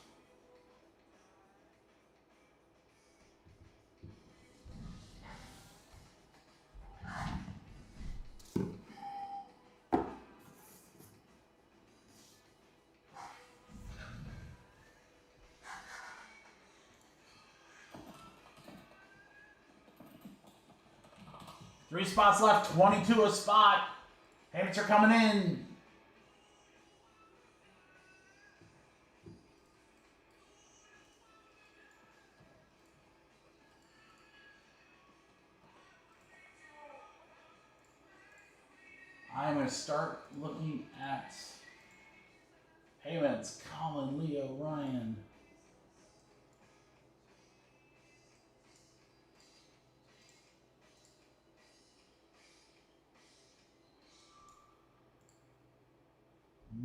Three spots left, 22 a spot. Payments are coming in. I'm going to start looking at payments. Colin, Leo, Ryan.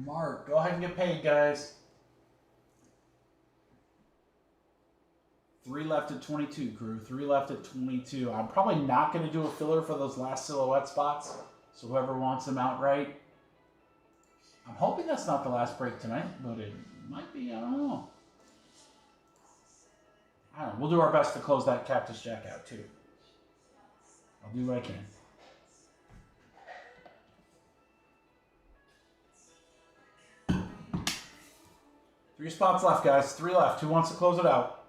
Mark, go ahead and get paid, guys. 3 left at 22, crew. 3 left at 22. I'm probably not going to do a filler for those last silhouette spots. So whoever wants them outright. I'm hoping that's not the last break tonight, but it might be. I don't know. We'll do our best to close that Cactus Jack out, too. I'll do what I can. Three spots left, guys. 3 left. Who wants to close it out?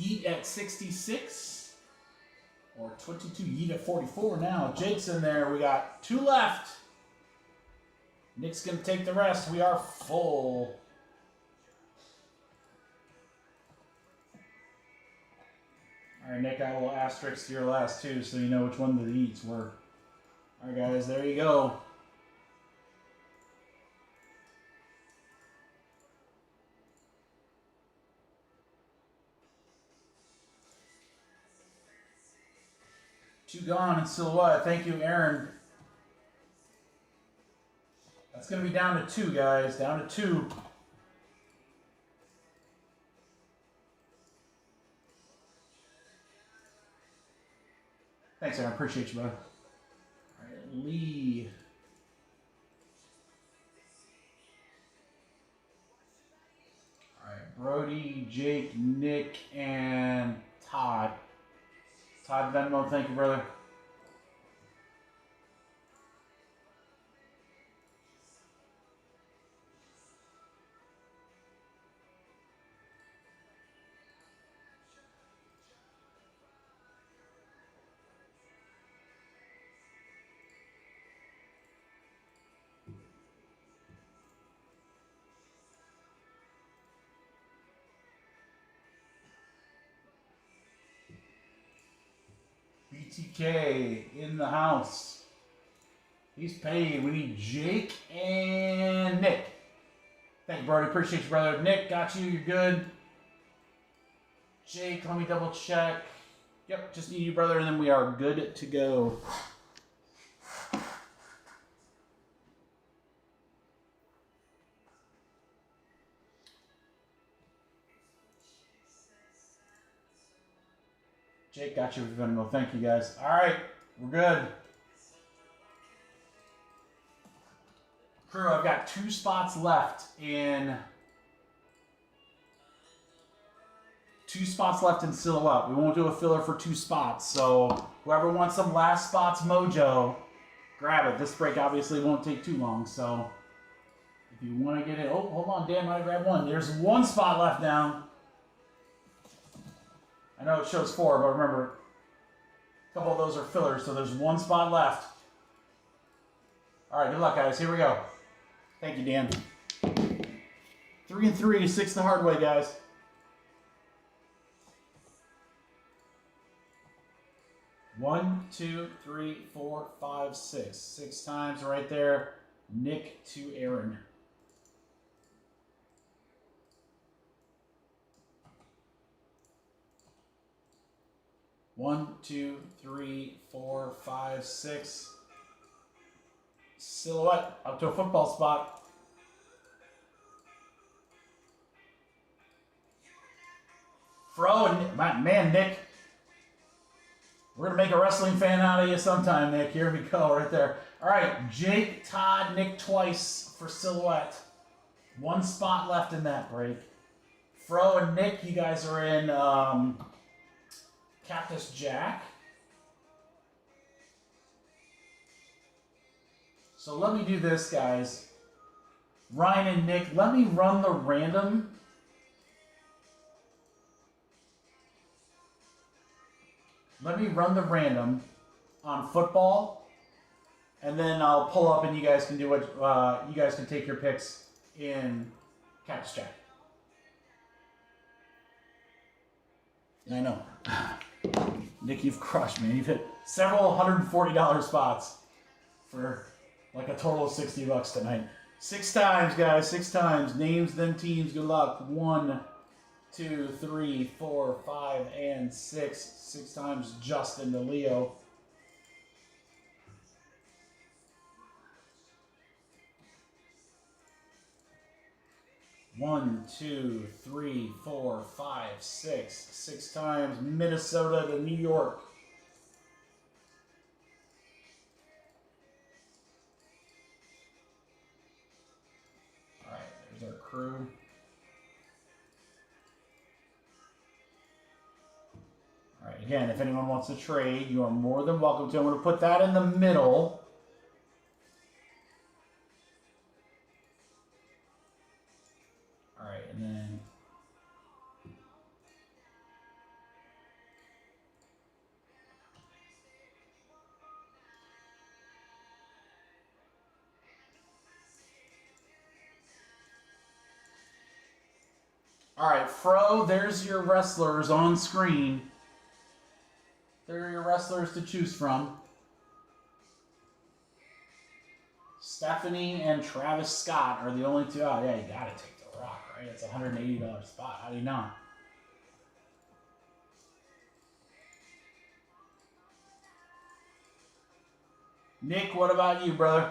Yeet at 66. Or 22. Yeet at 44 now. Jake's in there. We got 2 left. Nick's going to take the rest. We are full. All right, Nick, I will asterisk your last 2 so you know which one the eats were. All right, guys, there you go. Two gone in silhouette. Thank you, Aaron. That's going to be down to 2, guys. Down to 2. Thanks, Aaron. Appreciate you, brother. All right, Lee. All right, Brody, Jake, Nick, and Todd. Todd Venmo, thank you, brother. BTK in the house. He's paid. We need Jake and Nick. Thank you, Brody. Appreciate you, brother. Nick, got you. You're good. Jake, let me double check. Yep, just need you, brother, and then we are good to go. Jake got you with Venmo. Thank you, guys. All right, we're good. Crew, I've got 2 spots left in... 2 spots left in silhouette. We won't do a filler for 2 spots. So whoever wants some last spots mojo, grab it. This break obviously won't take too long. So if you want to get it... Oh, hold on, Dan. I grabbed 1. There's 1 spot left now. I know it shows 4, but remember, a couple of those are fillers, so there's 1 spot left. All right, good luck, guys. Here we go. Thank you, Dan. 3 and 3, 6 the hard way, guys. One, 2, 3, 4, 5, 6. 6 times right there. Nick to Aaron. 1, 2, 3, 4, 5, 6. Silhouette up to a football spot. Fro and man, Nick. We're going to make a wrestling fan out of you sometime, Nick. Here we go, right there. All right, Jake, Todd, Nick twice for Silhouette. One spot left in that break. Fro and Nick, you guys are in Cactus Jack. So let me do this, guys. Ryan and Nick, let me run the random. Let me run the random on football, and then I'll pull up and you guys can do what you guys can take your picks in Cactus Jack. I know. Nick, you've crushed, man. You've hit several $140 spots for like a total of $60 tonight. 6 times, guys. 6 times. Names, then teams. Good luck. 1, 2, 3, 4, 5, and 6. 6 times Justin to Leo. One, 2, 3, 4, 5, 6. 6 times Minnesota to New York. All right, there's our crew. All right, again, if anyone wants to trade, you are more than welcome to. I'm going to put that in the middle. All right, and then all right, Fro, there's your wrestlers on screen. There are your wrestlers to choose from. Stephanie and Travis Scott are the only two out. Yeah, you gotta take The Rock, right? It's a $180 spot. How do you not? Nick, what about you, brother?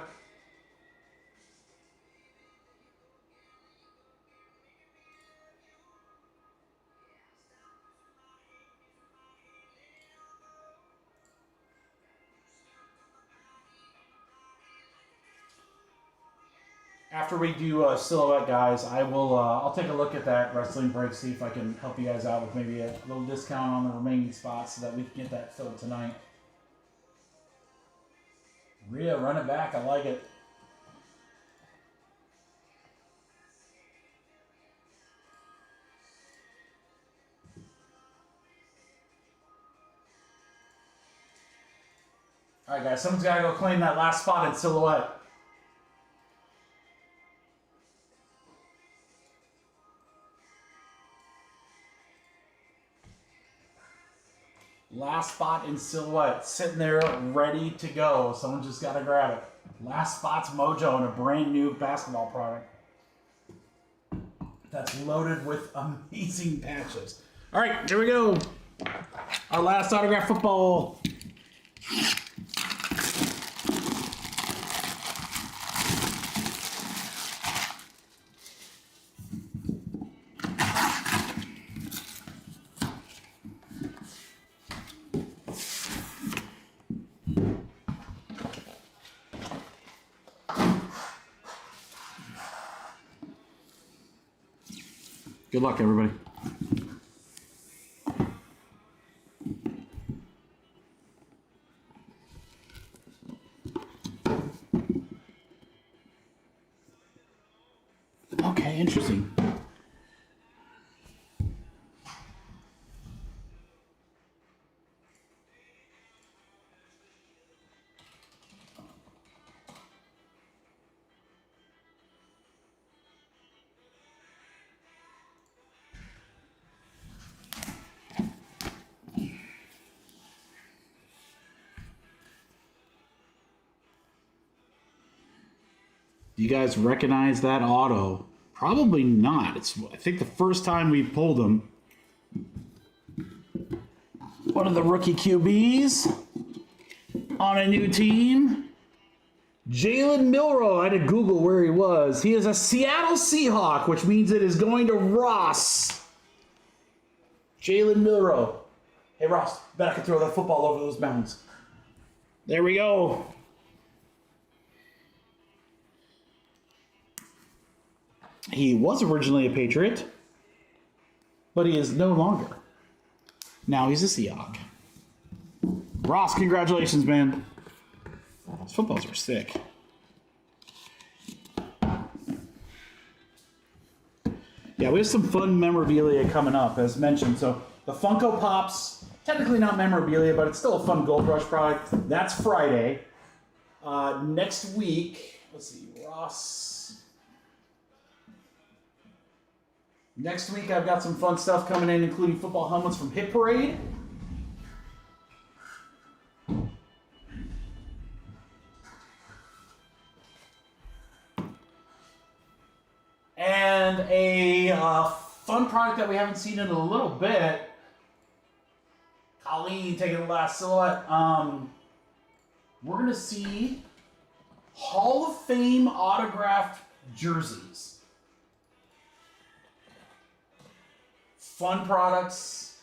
After we do Silhouette, guys, I will. I'll take a look at that wrestling break, see if I can help you guys out with maybe a little discount on the remaining spots so that we can get that filled tonight. Rhea, run it back. I like it. All right, guys. Someone's got to go claim that last spot in Silhouette. Last spot in Silhouette, sitting there ready to go. Someone just got to grab it. Last spot's Mojo in a brand new basketball product that's loaded with amazing patches. All right, here we go. Our last autograph football. Good luck, everybody. Okay, interesting. Do you guys recognize that auto? Probably not. It's, I think, the first time we pulled them. One of the rookie QBs on a new team. Jalen Milroe. I had to Google where he was. He is a Seattle Seahawk, which means it is going to Ross. Jalen Milroe. Hey, Ross, bet I can throw that football over those mountains. There we go. He was originally a Patriot, but he is no longer. Now he's a Seahawk. Ross, congratulations, man. Those footballs are sick. Yeah, we have some fun memorabilia coming up, as mentioned. So the Funko Pops, technically not memorabilia, but it's still a fun Gold Rush product. That's Friday. Next week, let's see, Ross. Next week, I've got some fun stuff coming in, including football helmets from Hit Parade. And a fun product that we haven't seen in a little bit. Colleen taking the last silhouette. We're going to see Hall of Fame autographed jerseys. Fun products.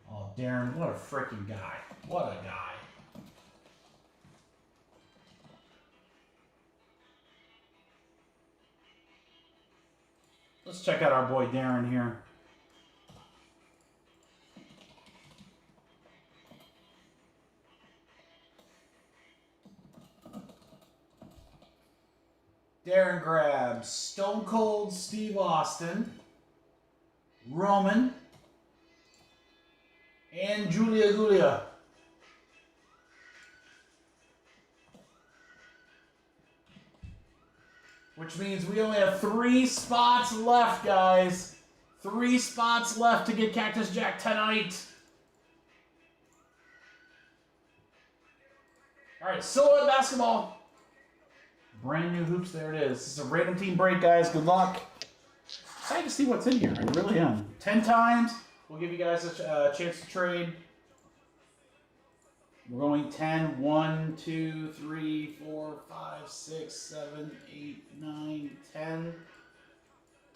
Oh, Darren, what a freaking guy. What a guy. Let's check out our boy Darren here. Darren grabs Stone Cold Steve Austin, Roman, and Julia. Which means we only have 3 spots left, guys. 3 spots left to get Cactus Jack tonight. All right, silhouette basketball. Brand new hoops, there it is. This is a random team break, guys. Good luck. Excited to see what's in here. I really am. 10 times. We'll give you guys a chance to trade. We're going 10. 1, 2, 3, 4, 5, 6, 7, 8, 9, 10.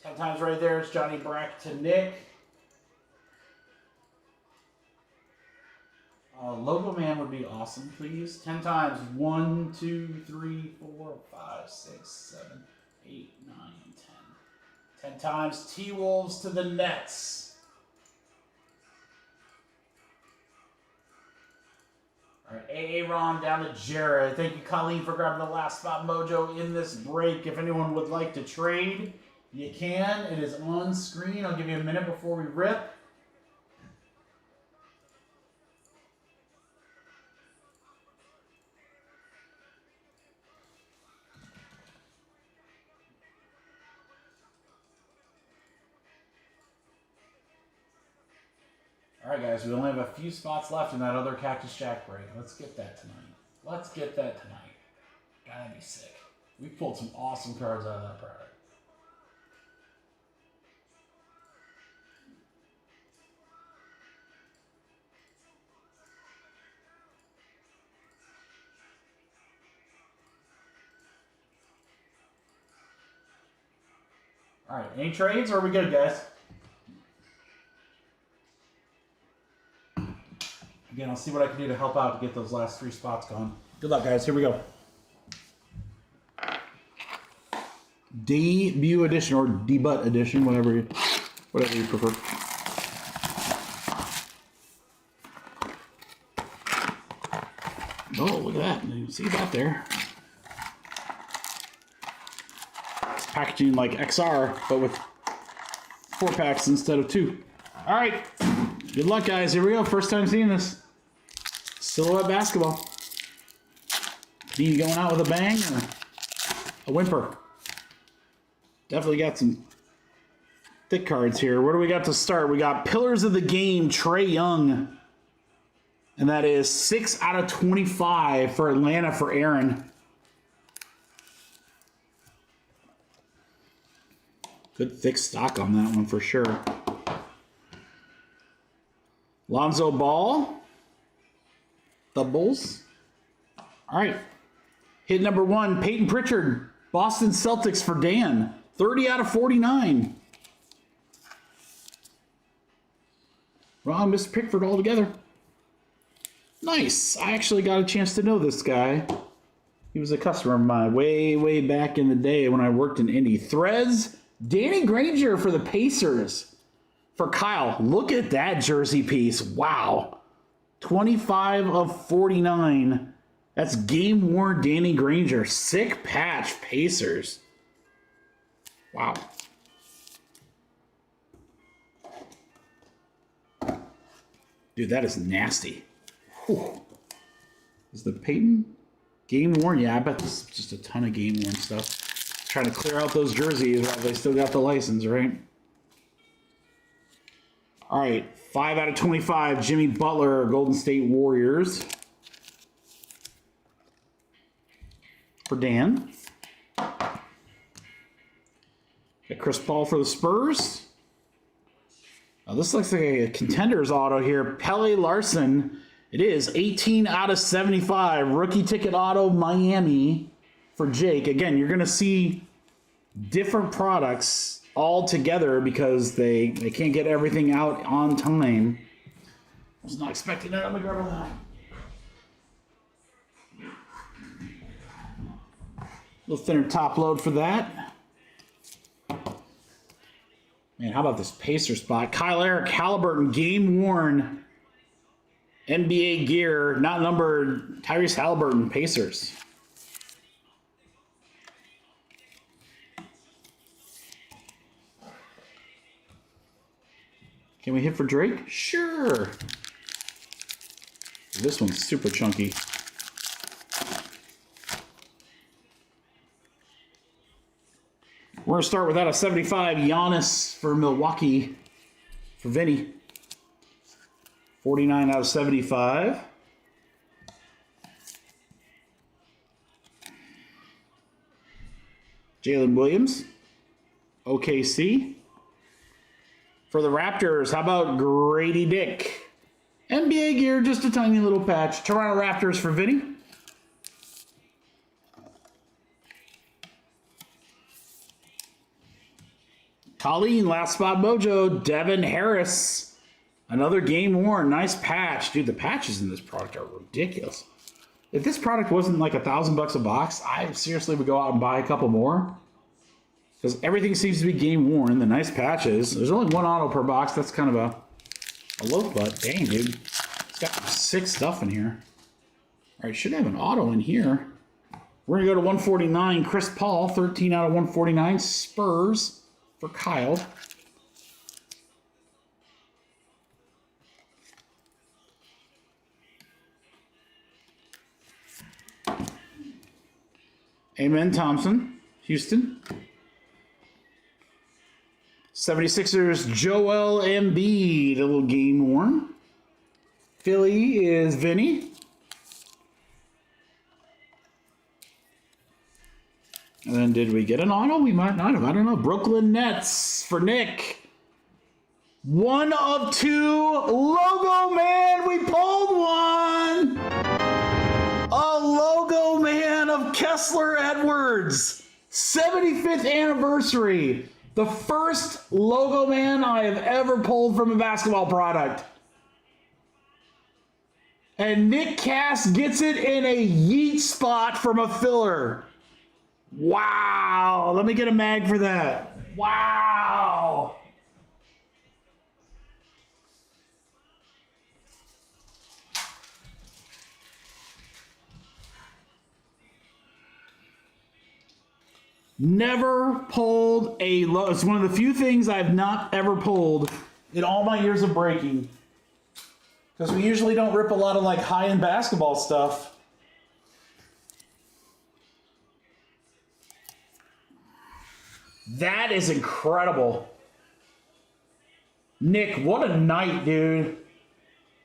10 times right there. It's Johnny Brack to Nick. Logo Man would be awesome, please. 10 times. 1, 2, 3, 4, 5, 6, 7, 8, 9, 10. 10 times. T-Wolves to the Nets. All right, AA Ron down to Jared. Thank you, Colleen, for grabbing the last spot mojo in this break. If anyone would like to trade, you can. It is on screen. I'll give you a minute before we rip. All right, guys, we only have a few spots left in that other Cactus Jack break. Let's get that tonight. Let's get that tonight. Gotta be sick. We pulled some awesome cards out of that product. All right, any trades or are we good, guys? Again, I'll see what I can do to help out to get those last 3 spots going. Good luck, guys. Here we go. Debut edition or debut edition, whatever you prefer. Oh, look at that. You see that there. It's packaging like XR, but with 4 packs instead of 2. All right. Good luck, guys. Here we go. First time seeing this. Silhouette basketball. Be going out with a bang or a whimper? Definitely got some thick cards here. Where do we got to start? We got Pillars of the Game, Trae Young. And that is 6 out of 25 for Atlanta for Aaron. Good thick stock on that one for sure. Lonzo Ball. Doubles. All right. Hit number 1, Peyton Pritchard. Boston Celtics for Dan. 30 out of 49. Wrong, Mr. Pickford altogether. Nice. I actually got a chance to know this guy. He was a customer of mine way back in the day when I worked in Indy. Threads, Danny Granger for the Pacers. For Kyle, look at that jersey piece. Wow. 25 of 49. That's game-worn Danny Granger. Sick patch, Pacers. Wow. Dude, that is nasty. Whew. Is the Peyton game-worn? Yeah, I bet this is just a ton of game-worn stuff. Trying to clear out those jerseys while they still got the license, right? All right, 5 out of 25, Jimmy Butler, Golden State Warriors. For Dan. Got Chris Paul for the Spurs. Oh, this looks like a Contenders auto here. Pele Larson. It is 18 out of 75. Rookie ticket auto, Miami for Jake. Again, you're going to see different products all together because they can't get everything out on time. I was not expecting that. Let me grab that. A little thinner top load for that. Man, how about this Pacer spot? Kyle Eric Halliburton, game worn NBA gear, not numbered. Tyrese Halliburton, Pacers. Can we hit for Drake? Sure. This one's super chunky. We're going to start with that, a 75 Giannis for Milwaukee for Vinny. 49 out of 75. Jalen Williams, OKC. For the Raptors, how about Grady Dick? NBA gear, just a tiny little patch. Toronto Raptors for Vinny. Colleen, last spot mojo. Devin Harris. Another game worn. Nice patch. Dude, the patches in this product are ridiculous. If this product wasn't like $1,000 a box, I seriously would go out and buy a couple more. Because everything seems to be game worn. The nice patches. There's only one auto per box. That's kind of a loaf, but dang, dude. It's got sick stuff in here. All right, should have an auto in here. We're going to go to 149. Chris Paul, 13 out of 149. Spurs for Kyle. Amen Thompson, Houston. 76ers, Joel Embiid, a little game worn. Philly is Vinny. And then did we get an auto? We might not have. I don't know. Brooklyn Nets for Nick. 1 of 2. Logo man, we pulled one. A logo man of Kessler Edwards. 75th anniversary. The first logo man I have ever pulled from a basketball product. And Nick Cass gets it in a yeet spot from a filler. Wow. Let me get a mag for that. Wow. Never pulled a logo. It's one of the few things I've not ever pulled in all my years of breaking. Because we usually don't rip a lot of like high-end basketball stuff. That is incredible. Nick, what a night, dude.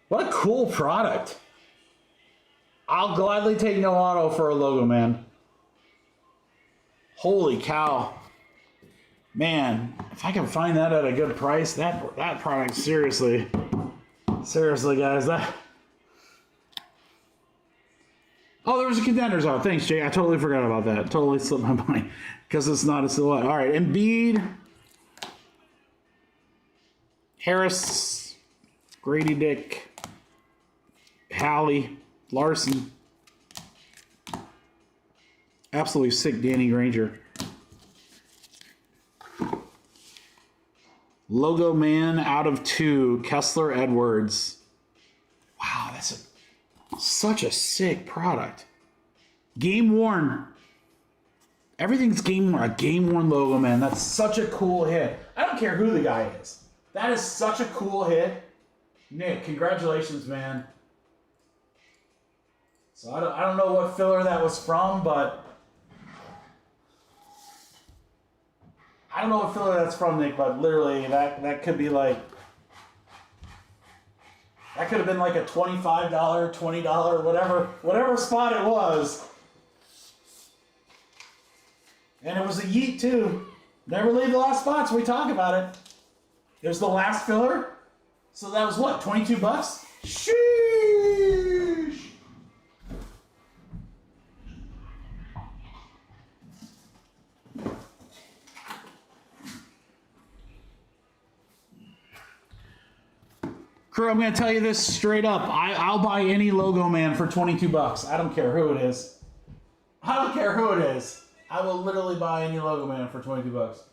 What a cool product. I'll gladly take no auto for a logo, man. Holy cow. Man, if I can find that at a good price, that product, seriously. Seriously, guys, that. Oh, there was a contenders on. Thanks, Jay. I totally forgot about that. Totally slipped my mind because it's not a silhouette. All right, Embiid, Harris, Grady Dick, Hallie, Larson. Absolutely sick, Danny Granger. Logo Man out of 2, Kessler Edwards. Wow, that's such a sick product. Game worn. Everything's game worn. A game worn logo, man. That's such a cool hit. I don't care who the guy is. That is such a cool hit. Nick, congratulations, man. So I don't know what filler that was from, but I don't know what filler that's from, Nick, but literally that could be like, that could have been like a $25, $20, whatever spot it was. And it was a yeet too. Never leave the last spots. We talk about it. It was the last filler. So that was what, 22 bucks? Sheesh. Crew, I'm going to tell you this straight up. I'll buy any logo man for 22 bucks. I don't care who it is. I don't care who it is. I will literally buy any logo man for 22 bucks.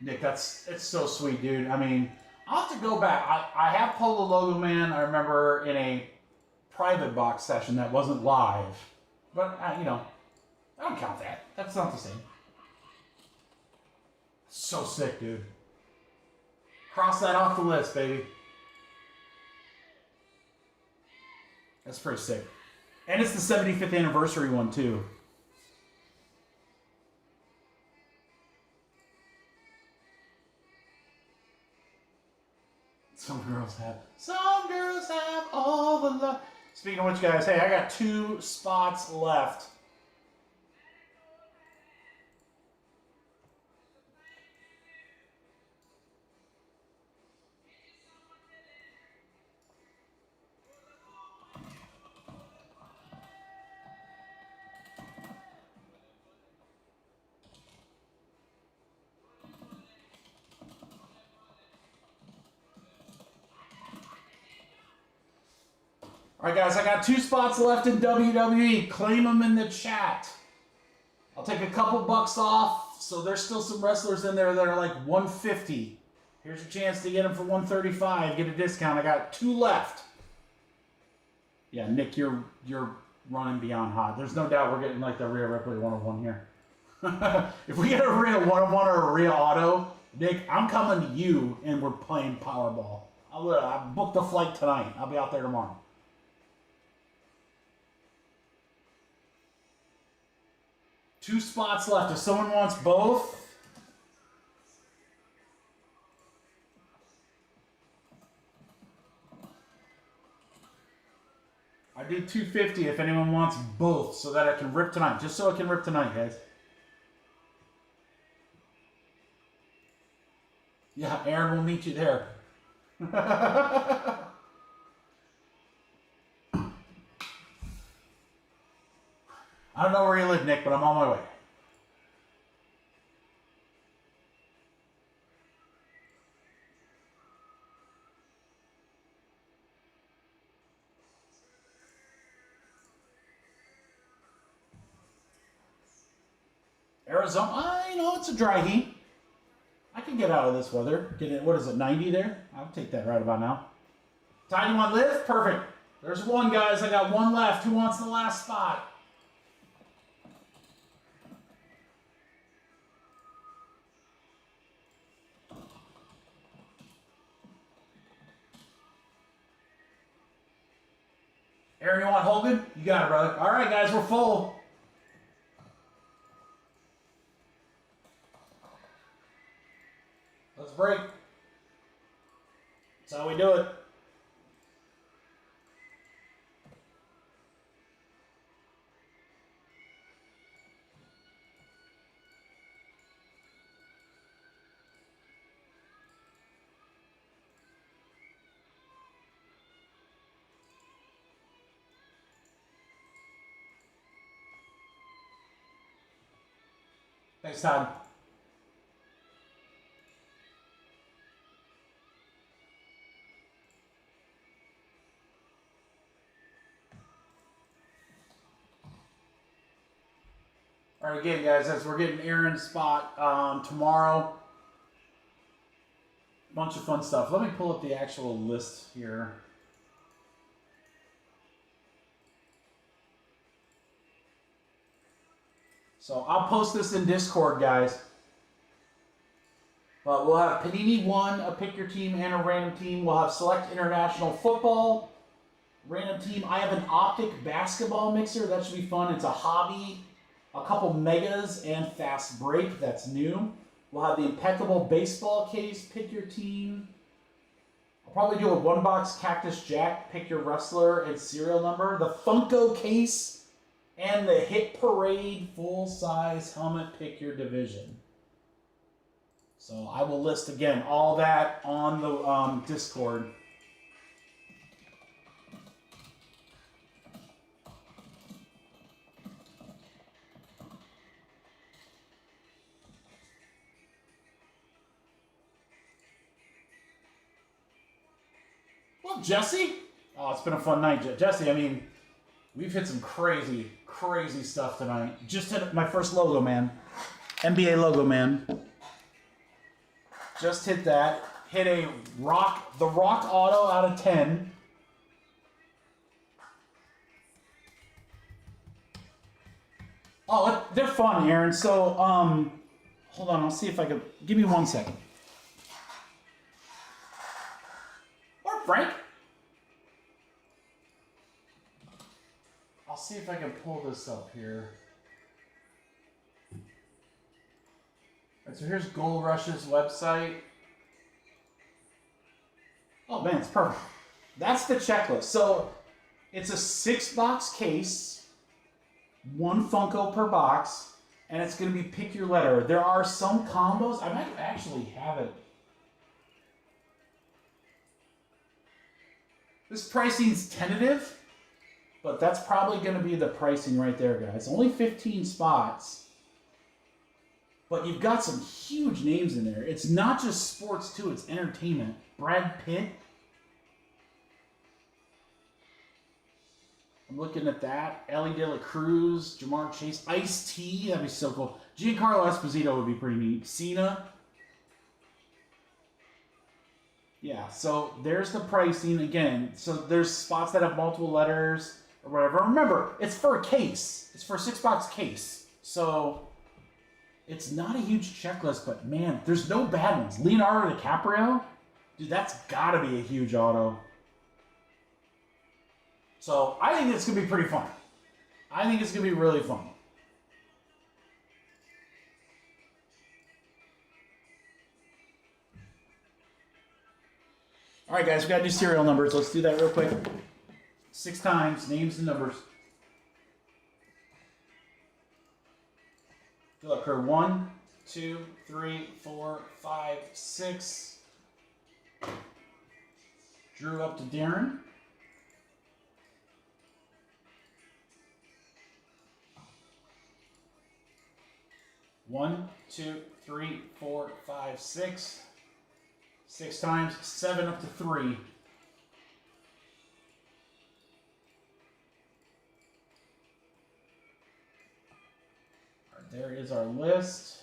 Nick, it's so sweet, dude. I mean, I'll have to go back. I have pulled a logo man, I remember, in a private box session that wasn't live. But, you know, I don't count that. That's not the same. So sick, dude. Cross that off the list, baby. That's pretty sick. And it's the 75th anniversary one, too. Some girls have all the love. Speaking of which, guys, hey, I got 2 spots left. All right, guys, I got 2 spots left in WWE. Claim them in the chat. I'll take a couple bucks off, so there's still some wrestlers in there that are like $150. Here's your chance to get them for $135. Get a discount. I got 2 left. Yeah, Nick, you're running beyond hot. There's no doubt we're getting like the Rhea Ripley 101 here. If we get a Rhea 101 or a Rhea Auto, Nick, I'm coming to you and we're playing Powerball. I booked the flight tonight. I'll be out there tomorrow. Two spots left. If someone wants both, I did $250 if anyone wants both, so that I can rip tonight. Just so I can rip tonight, guys. Yeah, Aaron will meet you there. I don't know where you live, Nick, but I'm on my way. Arizona, you know, it's a dry heat. I can get out of this weather. Get it, what is it, 90 there? I'll take that right about now. Tiny one lift? Perfect. There's one, guys. I got 1 left. Who wants the last spot? Aaron, you want Hogan? You got it, brother. All right, guys, we're full. Let's break. That's how we do it. Thanks, Todd. All right, again, guys, as we're getting Aaron's spot tomorrow, bunch of fun stuff. Let me pull up the actual list here. So I'll post this in Discord, guys. But we'll have Panini 1, a pick your team, and a random team. We'll have select international football, random team. I have an optic basketball mixer. That should be fun. It's a hobby. A couple megas and fast break. That's new. We'll have the impeccable baseball case, pick your team. I'll probably do a one-box Cactus Jack, pick your wrestler and serial number. The Funko case and the Hit Parade full-size helmet, pick your division. So I will list, again, all that on the Discord. Well, Jesse? Oh, it's been a fun night, Jesse. I mean, we've hit some crazy, crazy stuff tonight. Just hit my first logo, man. NBA logo, man. Just hit that. Hit the Rock Auto out of 10. Oh, they're fun, Aaron. So, hold on. I'll see if I can. Give me 1 second. Or Frank. I'll see if I can pull this up here. All right, so here's Gold Rush's website. Oh man, it's perfect. That's the checklist. So it's a 6-box case, 1 Funko per box, and it's going to be pick your letter. There are some combos. I might actually have it. This pricing's tentative, but that's probably going to be the pricing right there, guys. Only 15 spots. But you've got some huge names in there. It's not just sports, too. It's entertainment. Brad Pitt. I'm looking at that. Ellie De La Cruz, Jamar Chase, Ice-T. That'd be so cool. Giancarlo Esposito would be pretty neat. Cena. Yeah, so there's the pricing. Again, so there's spots that have multiple letters or whatever. Remember, it's for a case. It's for a 6-box case. So it's not a huge checklist, but man, there's no bad ones. Leonardo DiCaprio? Dude, that's got to be a huge auto. So I think it's going to be pretty fun. I think it's going to be really fun. All right, guys, we got to do serial numbers. Let's do that real quick. 6 times, names and numbers. Good luck, crew. 1, 2, 3, 4, 5, 6. Drew up to Darren. One, 2, 3, 4, 5, 6. 6 times, 7 up to 3. All right, there is our list.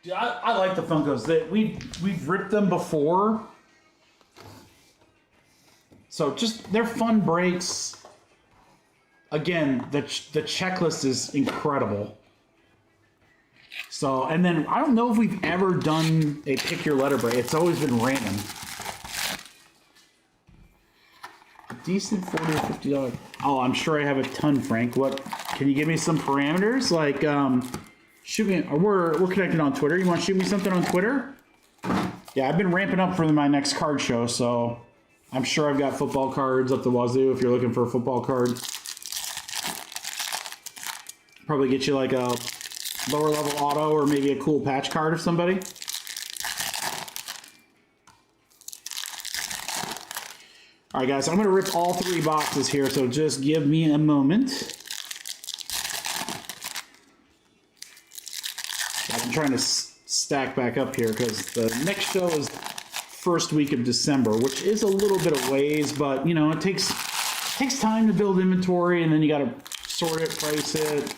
Dude, I like the Funkos. We've ripped them before. So just, they're fun breaks. Again, the checklist is incredible. So, and then I don't know if we've ever done a pick your letter break. It's always been random. A decent $40 or $50. Oh, I'm sure I have a ton, Frank. What? Can you give me some parameters? Like, shoot me. We're connected on Twitter. You want to shoot me something on Twitter? Yeah, I've been ramping up for my next card show, so I'm sure I've got football cards up the wazoo if you're looking for a football card. Probably get you like a lower level auto or maybe a cool patch card of somebody. All right, guys, I'm going to rip all 3 boxes here, so just give me a moment. I'm trying to stack back up here because the next show is first week of December, which is a little bit of ways, but, you know, it takes time to build inventory, and then you got to sort it, price it,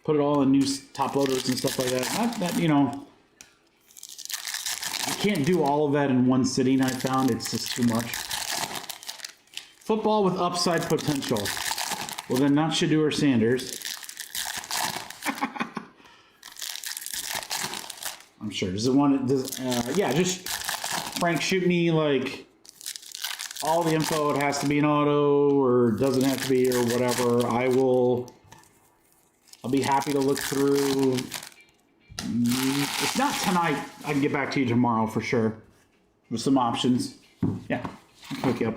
put it all in new top loaders and stuff like that. Not that, you know, you can't do all of that in one sitting, I found. It's just too much. Football with upside potential. Well, then not Shedeur Sanders. I'm sure. Does it want to, yeah, just, Frank, shoot me, like, all the info. It has to be an auto, or doesn't have to be, or whatever. I'll be happy to look through. If not tonight, I can get back to you tomorrow for sure with some options. Yeah, I'll hook you up.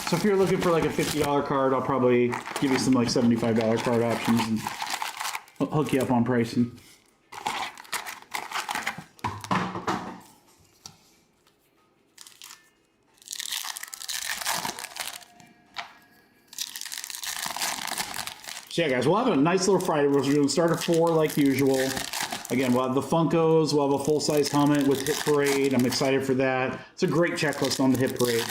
So if you're looking for like a $50 card, I'll probably give you some like $75 card options and hook you up on pricing. So yeah, guys, we'll have a nice little Friday. We're going to start at 4 like usual. Again, we'll have the Funkos. We'll have a full-size helmet with Hit Parade. I'm excited for that. It's a great checklist on the Hit Parade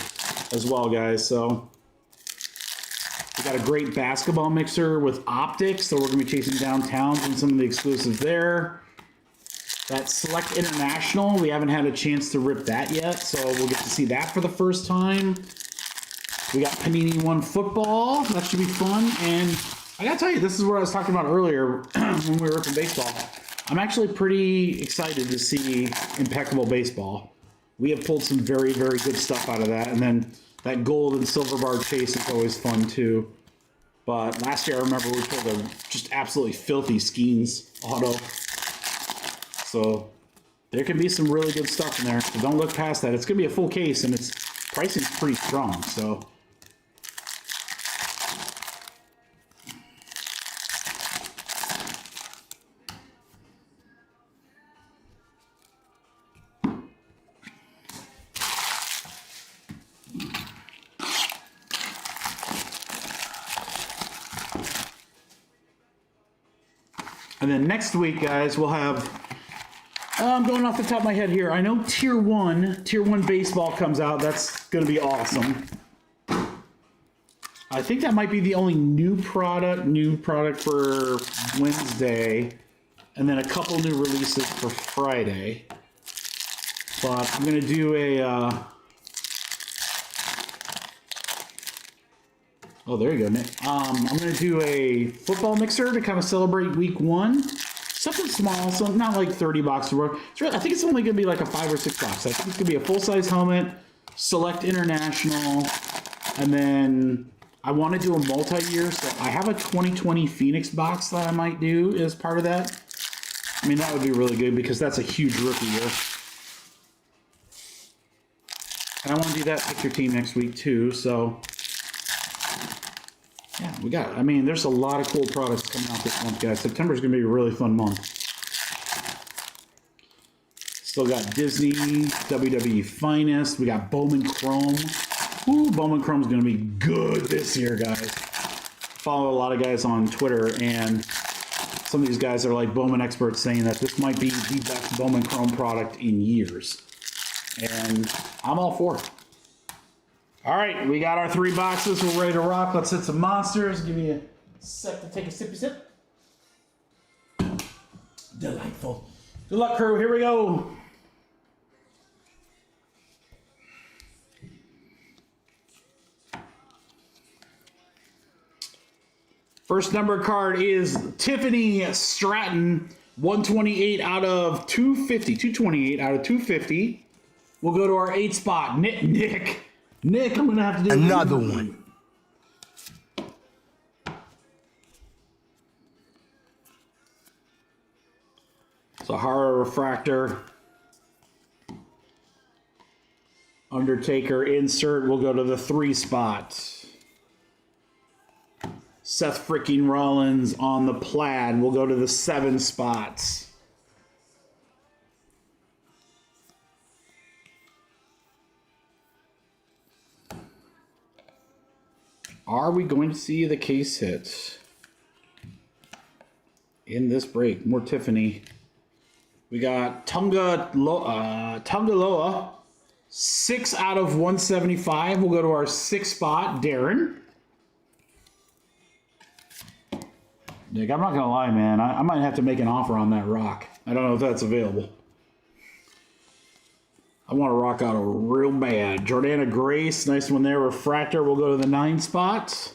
as well, guys. So we got a great basketball mixer with optics. So we're going to be chasing downtowns and some of the exclusives there. That Select International, we haven't had a chance to rip that yet. So we'll get to see that for the first time. We got Panini One Football. That should be fun. And I gotta tell you, this is what I was talking about earlier when we were ripping baseball. I'm actually pretty excited to see Impeccable Baseball. We have pulled some very, very good stuff out of that. And then that gold and silver bar chase is always fun too. But last year I remember we pulled a just absolutely filthy Skeens auto. So there can be some really good stuff in there. So don't look past that. It's gonna be a full case and its pricing's pretty strong. So and then next week, guys, we'll have, I'm going off the top of my head here. I know Tier 1 Baseball comes out. That's going to be awesome. I think that might be the only new product for Wednesday. And then a couple new releases for Friday. But I'm going to do a, oh, there you go, Nick. I'm going to do a football mixer to kind of celebrate week 1. Something small, so not like 30 bucks to work. I think it's only going to be like a 5 or 6 bucks. I think it's going to be a full-size helmet, Select International, and then I want to do a multi-year. So I have a 2020 Phoenix box that I might do as part of that. I mean, that would be really good because that's a huge rookie year. And I want to do that pick your team next week too, so yeah, we got it. I mean, there's a lot of cool products coming out this month, guys. September's going to be a really fun month. Still got Disney, WWE Finest. We got Bowman Chrome. Ooh, Bowman Chrome's going to be good this year, guys. Follow a lot of guys on Twitter, and some of these guys are like Bowman experts saying that this might be the best Bowman Chrome product in years. And I'm all for it. All right, we got our 3 boxes. We're ready to rock. Let's hit some monsters. Give me a sec to take a sippy sip. Delightful. Good luck, crew. Here we go. First number card is Tiffany Stratton, 128 out of 250. 228 out of 250. We'll go to our 8 spot. Nick, I'm going to have to do another one. Sahara Refractor. Undertaker insert. We'll go to the 3 spot. Seth freaking Rollins on the plaid. We'll go to the 7 spots. Are we going to see the case hit in this break? More Tiffany. We got Tungaloa, 6 out of 175. We'll go to our 6th spot, Darren. Nick, I'm not going to lie, man. I might have to make an offer on that rock. I don't know if that's available. I want to rock out a real bad. Jordana Grace, nice one there. Refractor, we'll go to the 9 spot.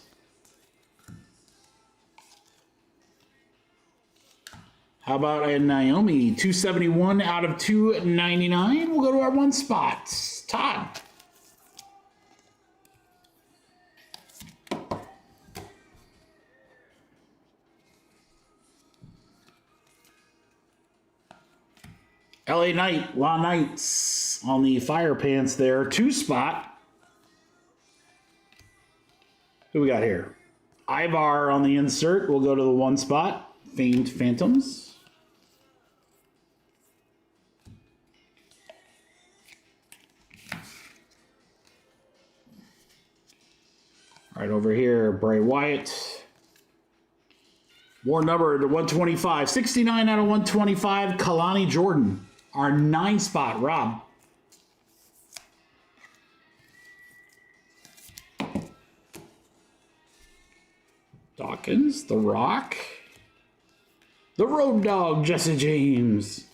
How about a Naomi, 271 out of 299. We'll go to our 1 spot. Todd. LA Knight, La Knights on the fire pants there. 2 spot. Who we got here? Ivar on the insert. We'll go to the 1 spot. Famed Phantoms. Right over here, Bray Wyatt. More number to 125. 69 out of 125, Kalani Jordan. Our 9 spot, Rob. Dawkins, The Rock. The Road Dogg, Jesse James.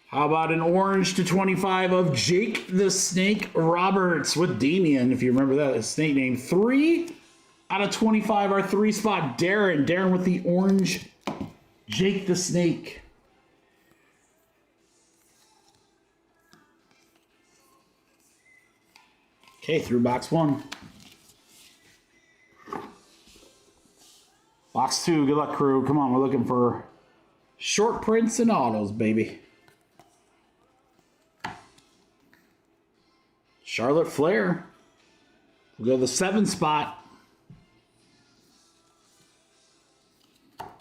How about an orange to 25 of Jake the Snake Roberts with Damien, if you remember that, his snake name. 3 out of 25, our 3 spot, Darren. Darren with the orange, Jake the Snake. Okay, through box 1. Box 2, good luck, crew. Come on, we're looking for short prints and autos, baby. Charlotte Flair. We'll go to the 7 spot.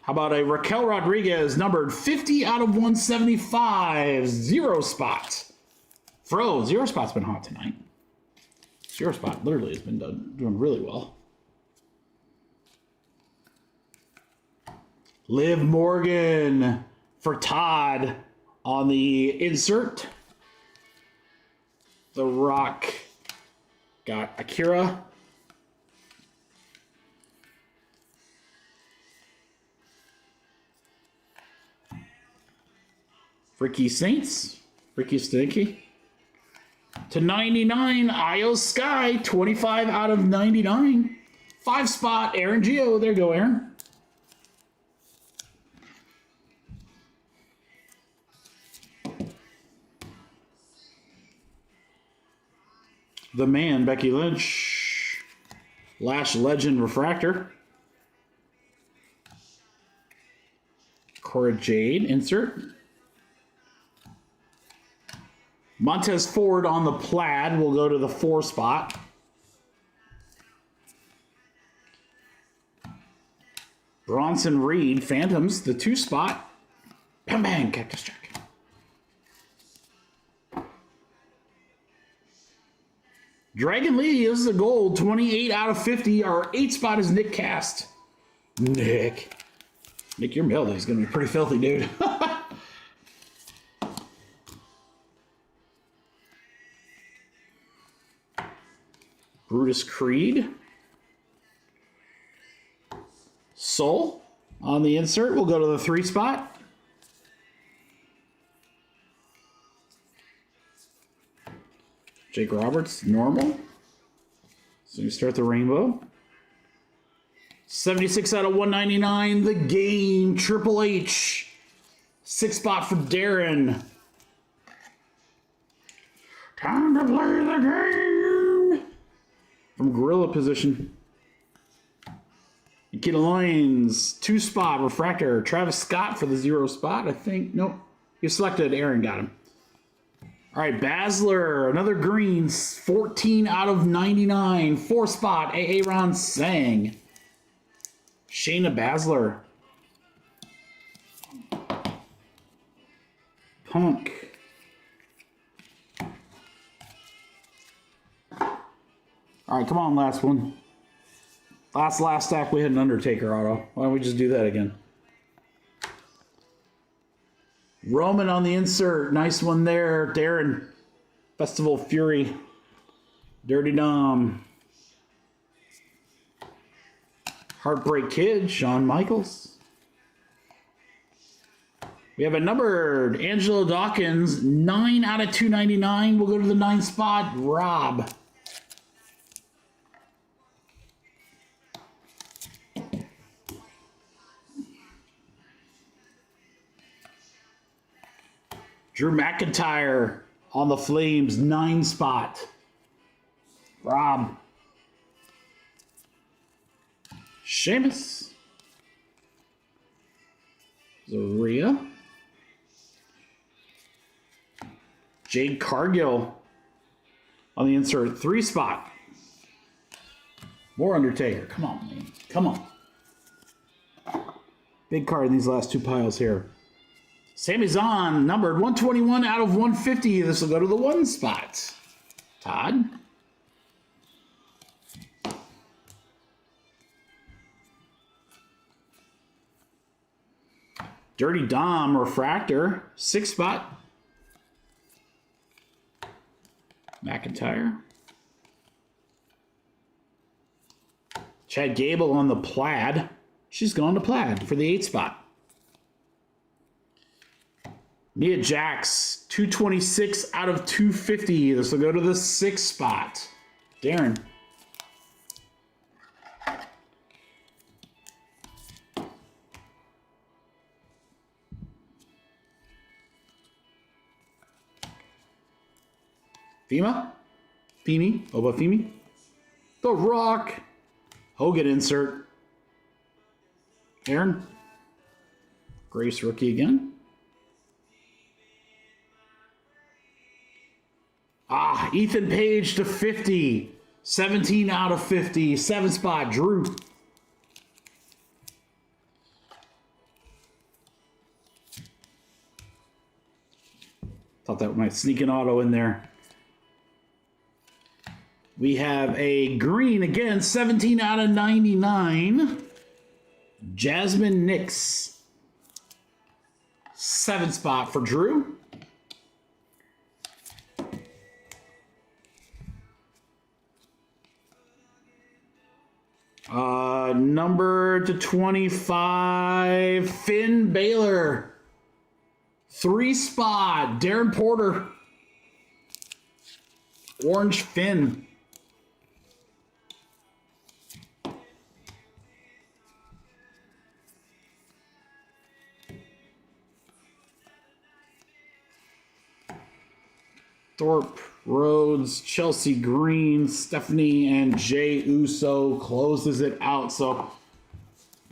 How about a Raquel Rodriguez, numbered 50 out of 175, 0 spot. Fro, 0 spot's been hot tonight. 0 spot literally has been doing really well. Liv Morgan for Todd on the insert. The Rock got Akira. Ricky Saints. Ricky Stinky. To 99, Io Sky. 25 out of 99. 5 spot, Aaron Gio. There you go, Aaron. The Man, Becky Lynch. Lash Legend Refractor. Cora Jade, insert. Montez Ford on the plaid. We'll go to the 4 spot. Bronson Reed, Phantoms, the 2 spot. Bang, bang, Cactus Jack. Dragon Lee is the gold, 28 out of 50. Our 8 spot is Nick Cast. Nick, your mail day is going to be pretty filthy, dude. Brutus Creed. Soul on the insert. We'll go to the 3 spot. Jake Roberts, normal. So you start the rainbow. 76 out of 199, The Game, Triple H. 6 spot for Darren. Time to play the game. From gorilla position. Nikita Lyons, 2 spot, Refractor. Travis Scott for the 0 spot, I think. Nope. He selected Aaron, got him. All right, Basler, another greens, 14 out of 99. 4 spot, Aaron Sang. Shayna Basler. Punk. All right, come on, last one. Last stack, we had an Undertaker auto. Why don't we just do that again? Roman on the insert. Nice one there. Darren. Festival Fury. Dirty Dom. Heartbreak Kid. Shawn Michaels. We have a numbered Angelo Dawkins. 9 out of 299. We'll go to the 9 spot. Rob. Drew McIntyre on the Flames, 9 spot. Rob. Sheamus. Zaria. Jade Cargill on the insert, 3 spot. More Undertaker. Come on, man. Come on. Big card in these last 2 piles here. Sami Zayn, numbered 121 out of 150. This will go to the 1 spot. Todd. Dirty Dom, Refractor, 6 spot. McIntyre. Chad Gable on the plaid. She's gone to plaid for the 8 spot. Nia Jax, 226 out of 250. This will go to the 6 spot. Darren. Femi. The Rock. Hogan insert. Aaron. Grace rookie again. Ethan Page to 50. 17 out of 50. 7 spot, Drew. Thought that might sneak an auto in there. We have a green again, 17 out of 99. Jasmine Nix. 7 spot for Drew. Number to 25, Finn Balor. 3 spot, Darren Porter. Orange Finn. Thorpe, Rhodes, Chelsea Green, Stephanie, and Jey Uso closes it out. So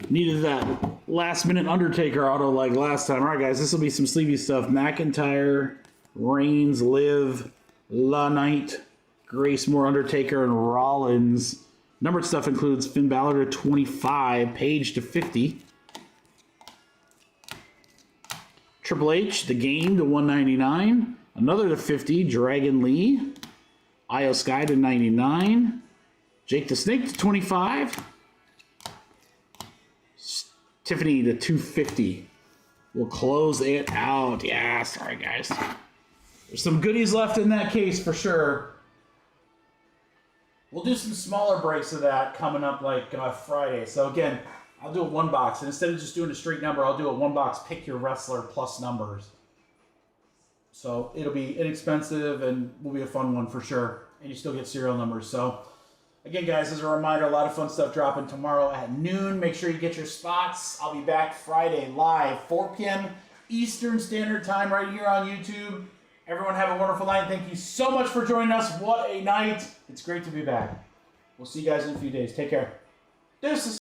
needed that last minute Undertaker auto like last time. All right, guys, this will be some sleevey stuff. McIntyre, Reigns, Liv, La Knight, Grace Moore, Undertaker, and Rollins. Numbered stuff includes Finn Balor to 25, Page to 50. Triple H, The Game to 199. Another to 50, Dragon Lee. Io Sky to 99. Jake the Snake to 25. Tiffany to 250. We'll close it out. Yeah, sorry guys. There's some goodies left in that case for sure. We'll do some smaller breaks of that coming up like Friday. So again, I'll do a 1 box. And instead of just doing a straight number, I'll do a 1 box pick your wrestler plus numbers. So it'll be inexpensive and will be a fun one for sure. And you still get serial numbers. So Again, guys, as a reminder, a lot of fun stuff dropping tomorrow at noon. Make sure you get your spots. I'll be back Friday live, 4 p.m. Eastern Standard Time right here on YouTube. Everyone have a wonderful night. Thank you so much for joining us. What a night. It's great to be back. We'll see you guys in a few days. Take care. Deuces.